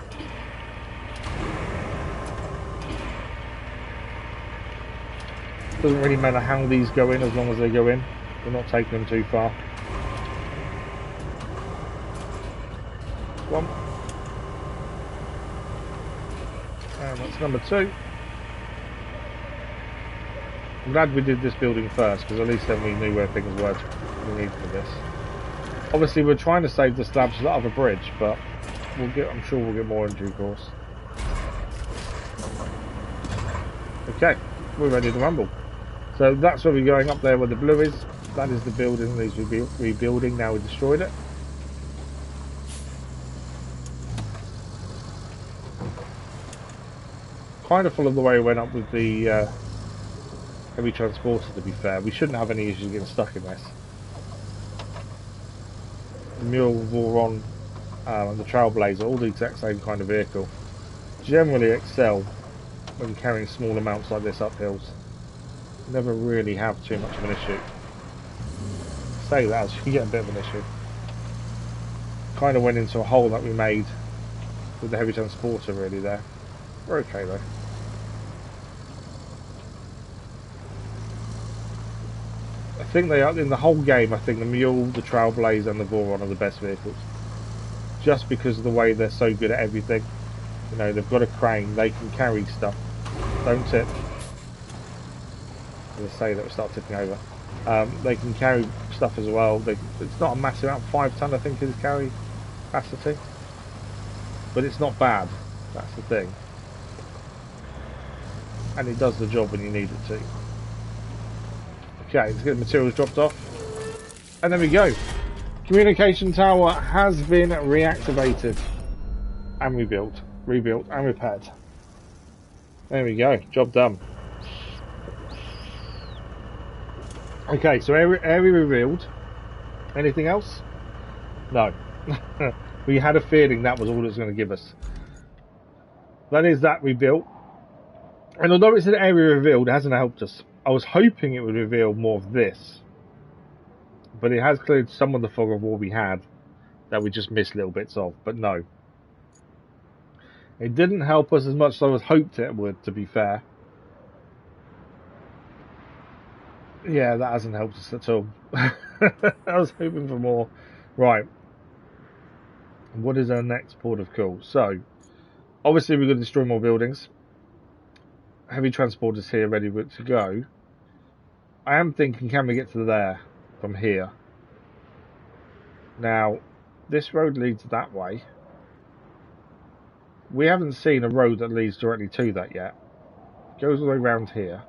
Speaker 1: Doesn't really matter how these go in as long as they go in. We're not taking them too far. One. And that's number 2. I'm glad we did this building first, because at least then we knew where things were we need for this. Obviously we're trying to save the slabs for that other bridge, but I'm sure we'll get more in due course. Okay, we're ready to rumble. So that's where we're going, up there where the blue is. That is the building that needs rebuilding. Now we destroyed it. Kind of follow the way we went up with the heavy transporter, to be fair. We shouldn't have any issues getting stuck in this. The Mule, Voron, and the Trailblazer, all the exact same kind of vehicle. Generally excel when carrying small amounts like this up hills. Never really have too much of an issue. Say that as you get a bit of an issue. Kind of went into a hole that we made with the heavy transporter really there. We're okay though. I think they are, in the whole game, I think the Mule, the Trailblazer and the Voron are the best vehicles. Just because of the way they're so good at everything. You know, they've got a crane, they can carry stuff. Don't tip. As I say that, we start tipping over. They can carry stuff as well. It's not a massive amount, 5 ton I think is carry capacity. But it's not bad, that's the thing. And it does the job when you need it to. Okay, let's get the materials dropped off. And there we go. Communication tower has been reactivated. And rebuilt and repaired. There we go, job done. Okay, so area revealed. Anything else? No. We had a feeling that was all it was going to give us. That is that rebuilt. And although it's an area revealed, it hasn't helped us. I was hoping it would reveal more of this. But it has cleared some of the fog of war we had that we just missed little bits of. But no. It didn't help us as much as I was hoped it would, to be fair. Yeah, that hasn't helped us at all. I was hoping for more. Right. What is our next port of call? So, obviously we're going to destroy more buildings. Heavy transporters here ready to go. I am thinking, can we get to there from here? Now, this road leads that way. We haven't seen a road that leads directly to that yet. It goes all the way around here.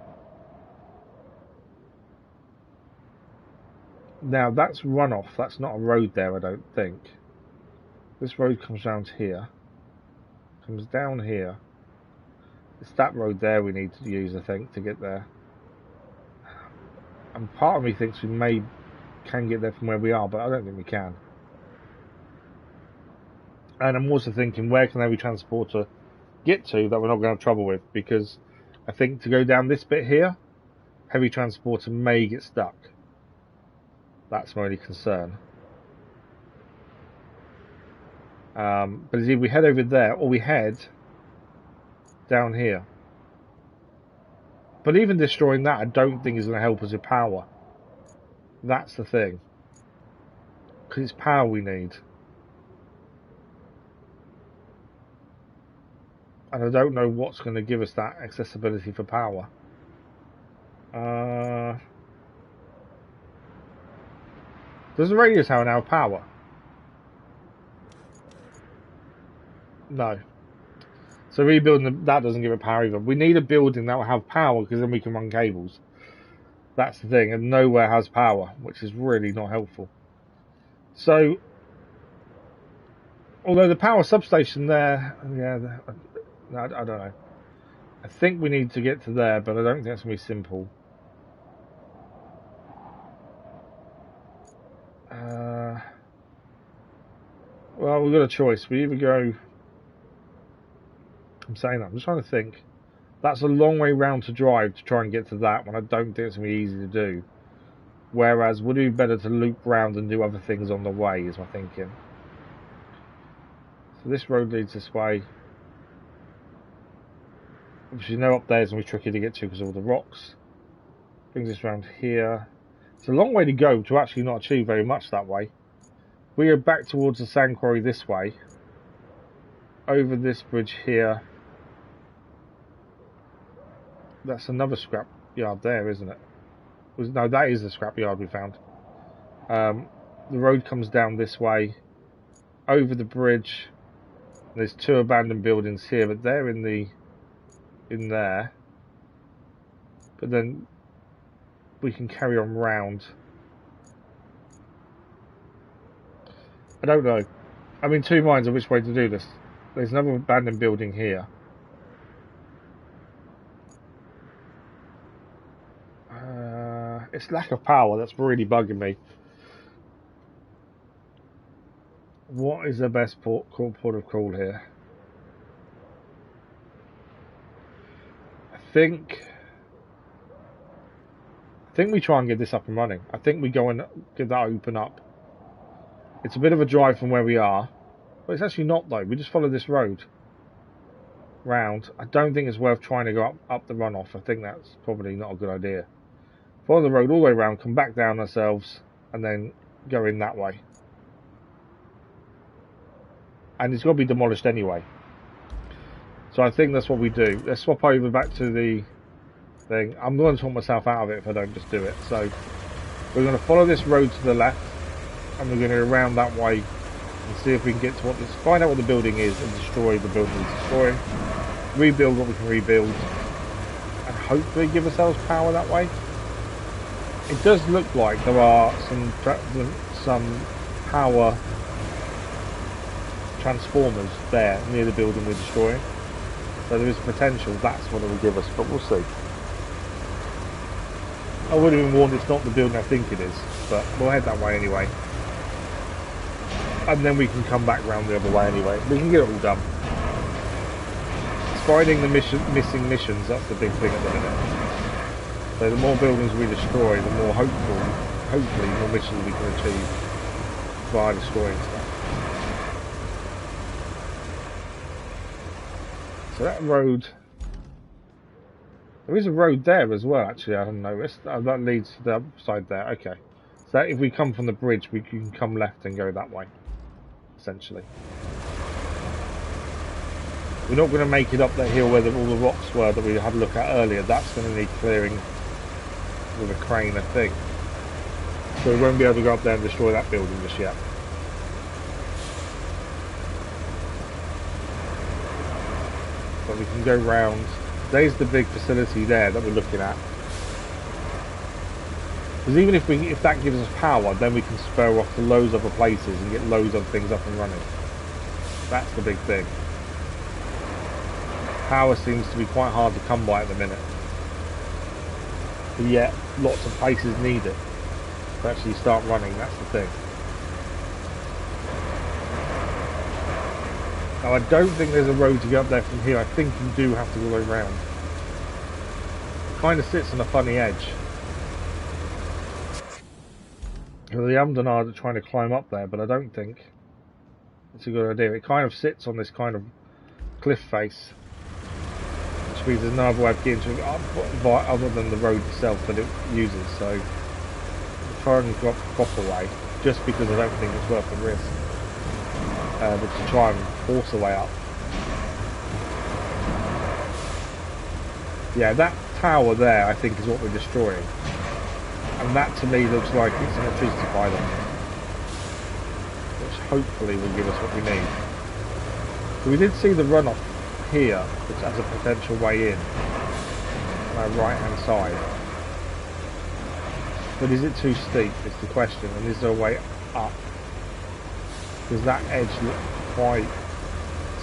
Speaker 1: Now, that's runoff. That's not a road there, I don't think. This road comes round here. Comes down here. It's that road there we need to use, I think, to get there. And part of me thinks we can get there from where we are, but I don't think we can. And I'm also thinking, where can the heavy transporter get to that we're not going to have trouble with? Because I think to go down this bit here, heavy transporter may get stuck. That's my only concern. But either we head over there or we head down here. But even destroying that, I don't think is going to help us with power. That's the thing. Because it's power we need. And I don't know what's going to give us that accessibility for power. Does the radio tower now have power? No. So rebuilding that doesn't give it power either. We need a building that will have power because then we can run cables. That's the thing, and nowhere has power, which is really not helpful. So, although the power substation there, yeah, I don't know. I think we need to get to there, but I don't think that's going to be simple. Well, we've got a choice. We either go... I'm saying that. I'm just trying to think. That's a long way round to drive to try and get to that one. I don't think it's going to be easy to do. Whereas, would it be better to loop round and do other things on the way, is my thinking. So this road leads this way. Obviously, you know up there is going to be tricky to get to because of all the rocks. Brings us around here. It's a long way to go to actually not achieve very much that way. We are back towards the sand quarry this way. Over this bridge here. That's another scrap yard there, isn't it? No, that is the scrap yard we found. The road comes down this way. Over the bridge. There's 2 abandoned buildings here, but they're in there. But then we can carry on round. I don't know. I'm in 2 minds of which way to do this. There's another abandoned building here. It's lack of power that's really bugging me. What is the best port of call here? I think we try and get this up and running. I think we go and get that open up. It's a bit of a drive from where we are, but it's actually not though. We just follow this road round. I don't think it's worth trying to go up the runoff. I think that's probably not a good idea. Follow the road all the way around, come back down ourselves, and then go in that way. And it's got to be demolished anyway. So I think that's what we do. Let's swap over back to the thing. I'm going to talk myself out of it if I don't just do it. So we're going to follow this road to the left, and we're going to go around that way and see if we can get to find out what the building is and destroy the building it's destroying. Rebuild what we can rebuild, and hopefully give ourselves power that way. It does look like there are some power transformers there near the building we're destroying, so there is potential that's what it will give us, but we'll see. I would have been warned it's not the building I think it is, but we'll head that way anyway, and then we can come back round the other way anyway. We can get it all done. It's finding the missing missions, that's the big thing at the minute. So the more buildings we destroy, the more hopefully more missions we can achieve via destroying stuff. So that road, there is a road there as well actually, I haven't noticed. That leads to the other side there, okay. So if we come from the bridge, we can come left and go that way, essentially. We're not going to make it up that hill where all the rocks were that we had a look at earlier. That's going to need clearing with a crane, I think. So we won't be able to go up there and destroy that building just yet. But we can go round. There's the big facility there that we're looking at. Because even if that gives us power, then we can spur off to loads of other places and get loads of things up and running. That's the big thing. Power seems to be quite hard to come by at the minute. But yet, lots of places need it to actually start running, that's the thing. Now I don't think there's a road to get up there from here. I think you do have to go around. It kind of sits on a funny edge. Well, the Amdanard are trying to climb up there, but I don't think it's a good idea. It kind of sits on this kind of cliff face, which means there's no other way of getting to it other than the road itself that it uses. So I'm trying to go up the proper way, just because I don't think it's worth the risk. But to try and force a way up. Yeah, that tower there I think is what we're destroying. And that to me looks like it's an electricity pylon, which hopefully will give us what we need. So we did see the runoff here, which has a potential way in on our right hand side. But is it too steep is the question, and is there a way up? Because that edge looks quite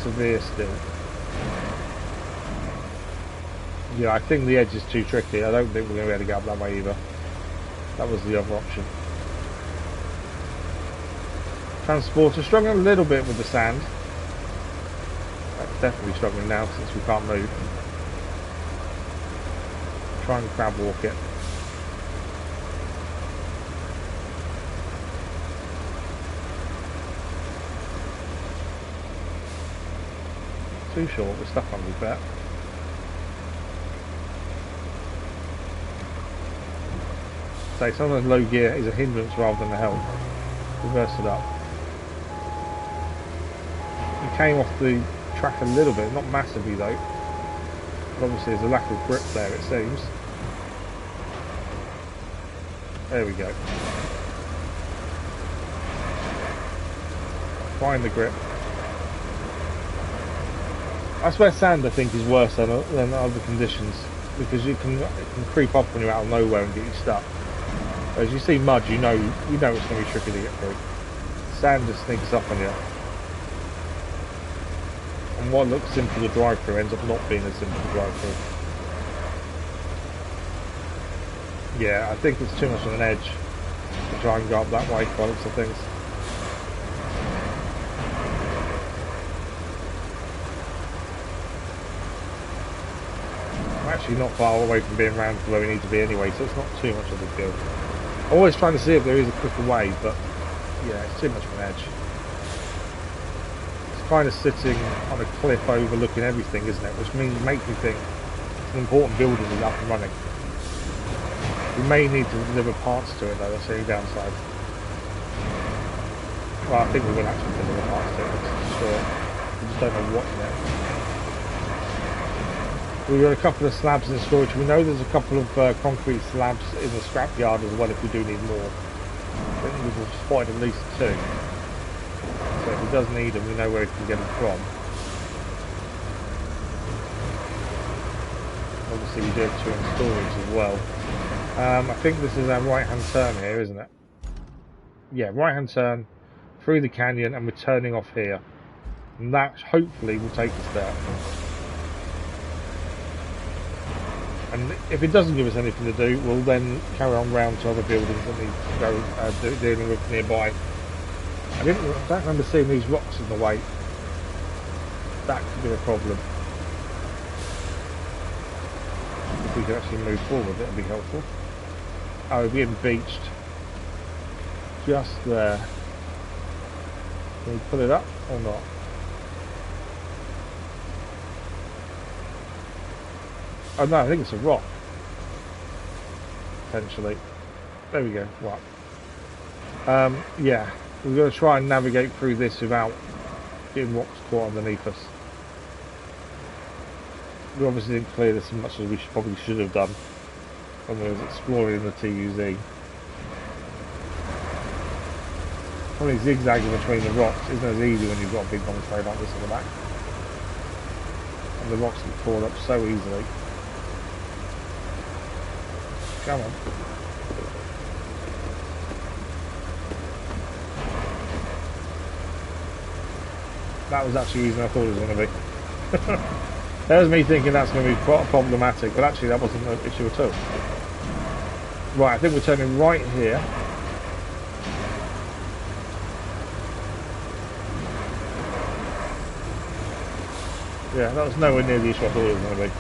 Speaker 1: severe still. Yeah, I think the edge is too tricky. I don't think we're going to be able to get up that way either. That was the other option. Transporter struggling a little bit with the sand. That's definitely struggling now since we can't move. Try and crab walk it. Too short, we're stuck on with that. Say sometimes low gear is a hindrance rather than a help. Reverse it up. He came off the track a little bit, not massively though. But obviously there's a lack of grip there, it seems. There we go. Find the grip. That's where sand I think is worse than other conditions, because it can creep up when you're out of nowhere and get you stuck. As you see mud, you know it's going to be tricky to get through. Sand just sneaks up on you. And what looks simple to drive through ends up not being as simple to drive through. Yeah, I think it's too much on an edge to try and go up that way by the looks of things. I'm actually not far away from being round to where we need to be anyway, so it's not too much of a deal. I'm always trying to see if there is a quicker way, but yeah, it's too much of an edge. It's kind of sitting on a cliff overlooking everything, isn't it? Which makes me think it's an important building is up and running. We may need to deliver parts to it though, that's the only downside. Well, I think we will actually deliver parts to it, I'm sure. We just don't know what yet. We've got a couple of slabs in storage. We know there's a couple of concrete slabs in the scrapyard as well if we do need more. I think we've spotted at least 2. So if he does need them, we know where he can get them from. Obviously we do have 2 in storage as well. I think this is our right hand turn here, isn't it? Yeah, right hand turn through the canyon and we're turning off here. And that hopefully will take us there. And if it doesn't give us anything to do, we'll then carry on round to other buildings that need to go dealing with nearby. I don't remember seeing these rocks in the way. That could be a problem. If we can actually move forward, that would be helpful. Oh, we're being beached just there. Can we pull it up or not? Oh no, I think it's a rock. Potentially. There we go. Right. Yeah, we're going to try and navigate through this without getting rocks caught underneath us. We obviously didn't clear this as much as we probably should have done when we was exploring the TUZ. Probably zigzagging between the rocks isn't as easy when you've got a big long trail like this on the back. And the rocks get caught up so easily. Come on. That was actually easier than I thought it was going to be. There's me thinking that's going to be quite problematic, but actually that wasn't an issue at all. Right, I think we're turning right here. Yeah, that was nowhere near the issue I thought it was going to be.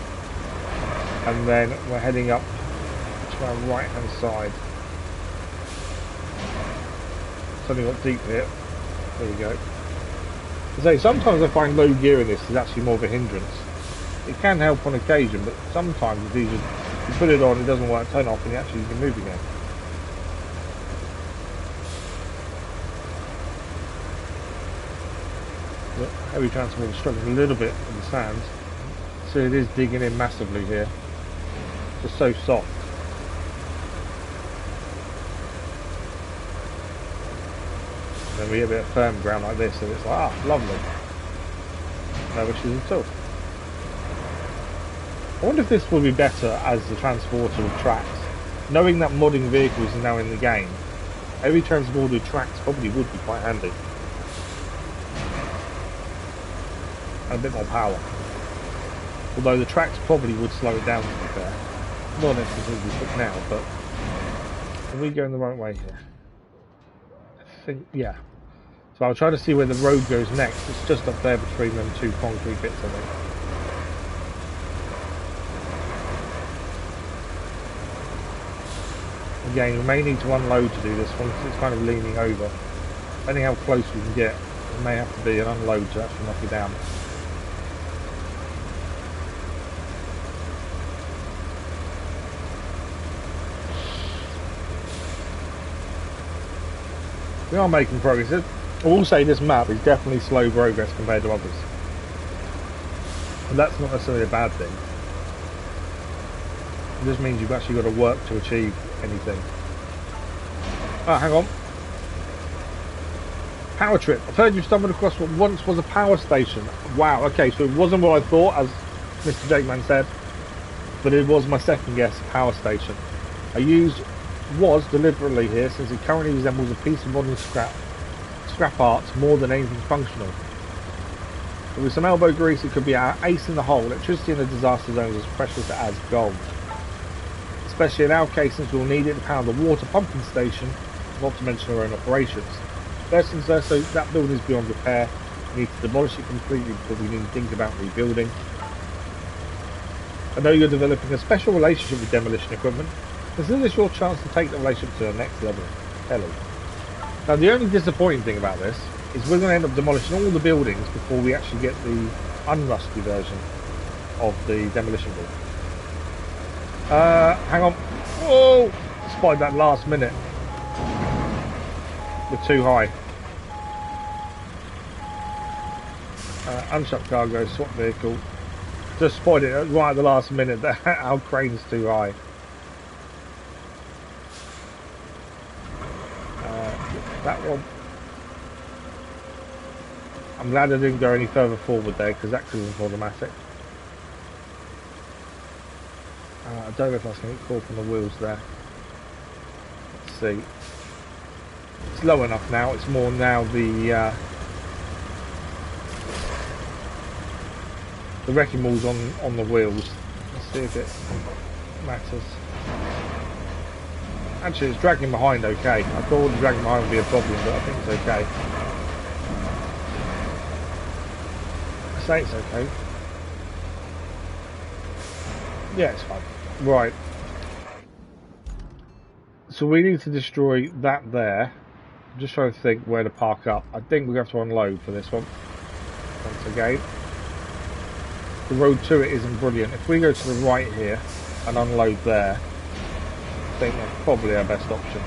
Speaker 1: And then we're heading up to our right hand side. Something got deep here. There we go. So sometimes I find low gear in this is actually more of a hindrance. It can help on occasion, but sometimes it's easier. You put it on, it doesn't work, turn it off, and you actually can move again. Look, heavy transport is struggling a little bit in the sand. So it is digging in massively here. Just so soft. And then we get a bit of firm ground like this, and it's like, ah, lovely. No issues at all. I wonder if this will be better as the transporter of tracks. Knowing that modding vehicles are now in the game, every transporter of tracks probably would be quite handy. And a bit more power. Although the tracks probably would slow it down to be fair. Not necessarily quick now, but are we going the right way here? I think, yeah. So I'll try to see where the road goes next. It's just up there between them 2 concrete bits, I think. Again, we may need to unload to do this one because it's kind of leaning over. Depending how close we can get, it may have to be an unload to actually knock it down. We are making progress. I will say this map is definitely slow progress compared to others. And that's not necessarily a bad thing. It just means you've actually got to work to achieve anything. Ah, hang on. Power trip. I've heard you stumbled across what once was a power station. Wow, okay, so it wasn't what I thought, as Mr. Jakeman said, but it was my second guess, power station. I used was deliberately here since it currently resembles a piece of modern scrap parts more than anything functional. But with some elbow grease, it could be our ace in the hole. Electricity in the disaster zone is as precious as gold. Especially in our case, since we'll need it to power the water pumping station, not to mention our own operations. First things first, so that building is beyond repair. We need to demolish it completely before we even think about rebuilding. I know you're developing a special relationship with demolition equipment. Consider this your chance to take the relationship to the next level. Hello. Now the only disappointing thing about this is we're going to end up demolishing all the buildings before we actually get the unrusty version of the demolition ball. Hang on. Whoa! Spied that last minute. We're too high. Unshut cargo, swap vehicle. Just spotted it right at the last minute that our crane's too high. That one. I'm glad I didn't go any further forward there because that could have been problematic. I don't know if I can get caught on the wheels there. Let's see. It's low enough now. It's more now the wrecking ball's on the wheels. Let's see if it matters. Actually, it's dragging behind okay. I thought the dragging behind would be a problem, but I think it's okay. I say it's okay. Yeah, it's fine. Right. So we need to destroy that there. I'm just trying to think where to park up. I think we have to unload for this one. Once again. The road to it isn't brilliant. If we go to the right here and unload there, I think that's probably our best option.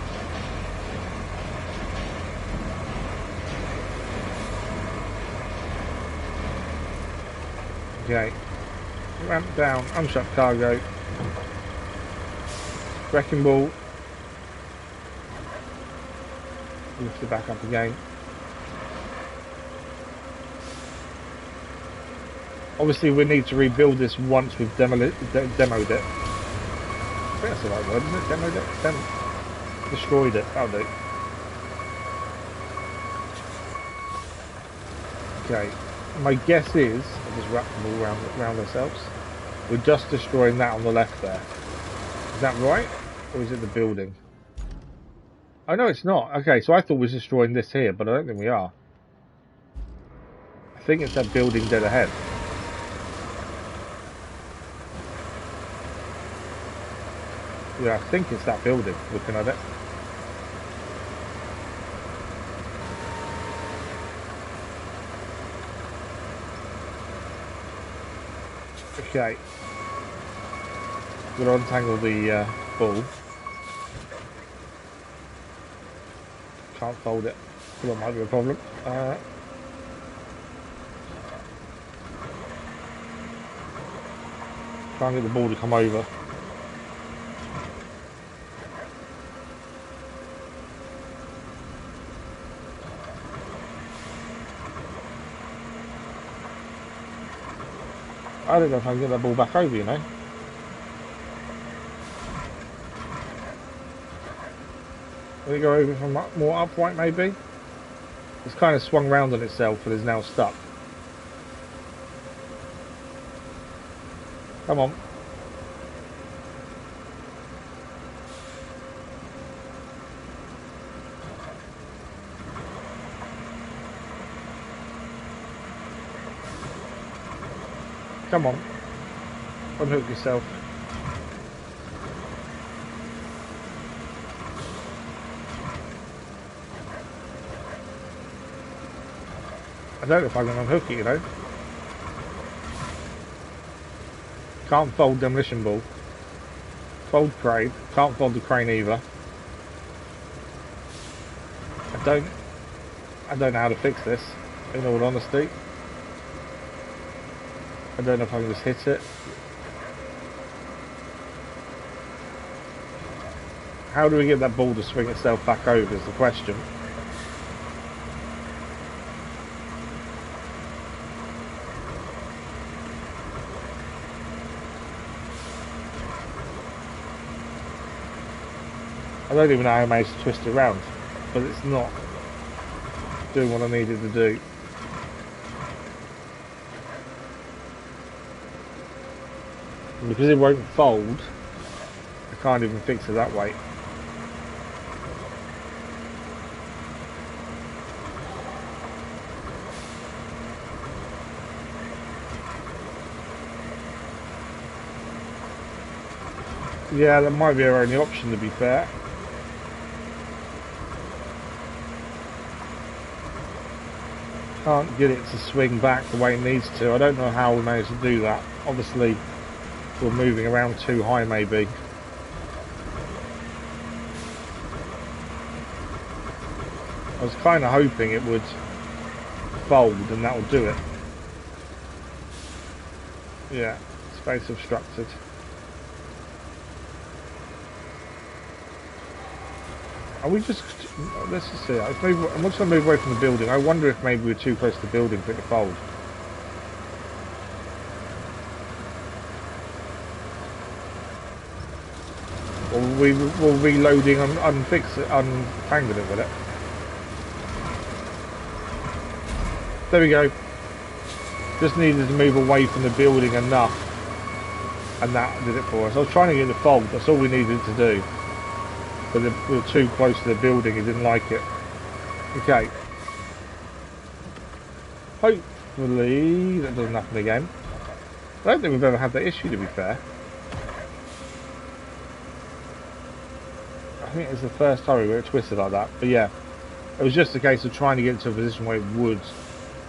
Speaker 1: Okay. Ramp down, unshut cargo. Wrecking ball. Lift it back up again. Obviously we need to rebuild this once we've demoed it. I think that's the right word, isn't it? Demoed it? Destroyed it. That'll do. Okay. My guess is, I'll just wrap them all around ourselves. We're just destroying that on the left there. Is that right? Or is it the building? Oh no, it's not. Okay, so I thought we were destroying this here, but I don't think we are. I think it's that building dead ahead. Yeah, I think it's that building, looking at it. Okay. We're going to untangle the ball. Can't fold it. That might be a problem. Try and get the ball to come over. I don't know if I can get that ball back over, you know. Will it go over from more upright, maybe? It's kind of swung round on itself and is now stuck. Come on. Come on. Unhook yourself. I don't know if I can unhook it, you know. Can't fold demolition ball. Fold crane. Can't fold the crane either. I I don't know how to fix this, in all honesty. I don't know if I can just hit it. How do we get that ball to swing itself back over is the question. I don't even know how I managed to twist it around, but it's not doing what I needed to do. And because it won't fold, I can't even fix it that way. Yeah, that might be our only option, to be fair. Can't get it to swing back the way it needs to. I don't know how we managed to do that. Obviously, we're moving around too high, maybe. I was kind of hoping it would fold and that would do it. Yeah, space obstructed. Are we just... let's just see. I'm just going to move away from the building. I wonder if maybe we're too close to the building for it to fold. Or we're reloading, untangling it with it. There we go. Just needed to move away from the building enough, and that did it for us. I was trying to get the fold. That's all we needed to do. But we were too close to the building, he didn't like it. Okay. Hopefully that doesn't happen again. I don't think we've ever had that issue, to be fair. I think it's the first time we were twisted like that. But yeah, it was just a case of trying to get to a position where it would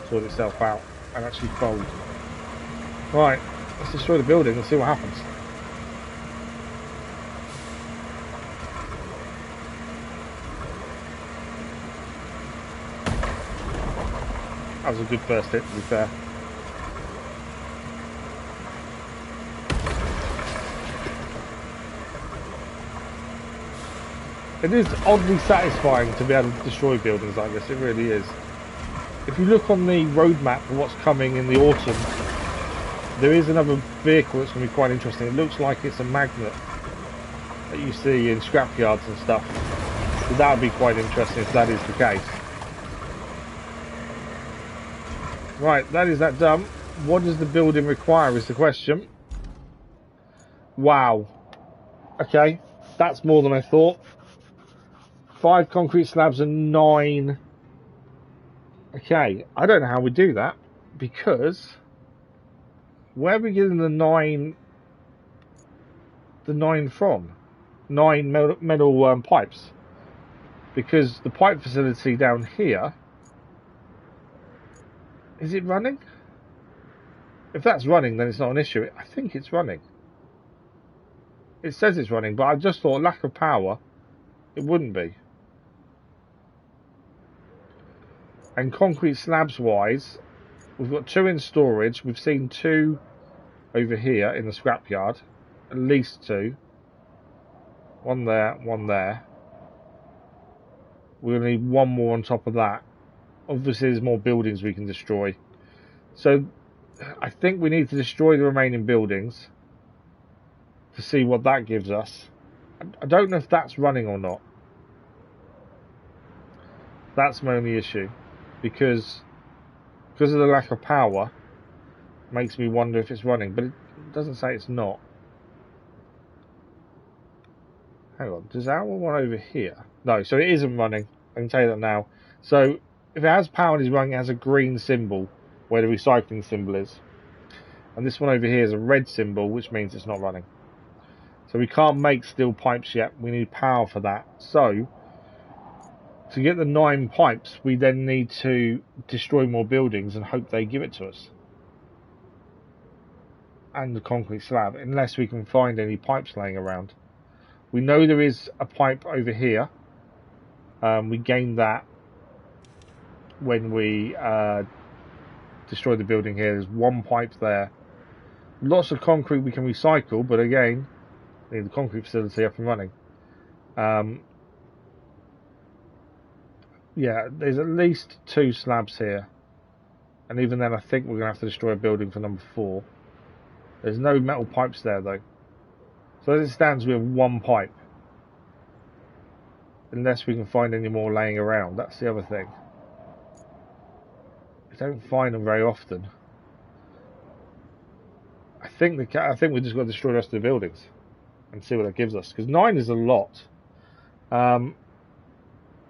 Speaker 1: sort itself out and actually fold. Right, let's destroy the building and see what happens. That was a good first hit, to be fair. It is oddly satisfying to be able to destroy buildings like this, it really is. If you look on the roadmap for what's coming in the autumn, there is another vehicle that's going to be quite interesting. It looks like it's a magnet that you see in scrapyards and stuff. So that would be quite interesting if that is the case. Right, that is that done. What does the building require is the question. Wow. Okay, that's more than I thought. 5 concrete slabs and 9. Okay, I don't know how we do that, because where are we getting the 9 from? 9 metal pipes. Because the pipe facility down here, is it running? If that's running, then it's not an issue. I think it's running. It says it's running, but I just thought lack of power, it wouldn't be. And concrete slabs wise, we've got 2 in storage. We've seen 2 over here in the scrapyard. At least 2. 1 there, 1 there. We're going to need 1 more on top of that. Obviously there's more buildings we can destroy. So I think we need to destroy the remaining buildings to see what that gives us. I don't know if that's running or not. That's my only issue. Because of the lack of power, makes me wonder if it's running. But it doesn't say it's not. Hang on, does our one over here? No, so it isn't running. I can tell you that now. So if it has power and is running, it has a green symbol where the recycling symbol is. And this one over here is a red symbol, which means it's not running. So we can't make steel pipes yet. We need power for that. So to get the 9 pipes, we then need to destroy more buildings and hope they give it to us. And the concrete slab, unless we can find any pipes laying around. We know there is a pipe over here. We gained that when we destroy the building here. There's one pipe there. Lots of concrete we can recycle, but again, need the concrete facility up and running. Yeah, there's at least 2 slabs here. And even then, I think we're going to have to destroy a building for number 4. There's no metal pipes there, though. So as it stands, we have 1 pipe. Unless we can find any more laying around. That's the other thing. We don't find them very often. I think we just got to destroy the rest of the buildings and see what that gives us. Because 9 is a lot.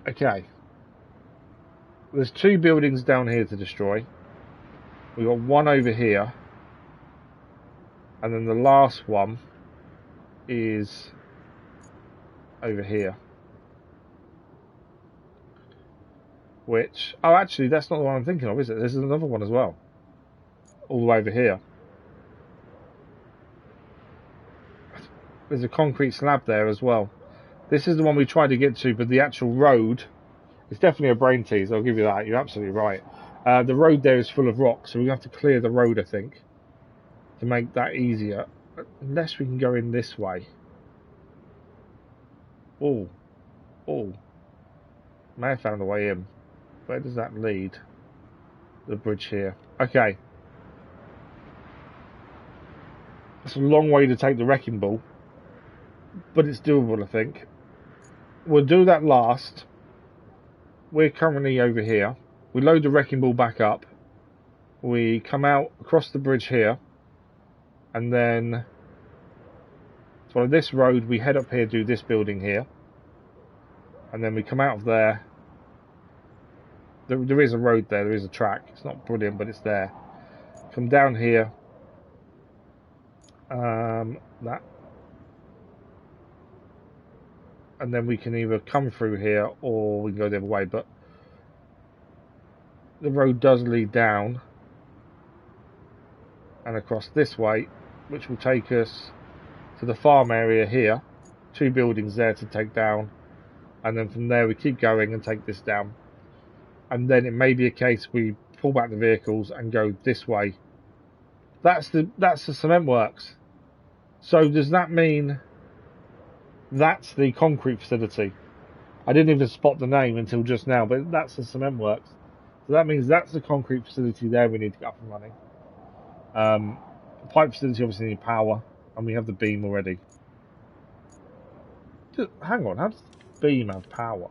Speaker 1: Okay. There's 2 buildings down here to destroy. We've got 1 over here. And then the last one is over here. Which, oh actually that's not the one I'm thinking of, is it? There's another one as well. All the way over here. There's a concrete slab there as well. This is the one we tried to get to, but the actual road, it's definitely a brain tease, I'll give you that, you're absolutely right. The road there is full of rocks, so we have to clear the road, I think, to make that easier. Unless we can go in this way. Oh. May have found a way in. Where does that lead? The bridge here. Okay. It's a long way to take the wrecking ball, but it's doable, I think. We'll do that last. We're currently over here. We load the wrecking ball back up. We come out across the bridge here, and then follow this road. We head up here, do this building here, and then we come out of there. There is a road there, there is a track. It's not brilliant, but it's there. Come down here. That. And then we can either come through here or we can go the other way. But the road does lead down and across this way, which will take us to the farm area here. 2 buildings there to take down. And then from there we keep going and take this down. And then it may be a case we pull back the vehicles and go this way. That's the cement works. So does that mean that's the concrete facility? I didn't even spot the name until just now, but that's the cement works. So that means that's the concrete facility there we need to get up and running. The pipe facility obviously need power, and we have the beam already. Hang on, how does the beam have power?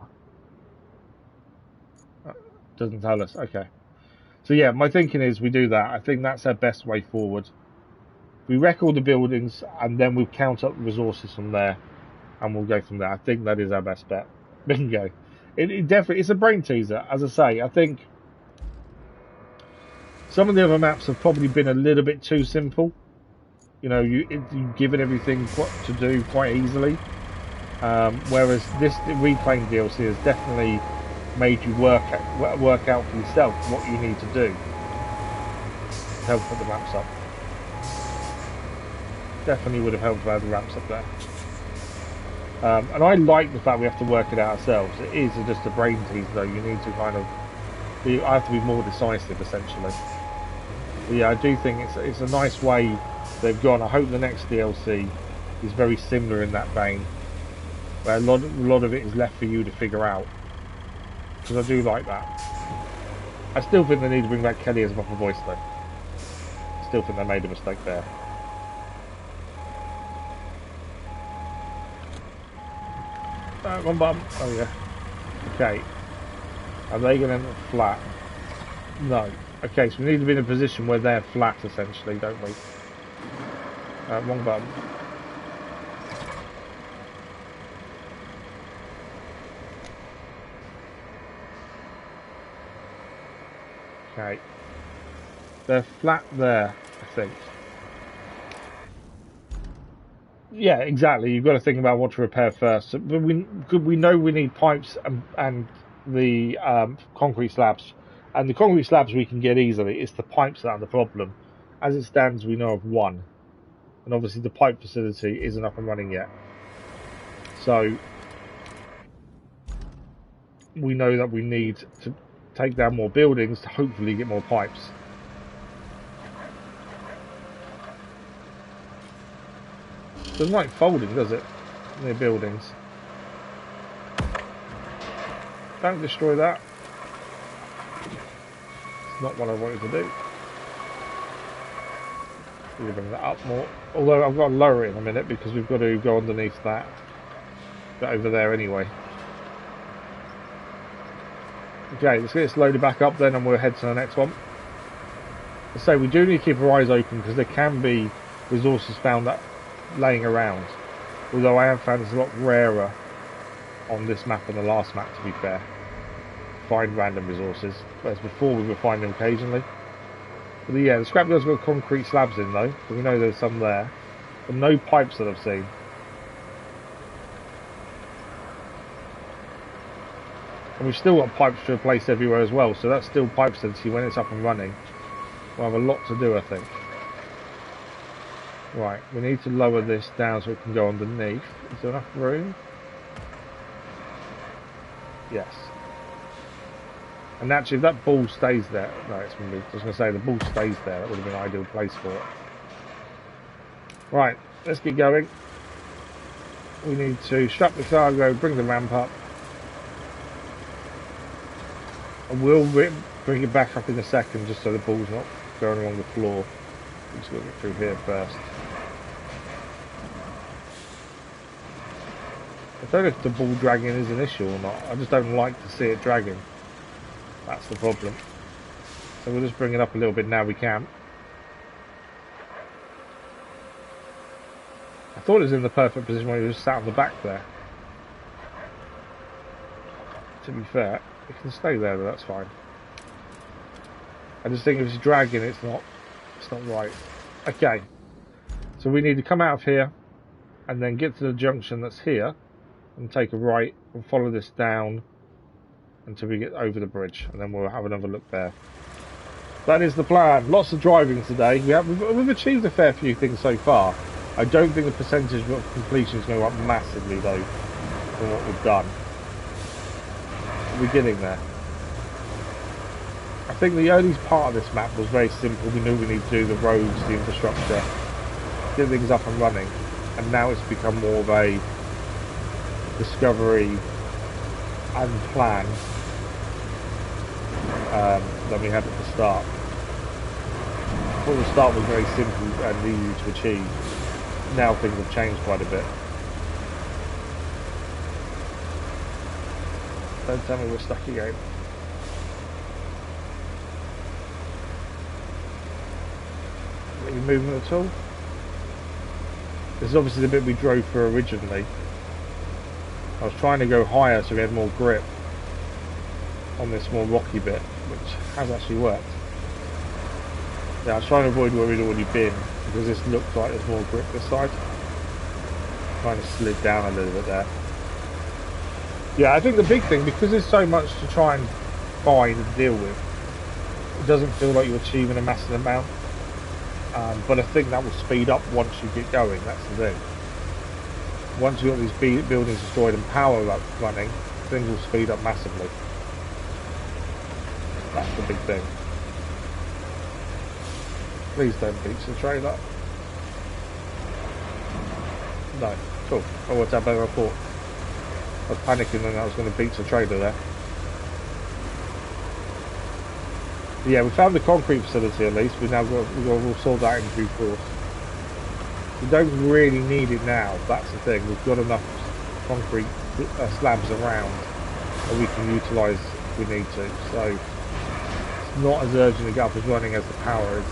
Speaker 1: Doesn't tell us. Okay. So yeah, my thinking is we do that. I think that's our best way forward. We wreck all the buildings and then we count up the resources from there, and we'll go from there. I think that is our best bet. Bingo. It definitely, it's a brain teaser. As I say, I think some of the other maps have probably been a little bit too simple. You know, you've given everything to do quite easily. Whereas this Reclaim DLC has definitely made you work out for yourself what you need to do to help put the maps up. Definitely would have helped to have the ramps up there. And I like the fact we have to work it out ourselves. It is just a brain tease though. You need to kind of I have to be more decisive essentially. But yeah, I do think it's a nice way they've gone. I hope the next DLC is very similar in that vein, where a lot of it is left for you to figure out. Because I do like that. I still think they need to bring back Kelly as a proper voice though. I still think they made a mistake there. One button. Oh yeah. Okay. Are they going to end up flat? No. Okay, so we need to be in a position where they're flat essentially, don't we? Wrong button. Okay. They're flat there, I think. Yeah, exactly. You've got to think about what to repair first. But we know we need pipes and the concrete slabs. And the concrete slabs we can get easily. It's the pipes that are the problem. As it stands, we know of 1. And obviously the pipe facility isn't up and running yet. So we know that we need to take down more buildings to hopefully get more pipes. Doesn't like folding, does it? Near buildings. Don't destroy that. It's not what I wanted to do. Need to bring that up more. Although I've got to lower it in a minute because we've got to go underneath that bit over there anyway. Okay, let's get this loaded back up then and we'll head to the next one. So we do need to keep our eyes open because there can be resources found that laying around. Although I have found it's a lot rarer on this map than the last map, to be fair. Find random resources. Whereas before we would find them occasionally. But yeah, the scrapyard's got concrete slabs in though, so we know there's some there. But no pipes that I've seen. And we've still got pipes to replace everywhere as well, so that's still pipes density when it's up and running. We'll have a lot to do, I think. Right, we need to lower this down so it can go underneath. Is there enough room? Yes. And actually, if that ball stays there, no, it's going to be, I was going to say, the ball stays there, that would have been an ideal place for it. Right, let's get going. We need to strap the cargo, bring the ramp up. And we'll bring it back up in a second, just so the ball's not going along the floor. We've just got to get through here first. I don't know if the ball dragging is an issue or not. I just don't like to see it dragging. That's the problem. So we'll just bring it up a little bit now we can. I thought it was in the perfect position where it was sat on the back there. To be fair, it can stay there, but that's fine. I just think if it's dragging, it's not right. Okay, so we need to come out of here and then get to the junction that's here and take a right and follow this down until we get over the bridge, and then we'll have another look there. That is the plan. Lots of driving today. We've achieved a fair few things so far. I don't think the percentage of completion is going to go up massively though from what we've done. We're getting there. I think the early part of this map was very simple. We knew we need to do the roads, the infrastructure, get things up and running, and now it's become more of a discovery and plan than we had at the start. I thought the start was very simple and easy to achieve. Now things have changed quite a bit. Don't tell me we're stuck again. Any movement at all? This is obviously the bit we drove for originally. I was trying to go higher so we had more grip on this more rocky bit, which has actually worked. Yeah, I was trying to avoid where we'd already been because this looked like there's more grip this side. Kind of slid down a little bit there. Yeah, I think the big thing, because there's so much to try and find and deal with, it doesn't feel like you're achieving a massive amount. But I think that will speed up once you get going, that's the thing. Once you've got these buildings destroyed and power up running, things will speed up massively. That's the big thing. Please don't beach the trailer. No, cool. I worked out better than I thought. I was panicking and I was going to beach the trailer there. But yeah, we found the concrete facility at least. We'll sort that in due course. We don't really need it now, that's the thing. We've got enough concrete slabs around that we can utilise if we need to. So it's not as urgent to get up and running as the power is.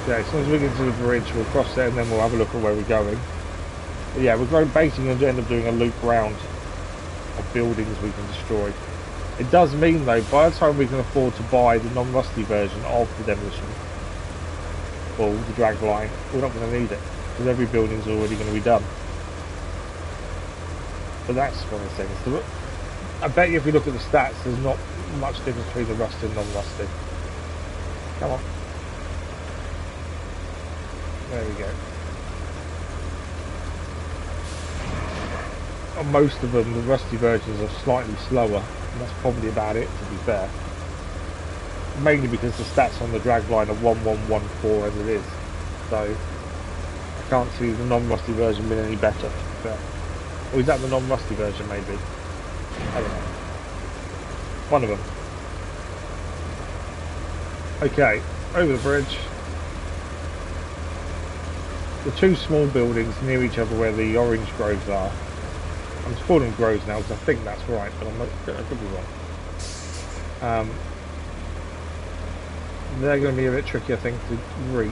Speaker 1: Yeah, as soon as we get to the bridge, we'll cross it and then we'll have a look at where we're going. But yeah, we're basically going to end up doing a loop round of buildings we can destroy. It does mean though, by the time we can afford to buy the non-rusty version of the demolition ball, the drag line, we're not going to need it because every building's already going to be done. But that's one of the things. I bet you if you look at the stats, there's not much difference between the rusty and non-rusty. Come on. There we go. on most of them, the rusty versions are slightly slower, and that's probably about it, to be fair. Mainly because the stats on the dragline are 1114 as it is, so I can't see the non-rusty version being any better, to be fair. Or is that the non-rusty version, maybe? I don't know. One of them. Okay, over the bridge. The two small buildings near each other where the orange groves are. I'm just calling them groves now because I think that's right, but I could be wrong. They're going to be a bit tricky, I think, to reach.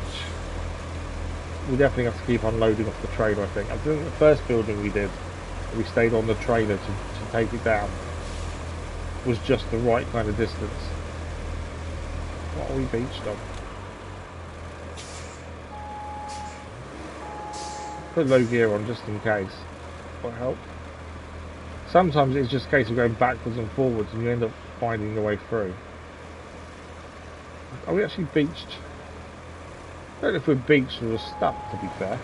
Speaker 1: We definitely have to keep unloading off the trailer, I think. I think the first building we did, we stayed on the trailer to take it down, was just the right kind of distance. What are we beached on? Put low gear on just in case. Will help. Sometimes it's just a case of going backwards and forwards and you end up finding your way through. Are we actually beached? I don't know if we're beached or stuck, to be fair.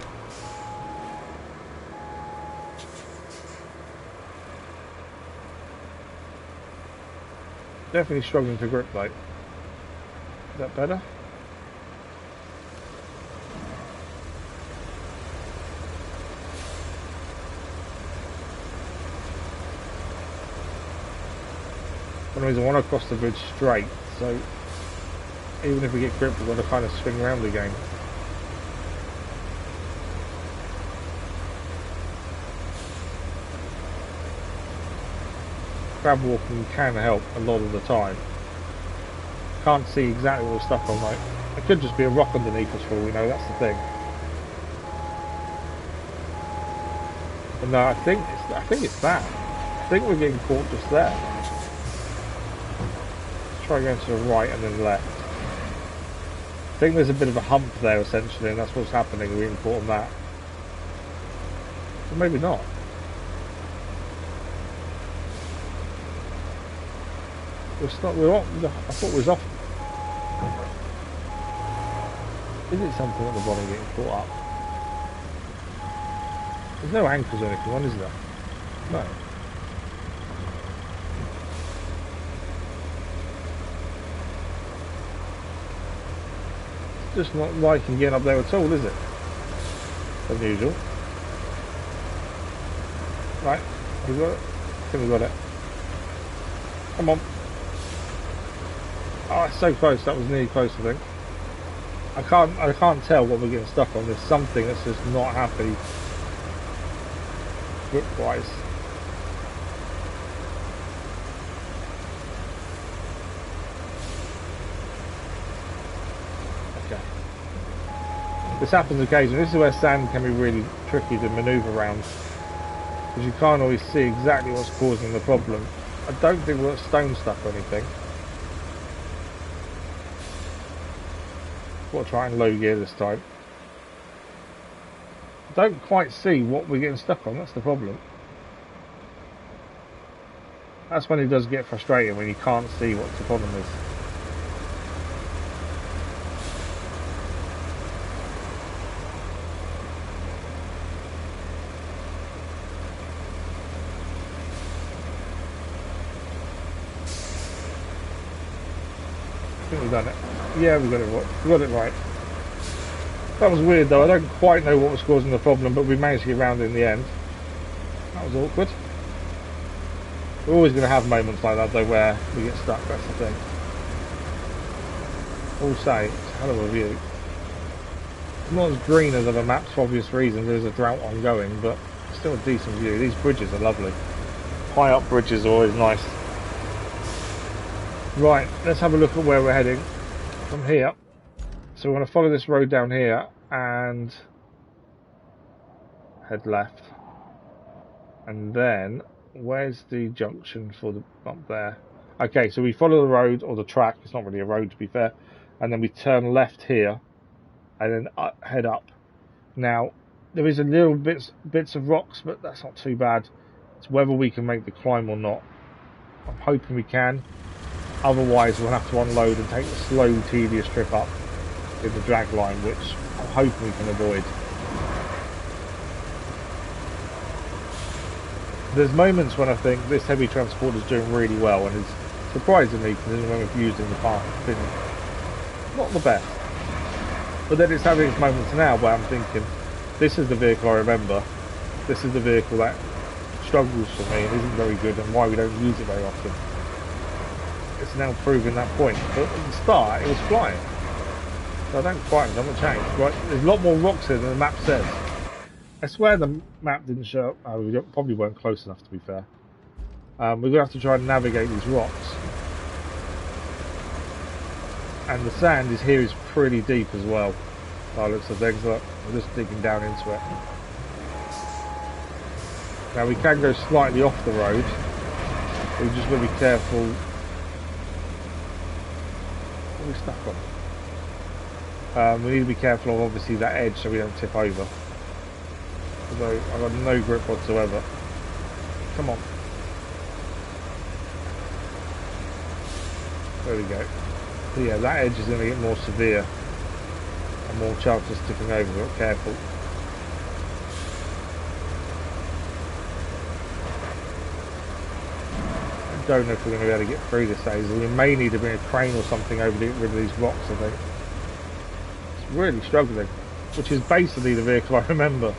Speaker 1: Definitely struggling to grip though. Is that better? For some reason I want to cross the bridge straight, so even if we get grip we've got to kind of swing around again. Crab walking can help a lot of the time. Can't see exactly what we're stuck on, like it could just be a rock underneath us for all we know, that's the thing. But no, I think it's that. I think we're getting caught just there. Let's try going to the right and then left. I think there's a bit of a hump there essentially, and that's what's happening. We're getting caught on that. But maybe not. We're off. I thought we was off. Is it something at the bottom getting caught up? There's no anchors or anything on, is there? No. It's just not liking getting up there at all, is it? Unusual. Right, we got it. I think we got it. Come on. Oh, it's so close. That was nearly close, I think. I can't tell what we're getting stuck on. There's something that's just not happy grip-wise. Okay. This happens occasionally. This is where sand can be really tricky to manoeuvre around, because you can't always see exactly what's causing the problem. I don't think we're stone stuck or anything. We'll try and low gear this time. I don't quite see what we're getting stuck on, that's the problem. That's when it does get frustrating, when you can't see what the problem is. I think we've done it. Yeah, we got it right. We got it right. That was weird though. I don't quite know what was causing the problem, but we managed to get around it in the end. That was awkward. We're always going to have moments like that though, where we get stuck. That's the thing. All say, it's a hell of a view. It's not as green as other maps for obvious reasons. There's a drought ongoing, but still a decent view. These bridges are lovely. High up bridges are always nice. Right, let's have a look at where we're heading from here. So we're going to follow this road down here and head left. And then, where's the junction for the up there? Okay, so we follow the road, or the track. It's not really a road to be fair. And then we turn left here and then head up. Now, there is a little bits of rocks, but that's not too bad. It's whether we can make the climb or not. I'm hoping we can. Otherwise, we'll have to unload and take the slow, tedious trip up in the drag line, which I'm hoping we can avoid. There's moments when I think this heavy transport is doing really well, and is surprisingly, considering when we've used in the past, been not the best. But then it's having its moments now where I'm thinking, this is the vehicle I remember. This is the vehicle that struggles for me and isn't very good, and why we don't use it very often. It's now proving that point. But at the start, it was flying. So I don't quite understand the change. Right, there's a lot more rocks here than the map says. I swear the map didn't show. We probably weren't close enough, to be fair. We're going to have to try and navigate these rocks. And the sand here is pretty deep as well. By the looks of things, look, we're just digging down into it. Now we can go slightly off the road. We just got to be careful. What are we stuck on? We need to be careful of obviously that edge so we don't tip over. Although I've got no grip whatsoever. Come on. There we go. But yeah, that edge is going to get more severe and more chance of tipping over, but careful. I don't know if we're going to be able to get through this hazel. We may need to bring a crane or something over to get rid of these rocks, I think. It's really struggling, which is basically the vehicle I remember.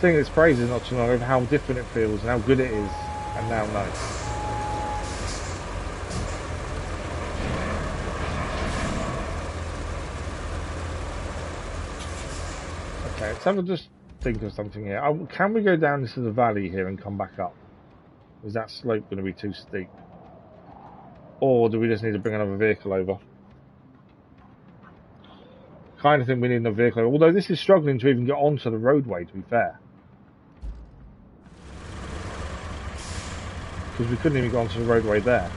Speaker 1: Seeing its praises not too long over how different it feels and how good it is, and now no. Okay, let's have a just think of something here. Can we go down into the valley here and come back up? Is that slope going to be too steep? Or do we just need to bring another vehicle over? Kind of think we need another vehicle over. Although this is struggling to even get onto the roadway, to be fair. Because we couldn't even get onto the roadway there.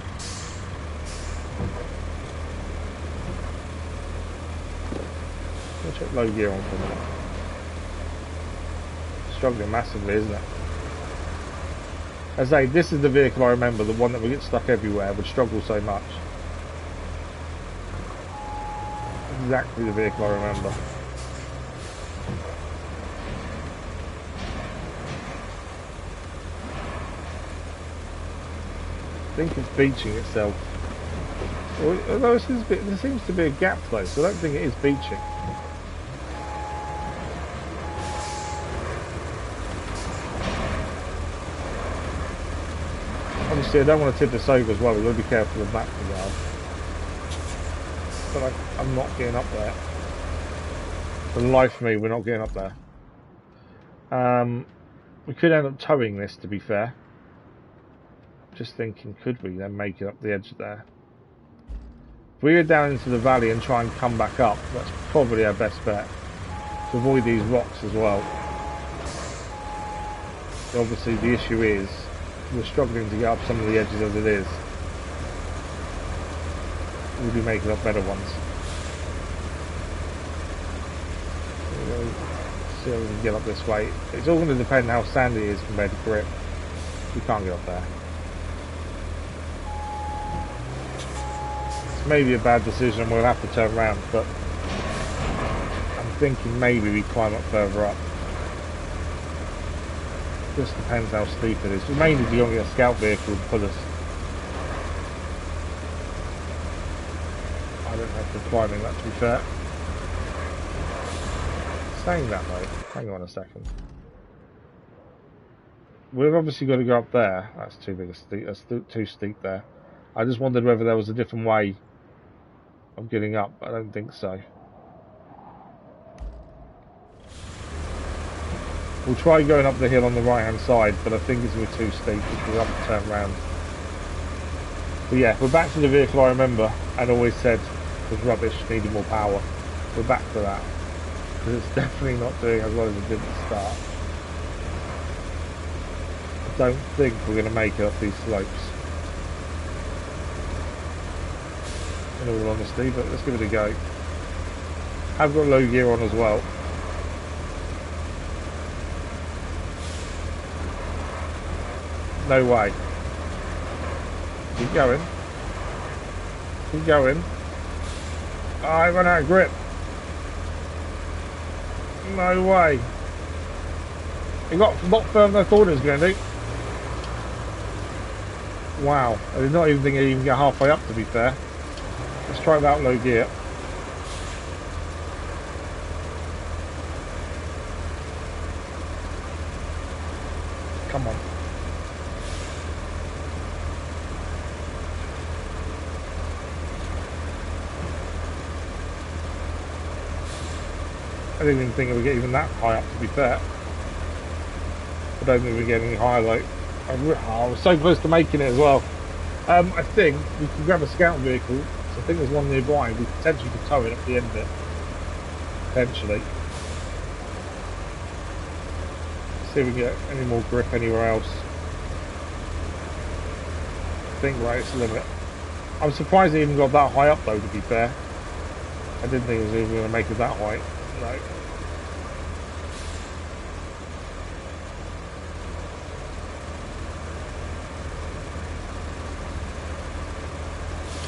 Speaker 1: Let's check low gear on for a minute. Struggling massively, isn't it? As I say, this is the vehicle I remember, the one that we get stuck everywhere, would struggle so much. Exactly the vehicle I remember. I think it's beaching itself. Although there seems to be a gap though, so I don't think it is beaching. Obviously I don't want to tip this over as well, we've got to be careful of that as well. But I'm not getting up there. For the life of me, we're not getting up there. We could end up towing this, to be fair. Just thinking, could we then make it up the edge there? If we go down into the valley and try and come back up, that's probably our best bet. To avoid these rocks as well. So obviously the issue is, we're struggling to get up some of the edges as it is. We'll be making up better ones. See how we can get up this way. It's all going to depend how sandy it is compared to grip. We can't get up there. It's maybe a bad decision, we'll have to turn around, but I'm thinking maybe we climb up further up. Just depends how steep it is. We may need to go and get a scout vehicle to pull us. I don't have to climbing that, to be fair. Saying that though, hang on a second. We've obviously got to go up there. That's too big a steep. That's too steep there. I just wondered whether there was a different way of getting up. I don't think so. We'll try going up the hill on the right hand side, but I think it's going to be too steep because we'll have to turn around. But yeah, we're back to the vehicle I remember and always said was rubbish, needed more power. We're back to that. Because it's definitely not doing as well as it did at the start. I don't think we're going to make it up these slopes. In all honesty, but let's give it a go. I've got low gear on as well. No way. Keep going. Keep going. Oh, I ran out of grip. No way. It got a lot further than I thought it was going to do. Wow, I did not even think I'd even get halfway up, to be fair. Let's try that low gear. Come on. I didn't even think it would get even that high up, to be fair. I don't think we're getting any higher, like, I was so close to making it as well. I think we can grab a scout vehicle, so I think there's one nearby. We potentially could tow it up the end of it. Potentially. See if we can get any more grip anywhere else. I think right, it's the limit. I'm surprised it even got that high up though, to be fair. I didn't think it was even going to make it that high. No.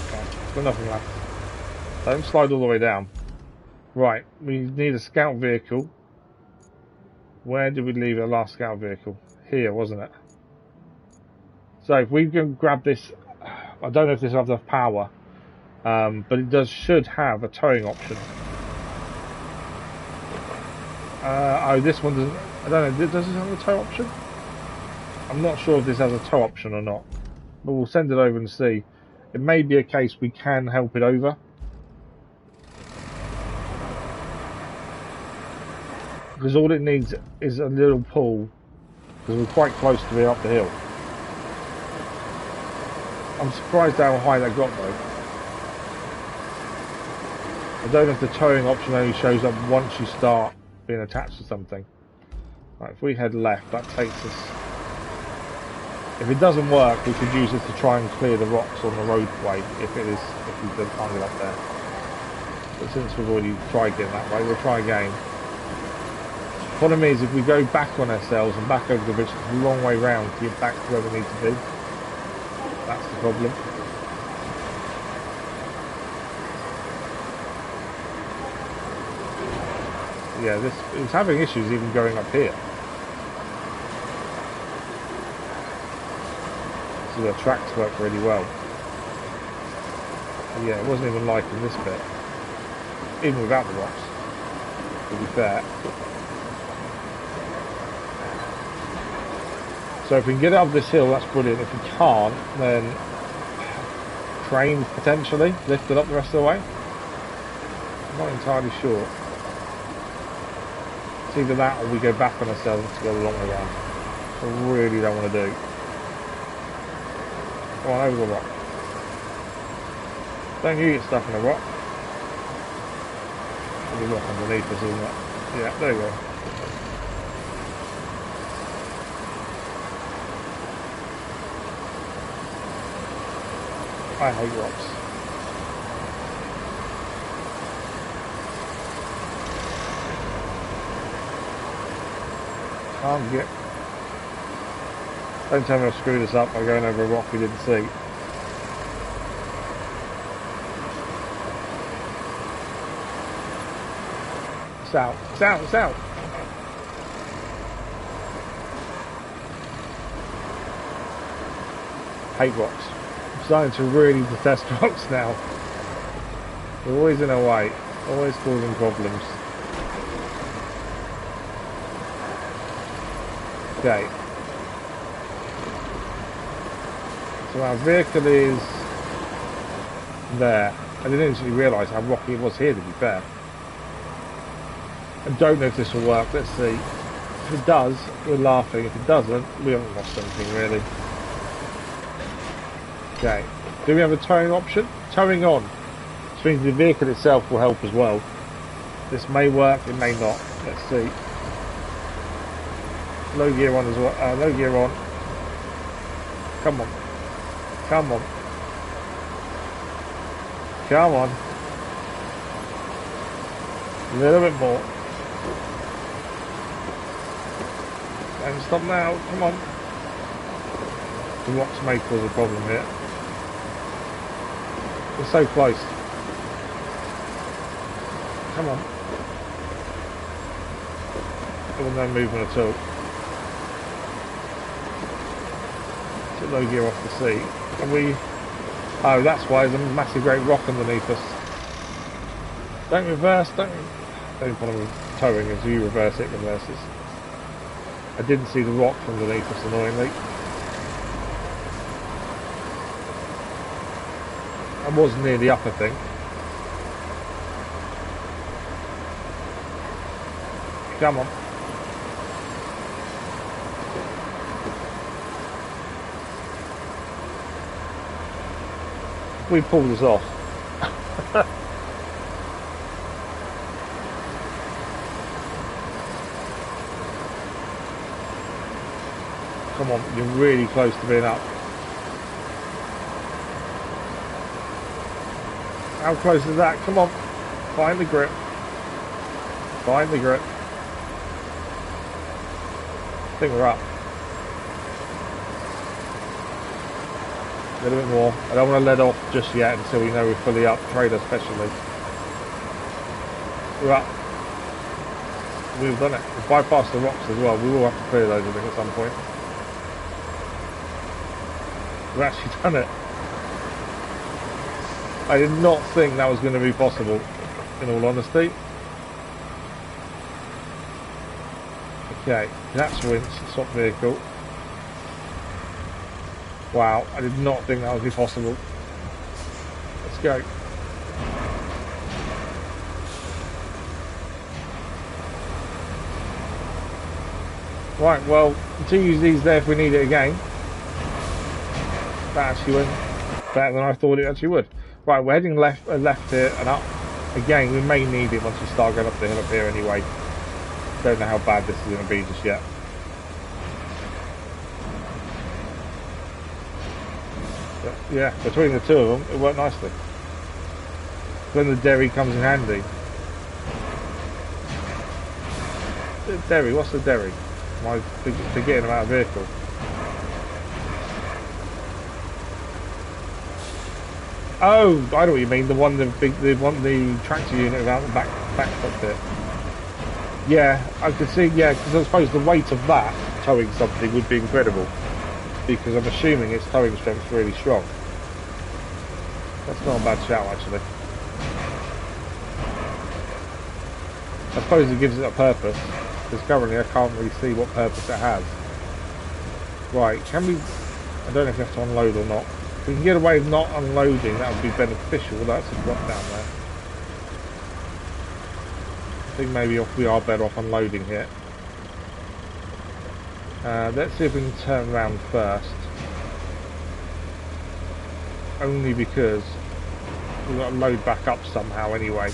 Speaker 1: Okay, got nothing left. Don't slide all the way down. Right, we need a scout vehicle. Where did we leave our last scout vehicle? Here, wasn't it? So if we can grab this, I don't know if this has enough power, but it should have a towing option. Oh, this one doesn't. I don't know. Does it have a tow option? I'm not sure if this has a tow option or not, but we'll send it over and see. It may be a case we can help it over. Because all it needs is a little pull, because we're quite close to it up the hill. I'm surprised how high that got though. I don't know if the towing option only shows up once you start being attached to something. Right, if we head left, that takes us... If it doesn't work, we could use it to try and clear the rocks on the roadway, if we can't get up there. But since we've already tried getting that way, we'll try again. The problem is, if we go back on ourselves and back over the bridge, it's a long way round to get back to where we need to be. That's the problem. Yeah, it's having issues even going up here. So the tracks work really well. Yeah, it wasn't even liking this bit. Even without the rocks, to be fair. So if we can get it up this hill, that's brilliant. If we can't, then train potentially, lift it up the rest of the way. I'm not entirely sure. It's either that or we go back on ourselves to go a long way around. Which I really don't want to do. Come on, over the rock. Don't you get stuck in a rock. There's a rock underneath us, isn't it? Yeah, there you go. I hate rocks. Can't get... Don't tell me I'll screw this up by going over a rock we didn't see. It's out. It's out. It's out. Hate rocks. Starting to really detest rocks now. They're always in our way, always causing problems. Okay. So our vehicle is there. I didn't actually realise how rocky it was here, to be fair. I don't know if this will work. Let's see. If it does, we're laughing. If it doesn't, we haven't lost anything really. Okay, do we have a towing option? Towing on, which means the vehicle itself will help as well. This may work, it may not. Let's see. Low gear on as well. Low gear on. Come on. Come on. Come on. A little bit more. And stop now. Come on. The rocks may cause a problem here. We're so close. Come on. There was no movement at all. Took low gear off the seat. And we... Oh, that's why there's a massive great rock underneath us. Don't reverse, don't bother with towing as you reverse it reverses. I didn't see the rock from underneath us, annoyingly. I was near the upper thing. Come on. We pulled this off. Come on, you're really close to being up. How close is that? Come on. Find the grip. Find the grip. I think we're up. A little bit more. I don't want to let off just yet until we know we're fully up. Trader especially. We're up. We've done it. We've bypassed the rocks as well. We will have to clear those, I think, at some point. We've actually done it. I did not think that was going to be possible, in all honesty. Okay, that's winch, swap vehicle. Wow, I did not think that would be possible. Let's go. Right, well, to use these there if we need it again. That actually went better than I thought it actually would. Right, we're heading left here and up. Again, we may need it once we start going up the hill up here anyway. Don't know how bad this is going to be just yet. But yeah, between the two of them, it worked nicely. When the derry comes in handy. The derry, what's the derry? Am I forgetting about a vehicle? Oh, I know what you mean. The tractor unit without the back bit. Yeah, I could see. Yeah, because I suppose the weight of that towing something would be incredible. Because I'm assuming its towing strength's really strong. That's not a bad shout, actually. I suppose it gives it a purpose. Because currently I can't really see what purpose it has. Right, can we... I don't know if you have to unload or not. If we can get away with not unloading, that would be beneficial. That's a drop down there. I think maybe we are better off unloading here. Let's see if we can turn around first. Only because we've got to load back up somehow anyway.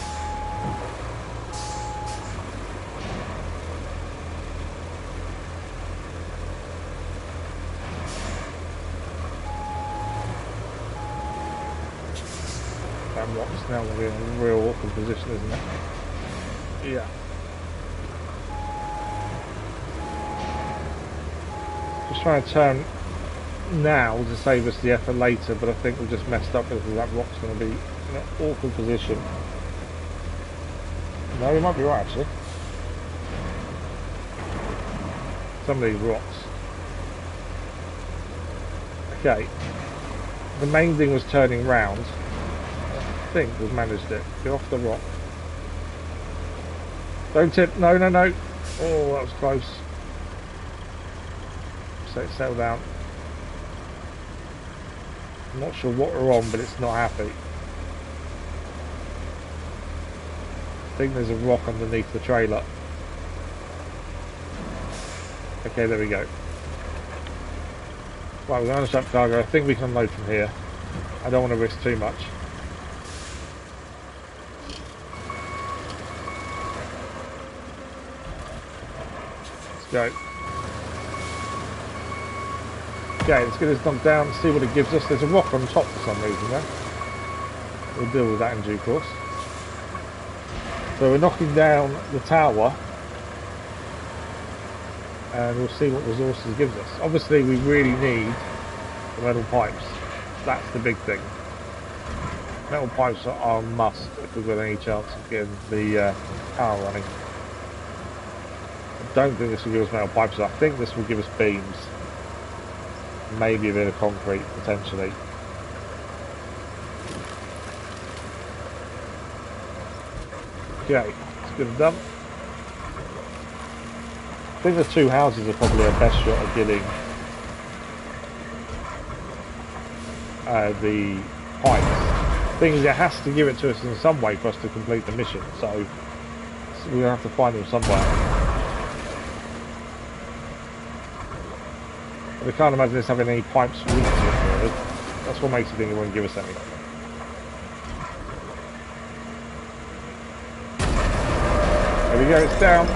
Speaker 1: It's now going to be in a real awkward position, isn't it? Yeah. Just trying to turn now to save us the effort later, but I think we've just messed up because that rock's going to be in an awkward position. No, we might be right actually. Some of these rocks. Okay. The main thing was turning round. I think we've managed it. Get off the rock. Don't tip. No, no, no. Oh, that was close. Settle down. I'm not sure what we're on, but it's not happy. I think there's a rock underneath the trailer. Okay, there we go. Right, we're going to shut cargo. I think we can unload from here. I don't want to risk too much. Go. Okay, let's get this knocked down and see what it gives us. There's a rock on top for some reason there. We'll deal with that in due course. So we're knocking down the tower and we'll see what resources it gives us. Obviously we really need the metal pipes. That's the big thing. Metal pipes are a must if we've got any chance of getting the power running. I don't think this will give us metal pipes. I think this will give us beams. Maybe a bit of concrete, potentially. Okay, let's get it done. I think the two houses are probably our best shot at getting the pipes. Thing is, it has to give it to us in some way for us to complete the mission, so we're going to have to find them somewhere. But I can't imagine this having any pipes linked to it, really. That's what makes me think it won't give us any. There we go, it's down.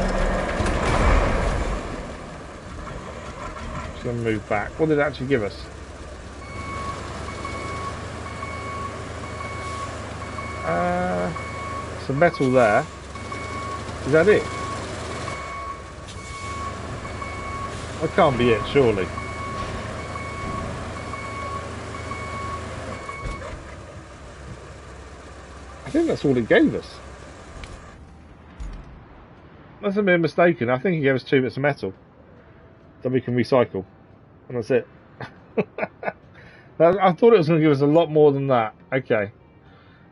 Speaker 1: Just going to move back. What did it actually give us? Some metal there. Is that it? That can't be it, surely. I think that's all it gave us. Must have been mistaken. I think he gave us 2 bits of metal that we can recycle. And that's it. I thought it was going to give us a lot more than that. Okay.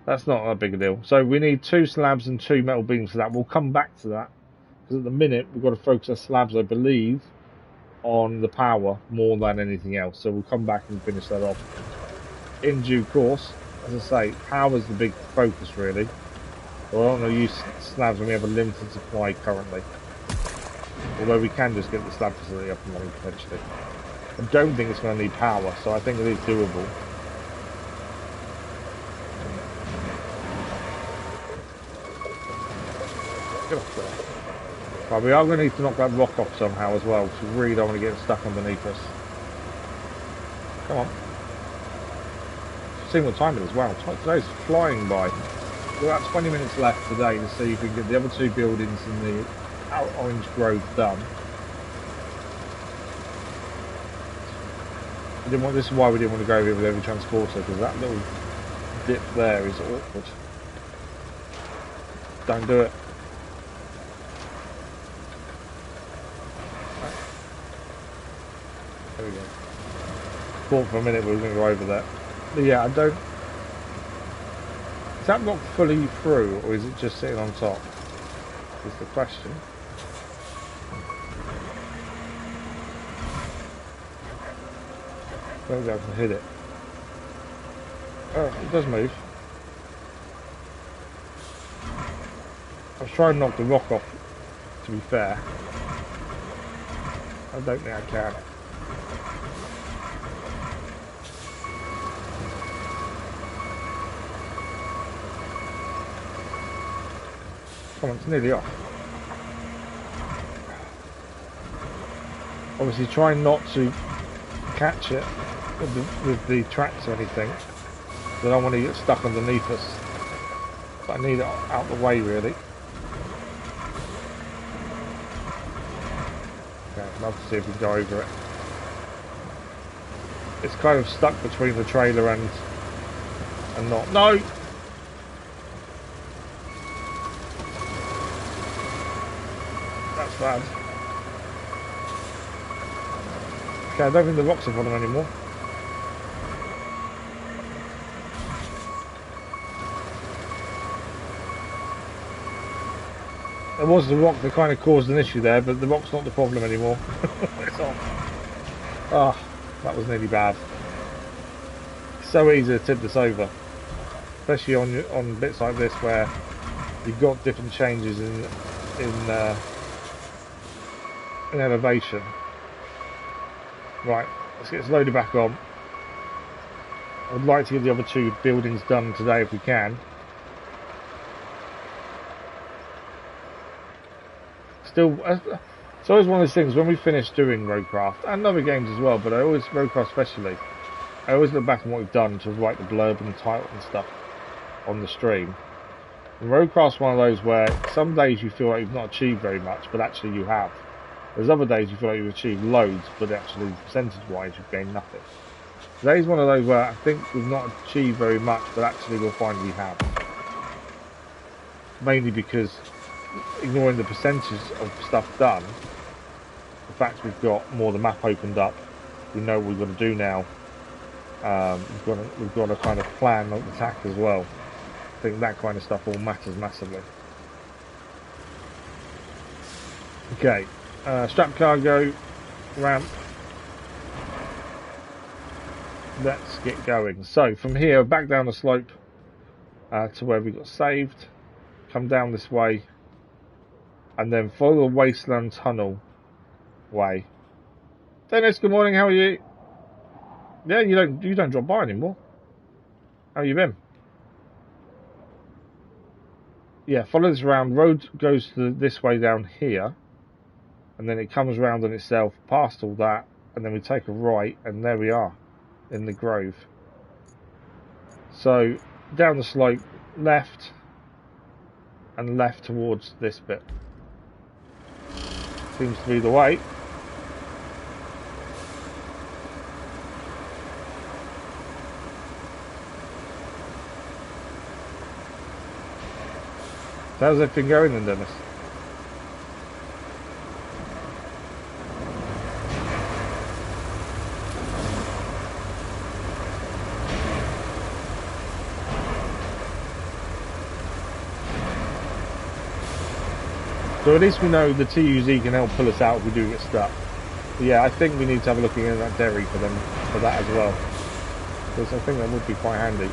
Speaker 1: That's not a big deal. So we need 2 slabs and 2 metal beams for that. We'll come back to that. Because at the minute, we've got to focus our slabs, I believe, on the power more than anything else. So we'll come back and finish that off in due course. As I say, power's the big focus, really. So I don't want to use slabs when we have a limited supply currently. Although we can just get the slab facility up and running potentially. I don't think it's going to need power, so I think it is doable. Get off there. Right, we are going to need to knock that rock off somehow as well, because we really don't want to get stuck underneath us. Come on. Seeing what time it is. Wow, today's flying by. We've got about 20 minutes left today to see if we can get the other 2 buildings in the orange grove done. This is why we didn't want to go here with every transporter, because that little dip there is awkward. Don't do it. There we go. Thought for a minute we were going to go over that. But yeah, I don't... Is that rock fully through, or is it just sitting on top? Is the question. There we go, I can hit it. Oh, it does move. I was trying to knock the rock off, to be fair. I don't think I can. Come on, it's nearly off. Obviously try not to catch it with the tracks or anything. I don't want to get stuck underneath us. But I need it out the way really. Okay, I'd love to see if we can go over it. It's kind of stuck between the trailer and not. No! That's bad. Okay, I don't think the rocks are on them anymore. It was the rock that kind of caused an issue there, but the rock's not the problem anymore. It's off. Ah, that was nearly bad. It's so easy to tip this over, especially on bits like this where you've got different changes in elevation. Right, let's get this loaded back on. I would like to get the other 2 buildings done today if we can. Still, it's always one of those things when we finish doing RoadCraft and other games as well, but RoadCraft especially, I always look back on what we've done to write the blurb and the title and stuff on the stream. And RoadCraft's one of those where some days you feel like you've not achieved very much, but actually you have. There's other days you feel like you've achieved loads, but actually percentage-wise you've gained nothing. Today's one of those where I think we've not achieved very much, but actually we'll find we have. Mainly because, ignoring the percentage of stuff done, the fact we've got more of the map opened up, we know what we've got to do now. We've got a kind of plan of attack as well. I think that kind of stuff all matters massively. Okay, strap cargo, ramp. Let's get going. So from here, back down the slope to where we got saved. Come down this way, and then follow the wasteland tunnel way. Dennis, good morning. How are you? Yeah, you don't drop by anymore. How you been? Yeah, follow this around. Road goes this way down here, and then it comes round on itself, past all that, and then we take a right, and there we are, in the grove. So down the slope, left, and left towards this bit. Seems to be the way. How's everything going then, Dennis? So at least we know the TUZ can help pull us out if we do get stuck. But yeah, I think we need to have a look in that dairy for them for that as well, because I think that would be quite handy.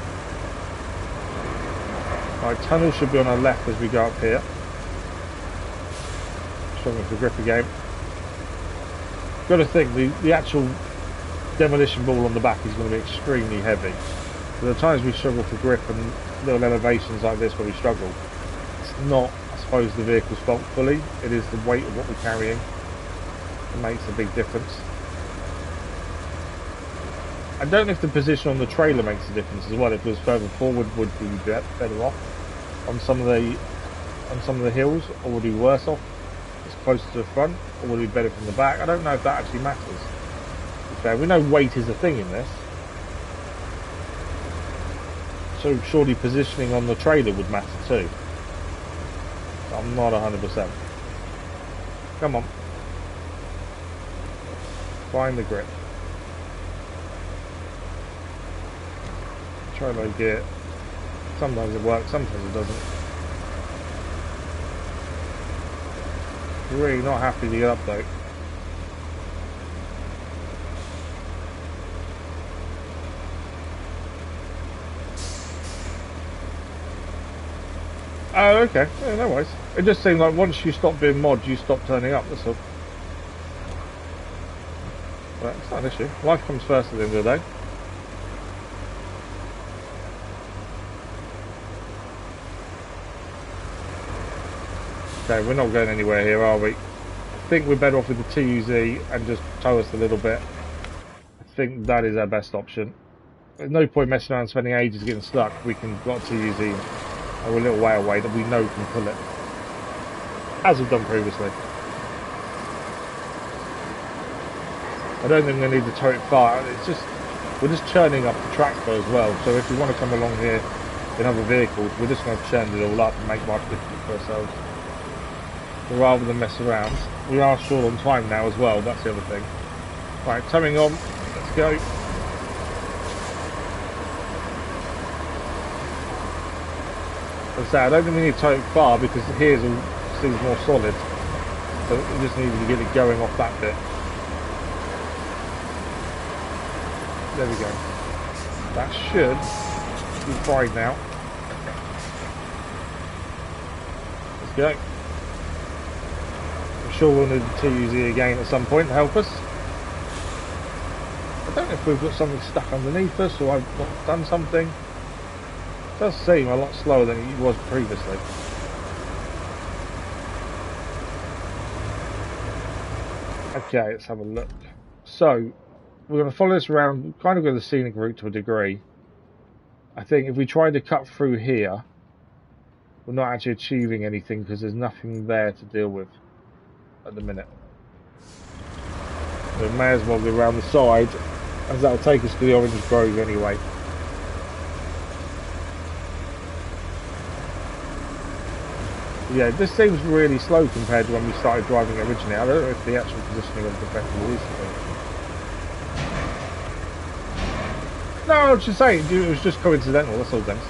Speaker 1: Right, tunnel should be on our left as we go up here. Struggling for grip again. Got to think the actual demolition ball on the back is going to be extremely heavy. So the times we struggle for grip and little elevations like this where we struggle, it's not, I suppose, the vehicle's fault fully. It is the weight of what we're carrying that makes a big difference. I don't know if the position on the trailer makes a difference as well. If it was further forward, would we be better off on some of the hills, or would we be worse off as closer to the front, or would it be better from the back? I don't know if that actually matters. Okay, we know weight is a thing in this, so surely positioning on the trailer would matter too. I'm not 100%. Come on, find the grip. Try to get. Sometimes it works, sometimes it doesn't. Really not happy to get up though. Oh, okay. Yeah, no worries. It just seemed like once you stop being mod, you stop turning up, that's all. Well, it's not an issue. Life comes first at the end of the day. Okay, we're not going anywhere here, are we? I think we're better off with the TUZ and just tow us a little bit. I think that is our best option. There's no point messing around spending ages getting stuck. We can got TUZ or a little way away that we know can pull it, as we've done previously. I don't think we need to tow it far. It's just we're just churning up the track though as well. So if we want to come along here in other vehicles, we're just going to churn it all up and make life difficult for ourselves, rather than mess around. We are short on time now as well, that's the other thing. Right, towing on, let's go. As I say, I don't think we need to tow it far because here seems more solid. So we just needed to get it going off that bit. There we go. That should be fine now. Let's go. I'm sure we'll need the TUZ again at some point to help us. I don't know if we've got something stuck underneath us or I've not done something. It does seem a lot slower than it was previously. Okay, let's have a look. So, we're going to follow this around, kind of go the scenic route to a degree. I think if we try to cut through here, we're not actually achieving anything because there's nothing there to deal with at the minute. So we may as well go around the side, as that'll take us to the Orange Grove anyway. Yeah, this seems really slow compared to when we started driving originally. I don't know if the actual positioning of the vehicle is slow. No, I was just saying, it was just coincidental, that's all, Dennis.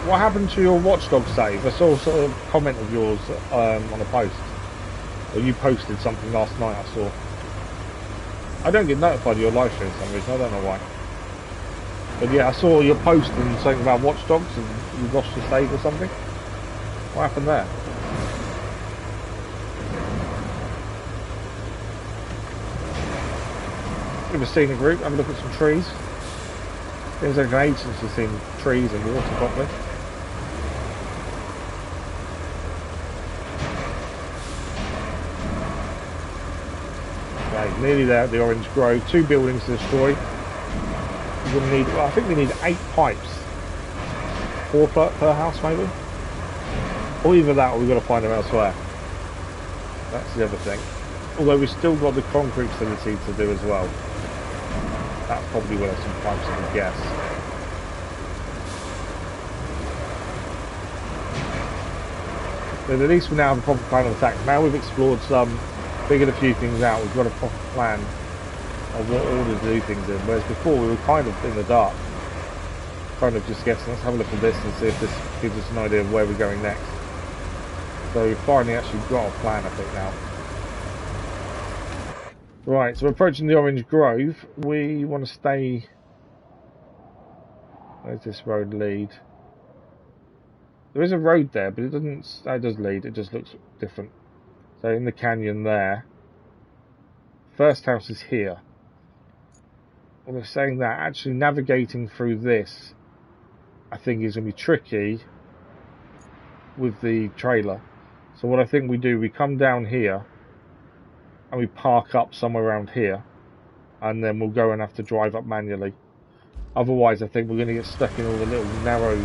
Speaker 1: What happened to your Watchdog save? I saw a sort of comment of yours on a post. Or you posted something last night, I saw. I don't get notified of your live stream for some reason, I don't know why. But yeah, I saw your post and something about Watchdogs and you lost your save or something. What happened there? Bit of a scenic route, have a look at some trees. Seems like an age since you've seen trees and water properly. Okay, nearly there at the Orange Grove. 2 buildings to destroy. We're going to need, well, I think we need 8 pipes. 4 per house maybe? Or either that or we've got to find them elsewhere. That's the other thing. Although we've still got the concrete facility to do as well. That probably will have some pipes, I would guess. But at least we now have a proper plan of attack. Now we've explored some, figured a few things out, we've got a proper plan of what order to do things in. Whereas before we were kind of in the dark. Kind of just guessing. Let's have a look at this and see if this gives us an idea of where we're going next. So we've finally actually got a plan, I think, now. Right, so we're approaching the Orange Grove. We want to stay... Where's this road lead? There is a road there, but it doesn't... It does lead, it just looks different. So in the canyon there. First house is here. Well, they're saying that actually navigating through this, I think, is going to be tricky with the trailer. So what I think we do, we come down here and we park up somewhere around here, and then we'll go and have to drive up manually. Otherwise, I think we're going to get stuck in all the little narrow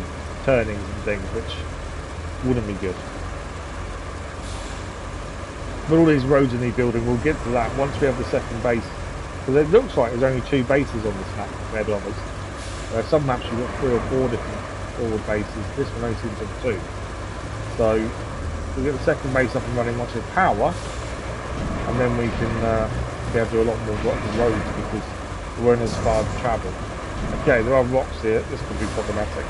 Speaker 1: turnings and things, which wouldn't be good. But all these roads in the building, we'll get to that once we have the second base. Because it looks like there's only 2 bases on this map compared to others. Some maps you've got 3 or 4 different forward bases. This one only seems to have 2. So we'll get the second base up and running once we have power, and then we can be able to do a lot more roads because we weren't as far to travel. Okay, there are rocks here. This could be problematic.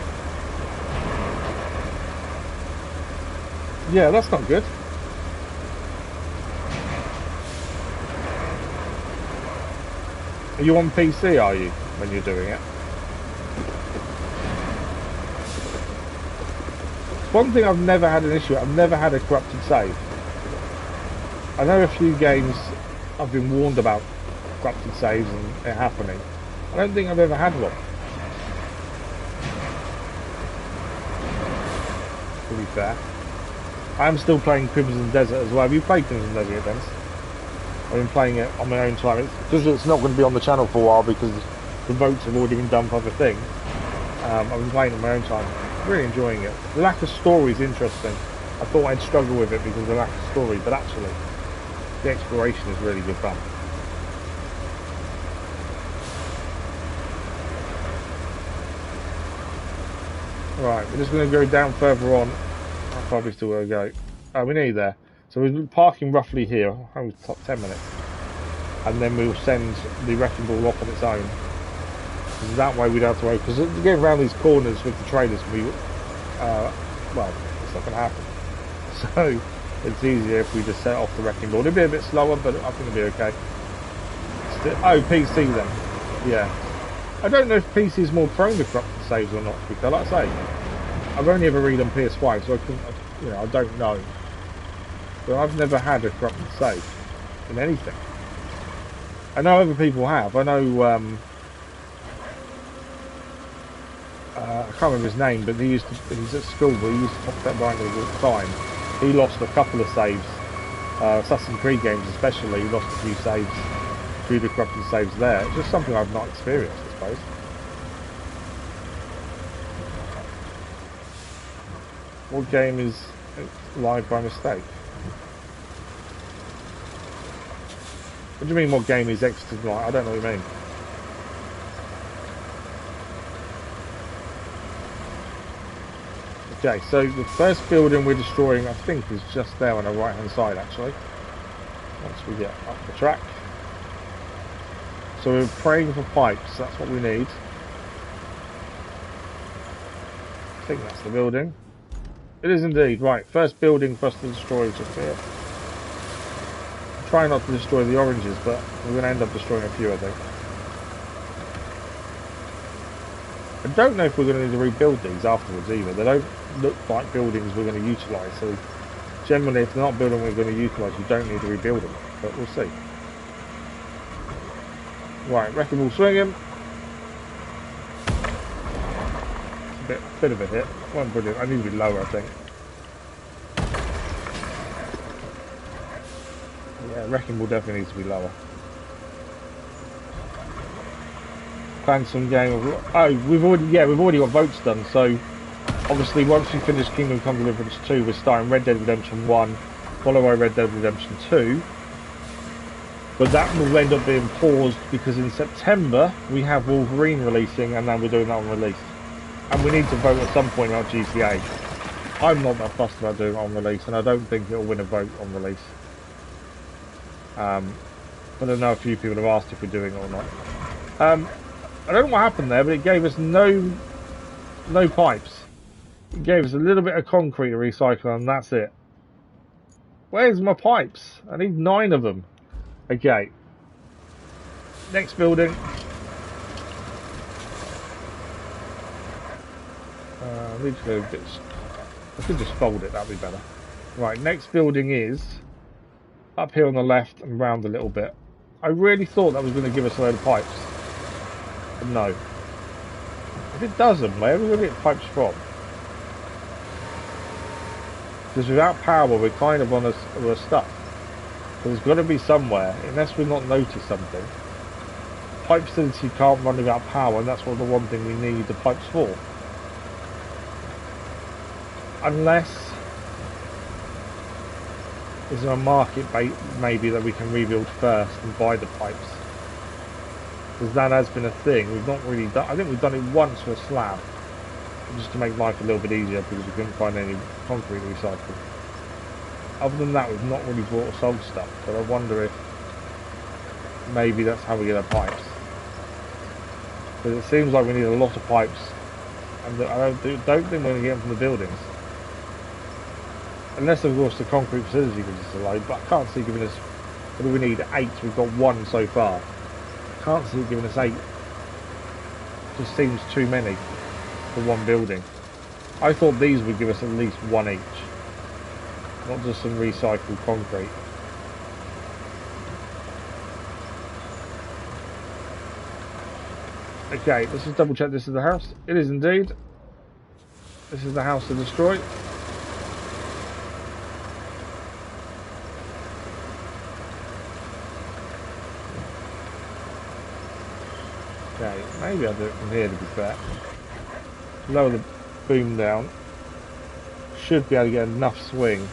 Speaker 1: Yeah, that's not good. Are you on PC, are you, when you're doing it? One thing I've never had an issue with, I've never had a corrupted save. I know a few games I've been warned about corrupted saves and it happening. I don't think I've ever had one. To be fair. I am still playing Crimson Desert as well. Have you played Crimson Desert, Dennis? I've been playing it on my own time. It's not going to be on the channel for a while because the votes have already been done for other things. I've been playing it on my own time. Really enjoying it. The lack of story is interesting. I thought I'd struggle with it because of the lack of story, but actually the exploration is really good fun. Right, we're just going to go down further on. How far we still going to go? Oh, we're nearly there. So we're parking roughly here, top 10 minutes. And then we'll send the wrecking ball off on its own. Because that way we'd have to wait. Because getting around these corners with the trailers, well, it's not going to happen. So it's easier if we just set off the wrecking ball. It'll be a bit slower, but I think it'll be okay. Oh, PC then. Yeah. I don't know if PC is more prone to corrupted saves or not, because like I say, I've only ever read on PS5, so I couldn't, I don't know. But I've never had a corrupted save in anything. I know other people have. I know, I can't remember his name, but he's at school, but he used to talk that behind me all the time. He lost a couple of saves. Assassin's Creed games especially, he lost a few saves through the corrupted saves there. It's just something I've not experienced, I suppose. What game is live by mistake? What do you mean what game is exited live? I don't know what you mean. Okay, so the first building we're destroying, I think, is just there on the right hand side actually. Once we get up the track. So we're praying for pipes, that's what we need. I think that's the building. It is indeed. Right, first building for us to destroy is just here. Try not to destroy the oranges, but we're going to end up destroying a few, I think. I don't know if we're going to need to rebuild these afterwards either. They don't look like buildings we're going to utilise, so generally if they're not building we're going to utilise, you don't need to rebuild them, but we'll see. Right, wrecking ball swinging. Bit of a hit. Wasn't brilliant. I need to be lower, I think. Yeah, wrecking ball definitely needs to be lower. Plan some game of... Oh, we've already got votes done, so obviously once we finish Kingdom Come Deliverance 2, we're starting Red Dead Redemption 1, followed by Red Dead Redemption 2. But that will end up being paused because in September we have Wolverine releasing, and then we're doing that on release. And we need to vote at some point on GTA. I'm not that fussed about doing it on release, and I don't think it'll win a vote on release. But I know a few people have asked if we're doing it or not. I don't know what happened there, but it gave us no pipes. It gave us a little bit of concrete to recycle, and that's it. Where's my pipes? I need 9 of them. Okay. Next building. I need to go a bit. I could just fold it, that'd be better. Right, next building is up here on the left and round a little bit. I really thought that was going to give us a load of pipes. But no. If it doesn't, where are we going to get pipes from? Because without power, we're kind of on we're stuck. So there's got to be somewhere, unless we've not noticed something. Pipe facility can't run without power, and that's what the one thing we need the pipes for. Unless there's a market maybe that we can rebuild first and buy the pipes. Because that has been a thing. We've not really done. I think we've done it once for a slab, just to make life a little bit easier because we couldn't find any concrete to recycle. Other than that, we've not really bought or sold stuff. But I wonder if maybe that's how we get our pipes. Because it seems like we need a lot of pipes, and I don't think we're going to get them from the buildings. Unless, of course, the concrete facility gives us a load, but I can't see giving us... What do we need? 8. We've got 1 so far. I can't see giving us 8. Just seems too many for one building. I thought these would give us at least 1 each. Not just some recycled concrete. Okay, let's just double check this is the house. It is indeed. This is the house to destroy. Okay, maybe I'll do it from here to be fair. Lower the boom down. Should be able to get enough swing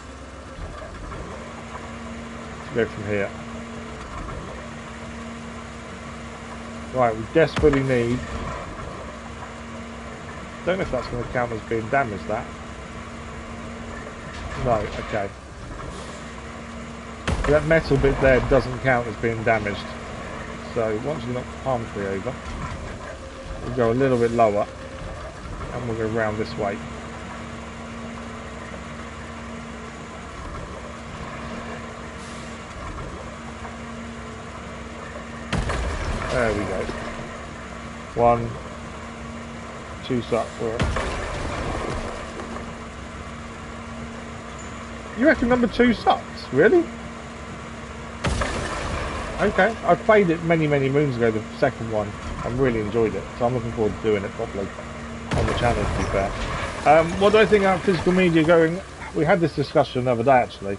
Speaker 1: to go from here. Right, we desperately need... Don't know if that's going to count as being damaged, that. No, okay. So that metal bit there doesn't count as being damaged. So once we knock the palm tree over, we'll go a little bit lower and we'll go round this way. There we go. 1, 2 sucks. You reckon number 2 sucks? Really? Okay, I played it many moons ago, the second one, and really enjoyed it, so I'm looking forward to doing it properly on the channel, to be fair. What do I think about physical media going? We had this discussion the other day, actually.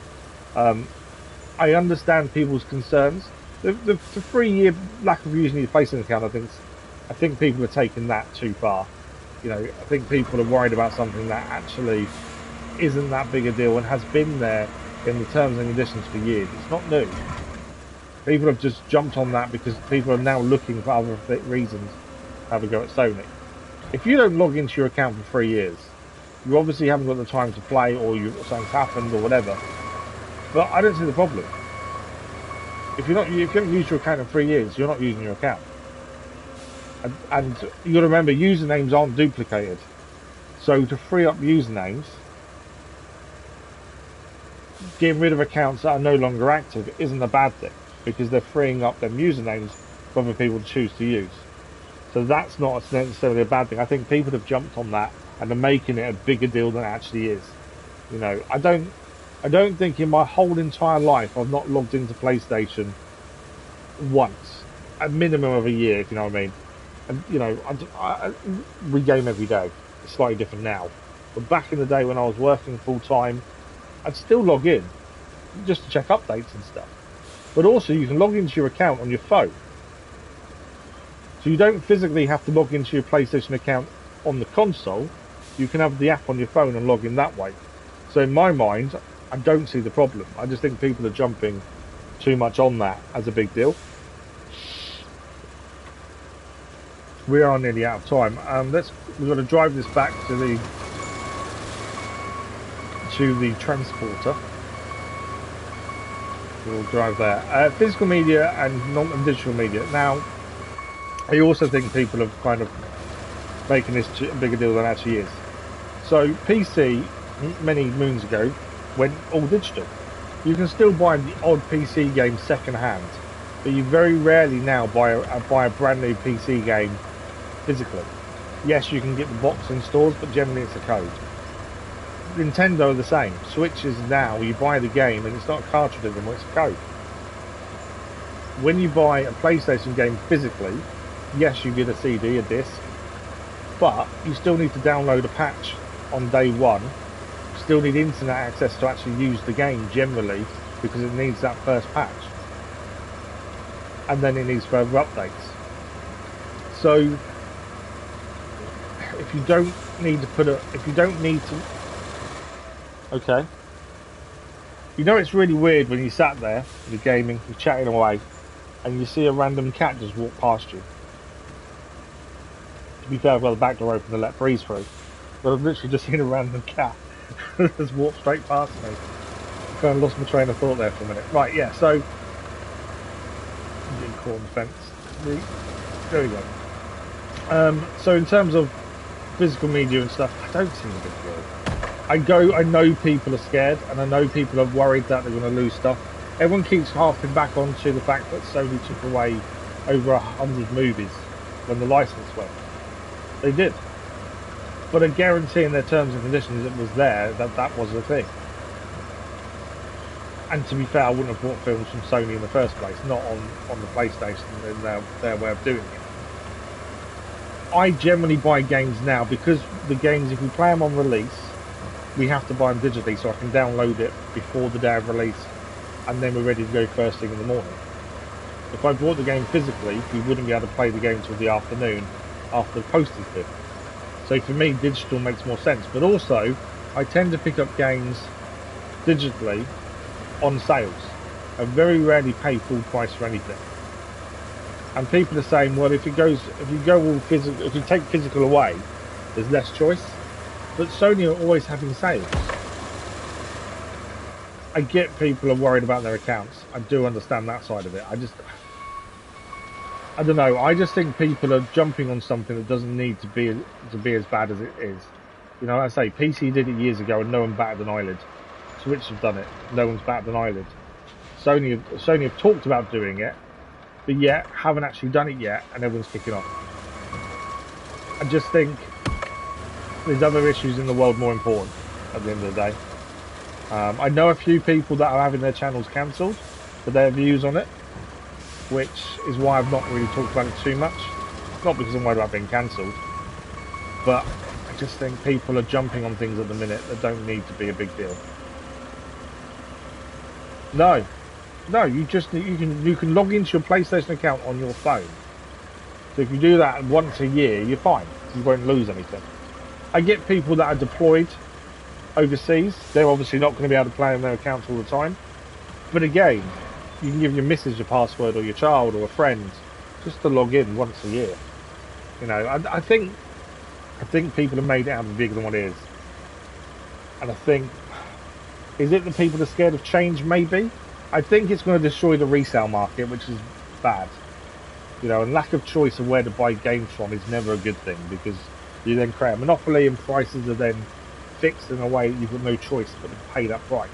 Speaker 1: I understand people's concerns. The 3-year lack of using your facing account, I think people are taking that too far. You know, I think people are worried about something that actually isn't that big a deal and has been there in the terms and conditions for years. It's not new. People have just jumped on that because people are now looking for other reasons to have a go at Sony. If you don't log into your account for 3 years, you obviously haven't got the time to play, or something's happened or whatever. But I don't see the problem. If you don't use your account in 3 years, you're not using your account. And you got to remember, usernames aren't duplicated. So to free up usernames, getting rid of accounts that are no longer active isn't a bad thing, because they're freeing up them usernames for other people to choose to use. So that's not necessarily a bad thing. I think people have jumped on that and are making it a bigger deal than it actually is. You know, I don't think in my whole entire life I've not logged into PlayStation once, a minimum of a year, if you know what I mean. And you know, I re-game every day. It's slightly different now, but back in the day when I was working full time, I'd still log in just to check updates and stuff. But also, you can log into your account on your phone, so you don't physically have to log into your PlayStation account on the console. You can have the app on your phone and log in that way. So in my mind, I don't see the problem. I just think people are jumping too much on that as a big deal. We are nearly out of time. We've got to drive this back to the transporter. We'll drive there. Physical media and non-digital media. Now, I also think people are kind of making this a bigger deal than it actually is. So PC, many moons ago, went all digital. You can still buy the odd PC game second hand, but you very rarely now buy a brand new PC game physically. Yes, you can get the box in stores, but generally it's a code. Nintendo are the same. Switches now, you buy the game and it's not a cartridge anymore, it's a code. When you buy a PlayStation game physically, yes, you get a CD, a disc, but you still need to download a patch on day one. You still need internet access to actually use the game generally, because it needs that first patch. And then it needs further updates. So if you don't need to okay. You know, it's really weird when you sat there, you're gaming, you're chatting away, and you see a random cat just walk past you. To be fair, I've got the back door open to let breeze through, but I've literally just seen a random cat just walk straight past me. I kind of lost my train of thought there for a minute. Right, yeah, so I'm getting caught on the fence. There we go. So in terms of physical media and stuff, I don't see a big deal. I know people are scared, and I know people are worried that they're going to lose stuff. Everyone keeps harping back onto the fact that Sony took away over 100 movies when the license went. They did. But a guarantee in their terms and conditions it was there that was the thing. And to be fair, I wouldn't have bought films from Sony in the first place, not on the PlayStation in their way of doing it. I generally buy games now because the games, if we play them on release, we have to buy them digitally, so I can download it before the day of release, and then we're ready to go first thing in the morning. If I bought the game physically, we wouldn't be able to play the game till the afternoon after the post is due. So for me, digital makes more sense. But also, I tend to pick up games digitally on sales. I very rarely pay full price for anything. And people are saying, well, if you take physical away, there's less choice. But Sony are always having sales. I get people are worried about their accounts. I do understand that side of it. I don't know. I just think people are jumping on something that doesn't need to be as bad as it is. You know, like I say, PC did it years ago and no one batted an eyelid. Switch have done it. No one's batted an eyelid. Sony have talked about doing it, but yet haven't actually done it yet, and everyone's kicking off. I just think there's other issues in the world more important at the end of the day. I know a few people that are having their channels cancelled for their views on it, which is why I've not really talked about it too much. Not because I'm worried about being cancelled, but I just think people are jumping on things at the minute that don't need to be a big deal. No, you can log into your PlayStation account on your phone. So if you do that once a year, you're fine. You won't lose anything. I get people that are deployed overseas. They're obviously not going to be able to play on their accounts all the time. But again, you can give your missus your password, or your child, or a friend, just to log in once a year. You know, I think people have made it out bigger than what it is. And I think, is it the people that are scared of change? Maybe. I think it's going to destroy the resale market, which is bad. You know, and lack of choice of where to buy games from is never a good thing, because You then create a monopoly, and prices are then fixed in a way that you've got no choice but to pay that price.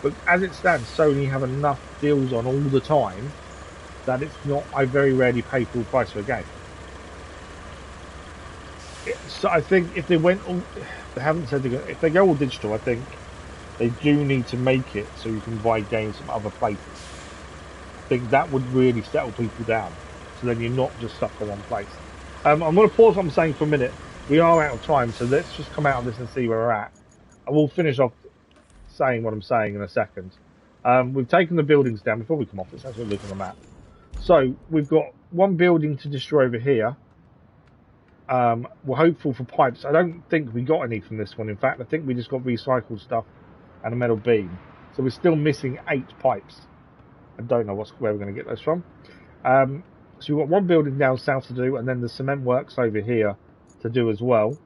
Speaker 1: But as it stands, Sony have enough deals on all the time that it's not. I very rarely pay full price for a game. So I think if they went all, they haven't said they're gonna, if they go all digital, I think they do need to make it so you can buy games from other places. I think that would really settle people down. So then you're not just stuck in one place. I'm going to pause what I'm saying for a minute. We are out of time, so let's just come out of this and see where we're at. I will finish off saying what I'm saying in a second. We've taken the buildings down. Before we come off, let's actually look at the map. So we've got one building to destroy over here. We're hopeful for pipes. I don't think we got any from this one. In fact, I think we just got recycled stuff and a metal beam. So we're still missing 8 pipes. I don't know where we're going to get those from. So we've got one building down south to do, and then the cement works over here to do as well.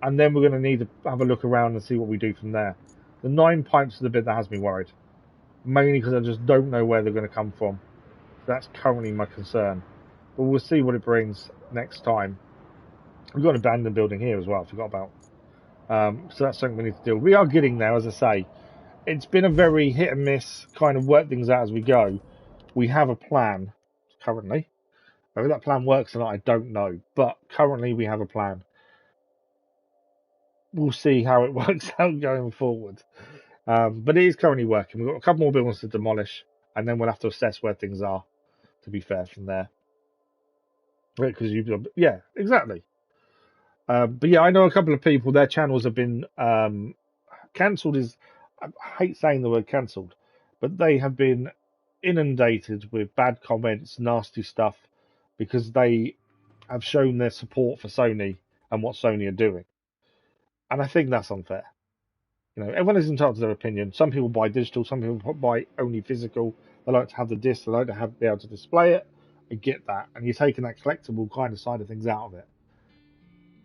Speaker 1: And then we're going to need to have a look around and see what we do from there. The 9 pipes are the bit that has me worried. Mainly because I just don't know where they're going to come from. So that's currently my concern. But we'll see what it brings next time. We've got an abandoned building here as well, I forgot about. So that's something we need to do. We are getting there, as I say. It's been a very hit and miss, kind of work things out as we go. We have a plan currently. Whether that plan works or not, I don't know. But currently we have a plan. We'll see how it works out going forward. But it is currently working. We've got a couple more buildings to demolish, and then we'll have to assess where things are, to be fair, from there. Because yeah, exactly. But yeah, I know a couple of people, their channels have been cancelled. I hate saying the word cancelled, but they have been inundated with bad comments, nasty stuff, because they have shown their support for Sony and what Sony are doing. And I think that's unfair. You know, everyone is entitled to their opinion. Some people buy digital, some people buy only physical. They like to have the disc, they like to be able to display it. I get that. And you're taking that collectible kind of side of things out of it.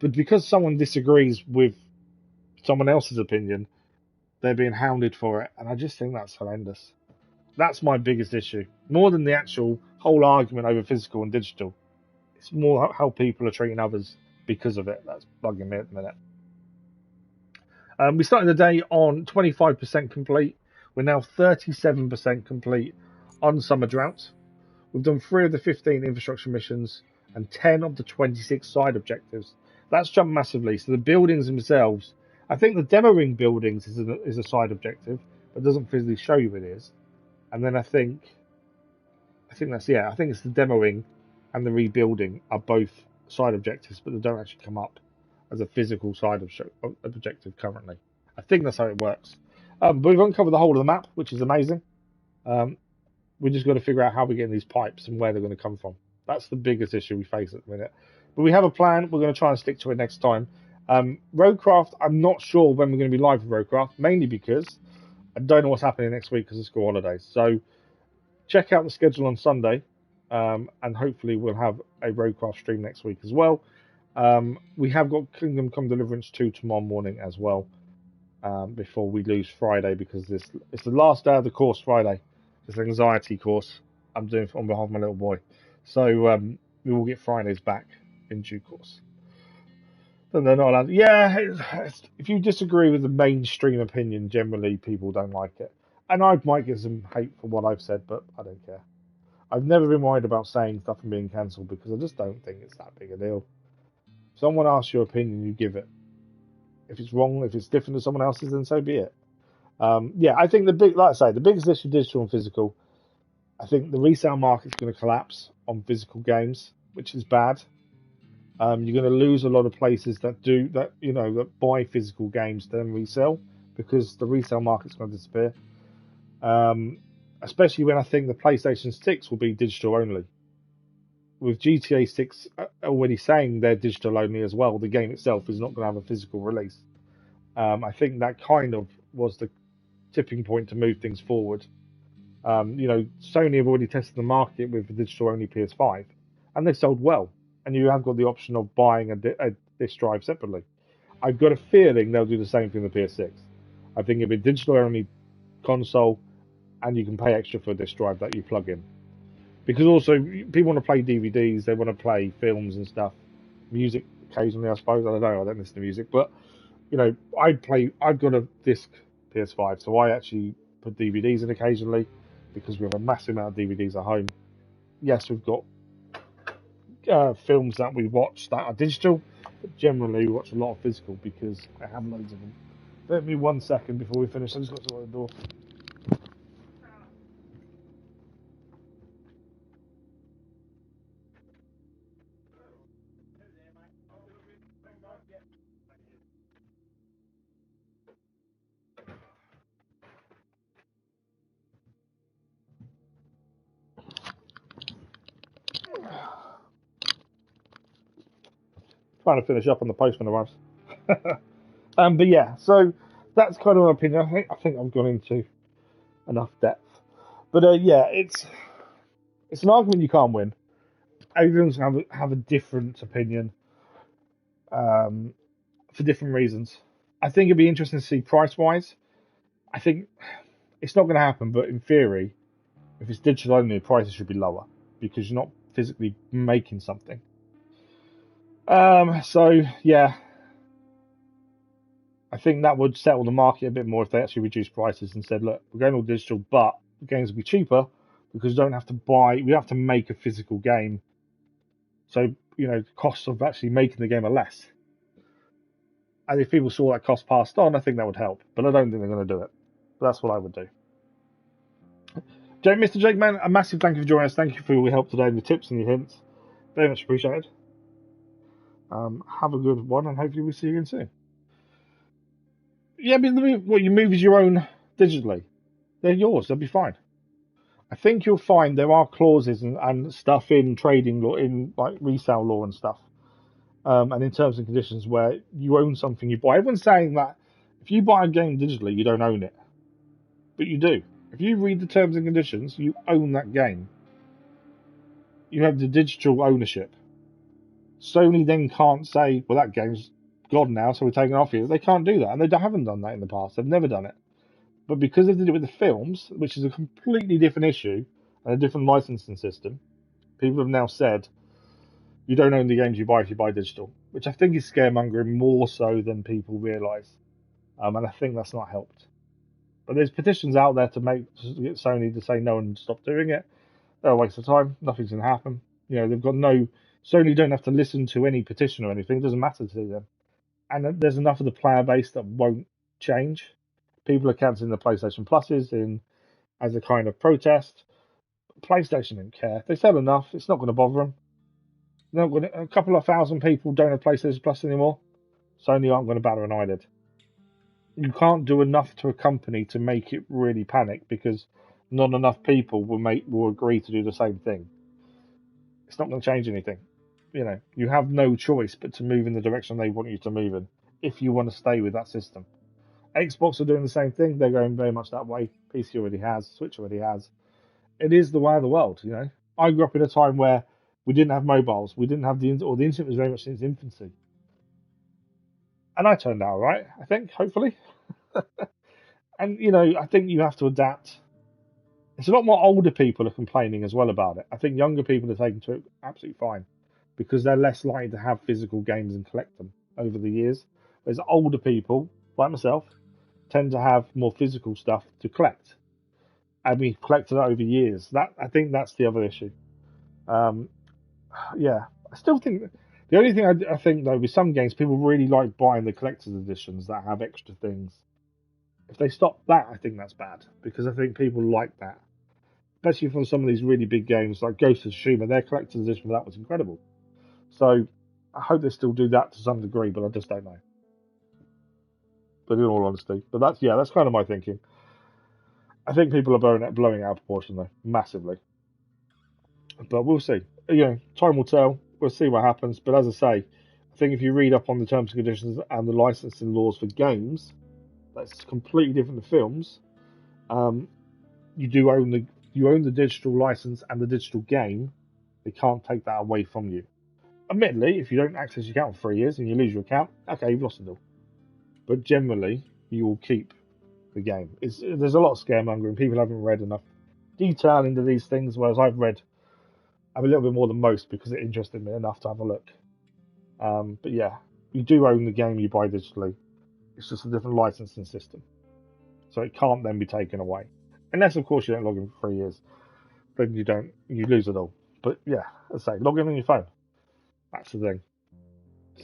Speaker 1: But because someone disagrees with someone else's opinion, they're being hounded for it. And I just think that's horrendous. That's my biggest issue. More than the actual whole argument over physical and digital. It's more how people are treating others because of it. That's bugging me at the minute. We started the day on 25% complete. We're now 37% complete on Summer Drought. We've done 3 of the 15 infrastructure missions and 10 of the 26 side objectives. That's jumped massively. So the buildings themselves, I think the demoing buildings is a side objective, but doesn't physically show you it is. And then I think that's, yeah, I think it's the demoing and the rebuilding are both side objectives, but they don't actually come up as a physical side objective currently. I think that's how it works. But we've uncovered the whole of the map, which is amazing. We just got to figure out how we're getting these pipes and where they're going to come from. That's the biggest issue we face at the minute. But we have a plan. We're going to try and stick to it next time. RoadCraft, I'm not sure when we're going to be live with RoadCraft, mainly because I don't know what's happening next week because of school holidays. So check out the schedule on Sunday, and hopefully we'll have a RoadCraft stream next week as well. We have got Kingdom Come Deliverance 2 tomorrow morning as well, before we lose Friday, because it's the last day of the course Friday. It's an anxiety course I'm doing on behalf of my little boy. So we will get Fridays back in due course. Then they're not allowed. Yeah, if you disagree with the mainstream opinion, generally people don't like it. And I might get some hate for what I've said, but I don't care. I've never been worried about saying stuff and being cancelled because I just don't think it's that big a deal. If someone asks your opinion, you give it. If it's wrong, if it's different to someone else's, then so be it. Yeah, I think like I say, the biggest issue, digital and physical. I think the resale market's going to collapse on physical games, which is bad. You're going to lose a lot of places that buy physical games then resell, because the resale market's going to disappear. Especially when I think the PlayStation 6 will be digital only. With GTA 6 already saying they're digital only as well, the game itself is not going to have a physical release. I think that kind of was the tipping point to move things forward. Sony have already tested the market with the digital only PS5, and they sold well. And you have got the option of buying a disc drive separately. I've got a feeling they'll do the same thing with the PS6. I think it'll be digital only console, and you can pay extra for a disc drive that you plug in. Because also, people want to play DVDs, they want to play films and stuff, music, occasionally, I suppose. I don't know. I don't listen to music, but you know, I've got a disc PS5, so I actually put DVDs in occasionally because we have a massive amount of DVDs at home. Yes, we've got films that we watch that are digital, but generally we watch a lot of physical because I have loads of them. Let me 1 second before we finish. I just got to the door. Trying to finish up on the postman arrives. But yeah, so that's kind of my opinion. I think I've gone into enough depth. But yeah, it's an argument you can't win. Everyone's have a different opinion um, for different reasons. I think it'd be interesting to see price wise. I think it's not going to happen, but in theory, if it's digital only, the prices should be lower because you're not physically making something. So yeah, I think that would settle the market a bit more if they actually reduced prices and said, look, we're going all digital, but the games will be cheaper because we don't have to buy, we have to make a physical game. So, you know, the costs of actually making the game are less. And if people saw that cost passed on, I think that would help. But I don't think they're going to do it. But that's what I would do. Mr. Jake, man, a massive thank you for joining us. Thank you for all your help today and your tips and your hints. Very much appreciated. Have a good one, and hopefully we'll see you again soon. Yeah, but what you move is your own digitally. They're yours. They'll be fine. I think you'll find there are clauses and stuff in trading law, in like resale law and stuff, and in terms and conditions where you own something you buy. Everyone's saying that if you buy a game digitally, you don't own it, but you do. If you read the terms and conditions, you own that game. You have the digital ownership. Sony then can't say, well, that game's gone now, so we're taking it off you. They can't do that, and they haven't done that in the past. They've never done it. But because they did it with the films, which is a completely different issue and a different licensing system, people have now said you don't own the games you buy if you buy digital, which I think is scaremongering more so than people realise. And I think that's not helped. But there's petitions out there to get Sony to say no and stop doing it. They're a waste of time. Nothing's going to happen. You know, they've got no. Sony don't have to listen to any petition or anything. It doesn't matter to them. And there's enough of the player base that won't change. People are cancelling the PlayStation Pluses as a kind of protest. PlayStation don't care. They sell enough. It's not going to bother them. A couple of thousand people don't have PlayStation Plus anymore. Sony aren't going to batter an eyelid. You can't do enough to a company to make it really panic because not enough people will agree to do the same thing. It's not going to change anything. You know, you have no choice but to move in the direction they want you to move in if you want to stay with that system. Xbox are doing the same thing. They're going very much that way. PC already has. Switch already has. It is the way of the world, you know. I grew up in a time where we didn't have mobiles. We didn't have the internet was very much in its infancy. And I turned out all right, I think, hopefully. And, you know, I think you have to adapt. It's a lot more older people are complaining as well about it. I think younger people are taking to it absolutely fine because they're less likely to have physical games and collect them over the years. Whereas older people, like myself, tend to have more physical stuff to collect. And we collected it over years. I think that's the other issue. Yeah, I still think the only thing I think though with some games people really like buying the collector's editions that have extra things. If they stop that, I think that's bad because I think people like that, especially for some of these really big games like Ghost of Tsushima. Their collector's edition for that was incredible. So I hope they still do that to some degree, but I just don't know. But in all honesty, but that's kind of my thinking. I think people are blowing out of proportion though, massively. But we'll see. You know, time will tell. We'll see what happens. But as I say, I think if you read up on the terms and conditions and the licensing laws for games, that's completely different to films. You own the digital license and the digital game. They can't take that away from you. Admittedly, if you don't access your account for 3 years and you lose your account, okay, you've lost it all. But generally, you will keep the game. There's a lot of scaremongering. People haven't read enough detail into these things, whereas I've read a little bit more than most because it interested me enough to have a look. But yeah, you do own the game you buy digitally. It's just a different licensing system, so it can't then be taken away, unless of course you don't log in for 3 years. Then you lose it all. But yeah, as I say, log in on your phone. That's the thing.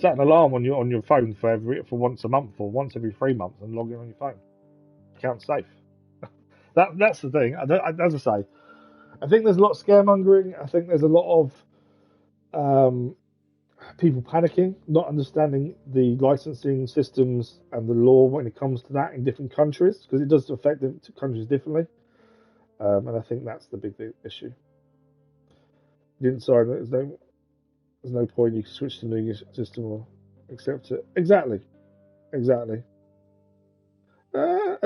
Speaker 1: Set an alarm on your phone for once a month or once every 3 months, and log in on your phone. Account's safe. That's the thing. As I say, I think there's a lot of scaremongering. I think there's a lot of people panicking, not understanding the licensing systems and the law when it comes to that in different countries, because it does affect the countries differently. And I think that's the big issue. You didn't sign it. There's no point. You can switch to the new system or accept it. Exactly. I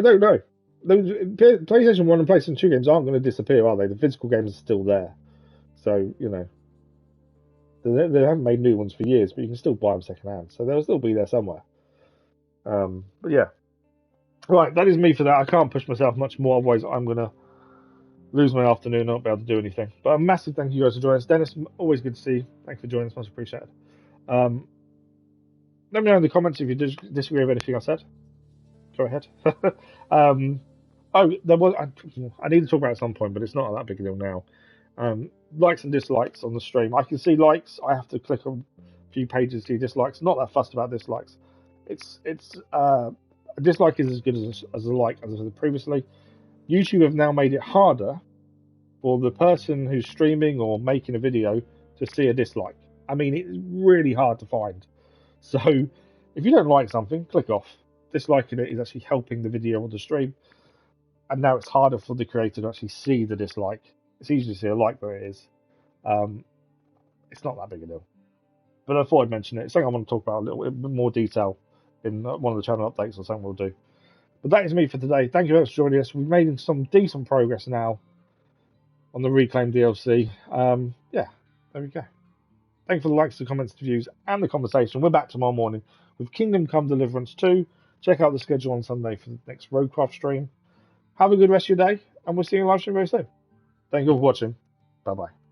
Speaker 1: don't know. PlayStation 1 and PlayStation 2 games aren't going to disappear, are they? The physical games are still there. So, you know, they haven't made new ones for years, but you can still buy them secondhand. So they'll still be there somewhere. But yeah. Right, that is me for that. I can't push myself much more, otherwise I'm going to lose my afternoon and not be able to do anything. But a massive thank you guys for joining us. Dennis, always good to see you. Thanks for joining us, much appreciated. Let me know in the comments if you disagree with anything I said. Go ahead. There was. I need to talk about it at some point, but it's not that big a deal now. Likes and dislikes on the stream. I can see likes. I have to click on a few pages to see dislikes. Not that fussed about dislikes. It's a dislike is as good as a like, as I said previously. YouTube have now made it harder for the person who's streaming or making a video to see a dislike. I mean, it's really hard to find. So if you don't like something, click off. Disliking it is actually helping the video or the stream. And now it's harder for the creator to actually see the dislike. It's easy to see a like where it is. It's not that big a deal. But I thought I'd mention it. It's something I want to talk about a little bit more detail in one of the channel updates or something we'll do. But that is me for today. Thank you very much for joining us. We've made some decent progress now on the Reclaim DLC. Yeah, there we go. Thank you for the likes, the comments, the views, and the conversation. We're back tomorrow morning with Kingdom Come Deliverance 2. Check out the schedule on Sunday for the next RoadCraft stream. Have a good rest of your day, and we'll see you in live stream very soon. Thank you for watching. Bye-bye.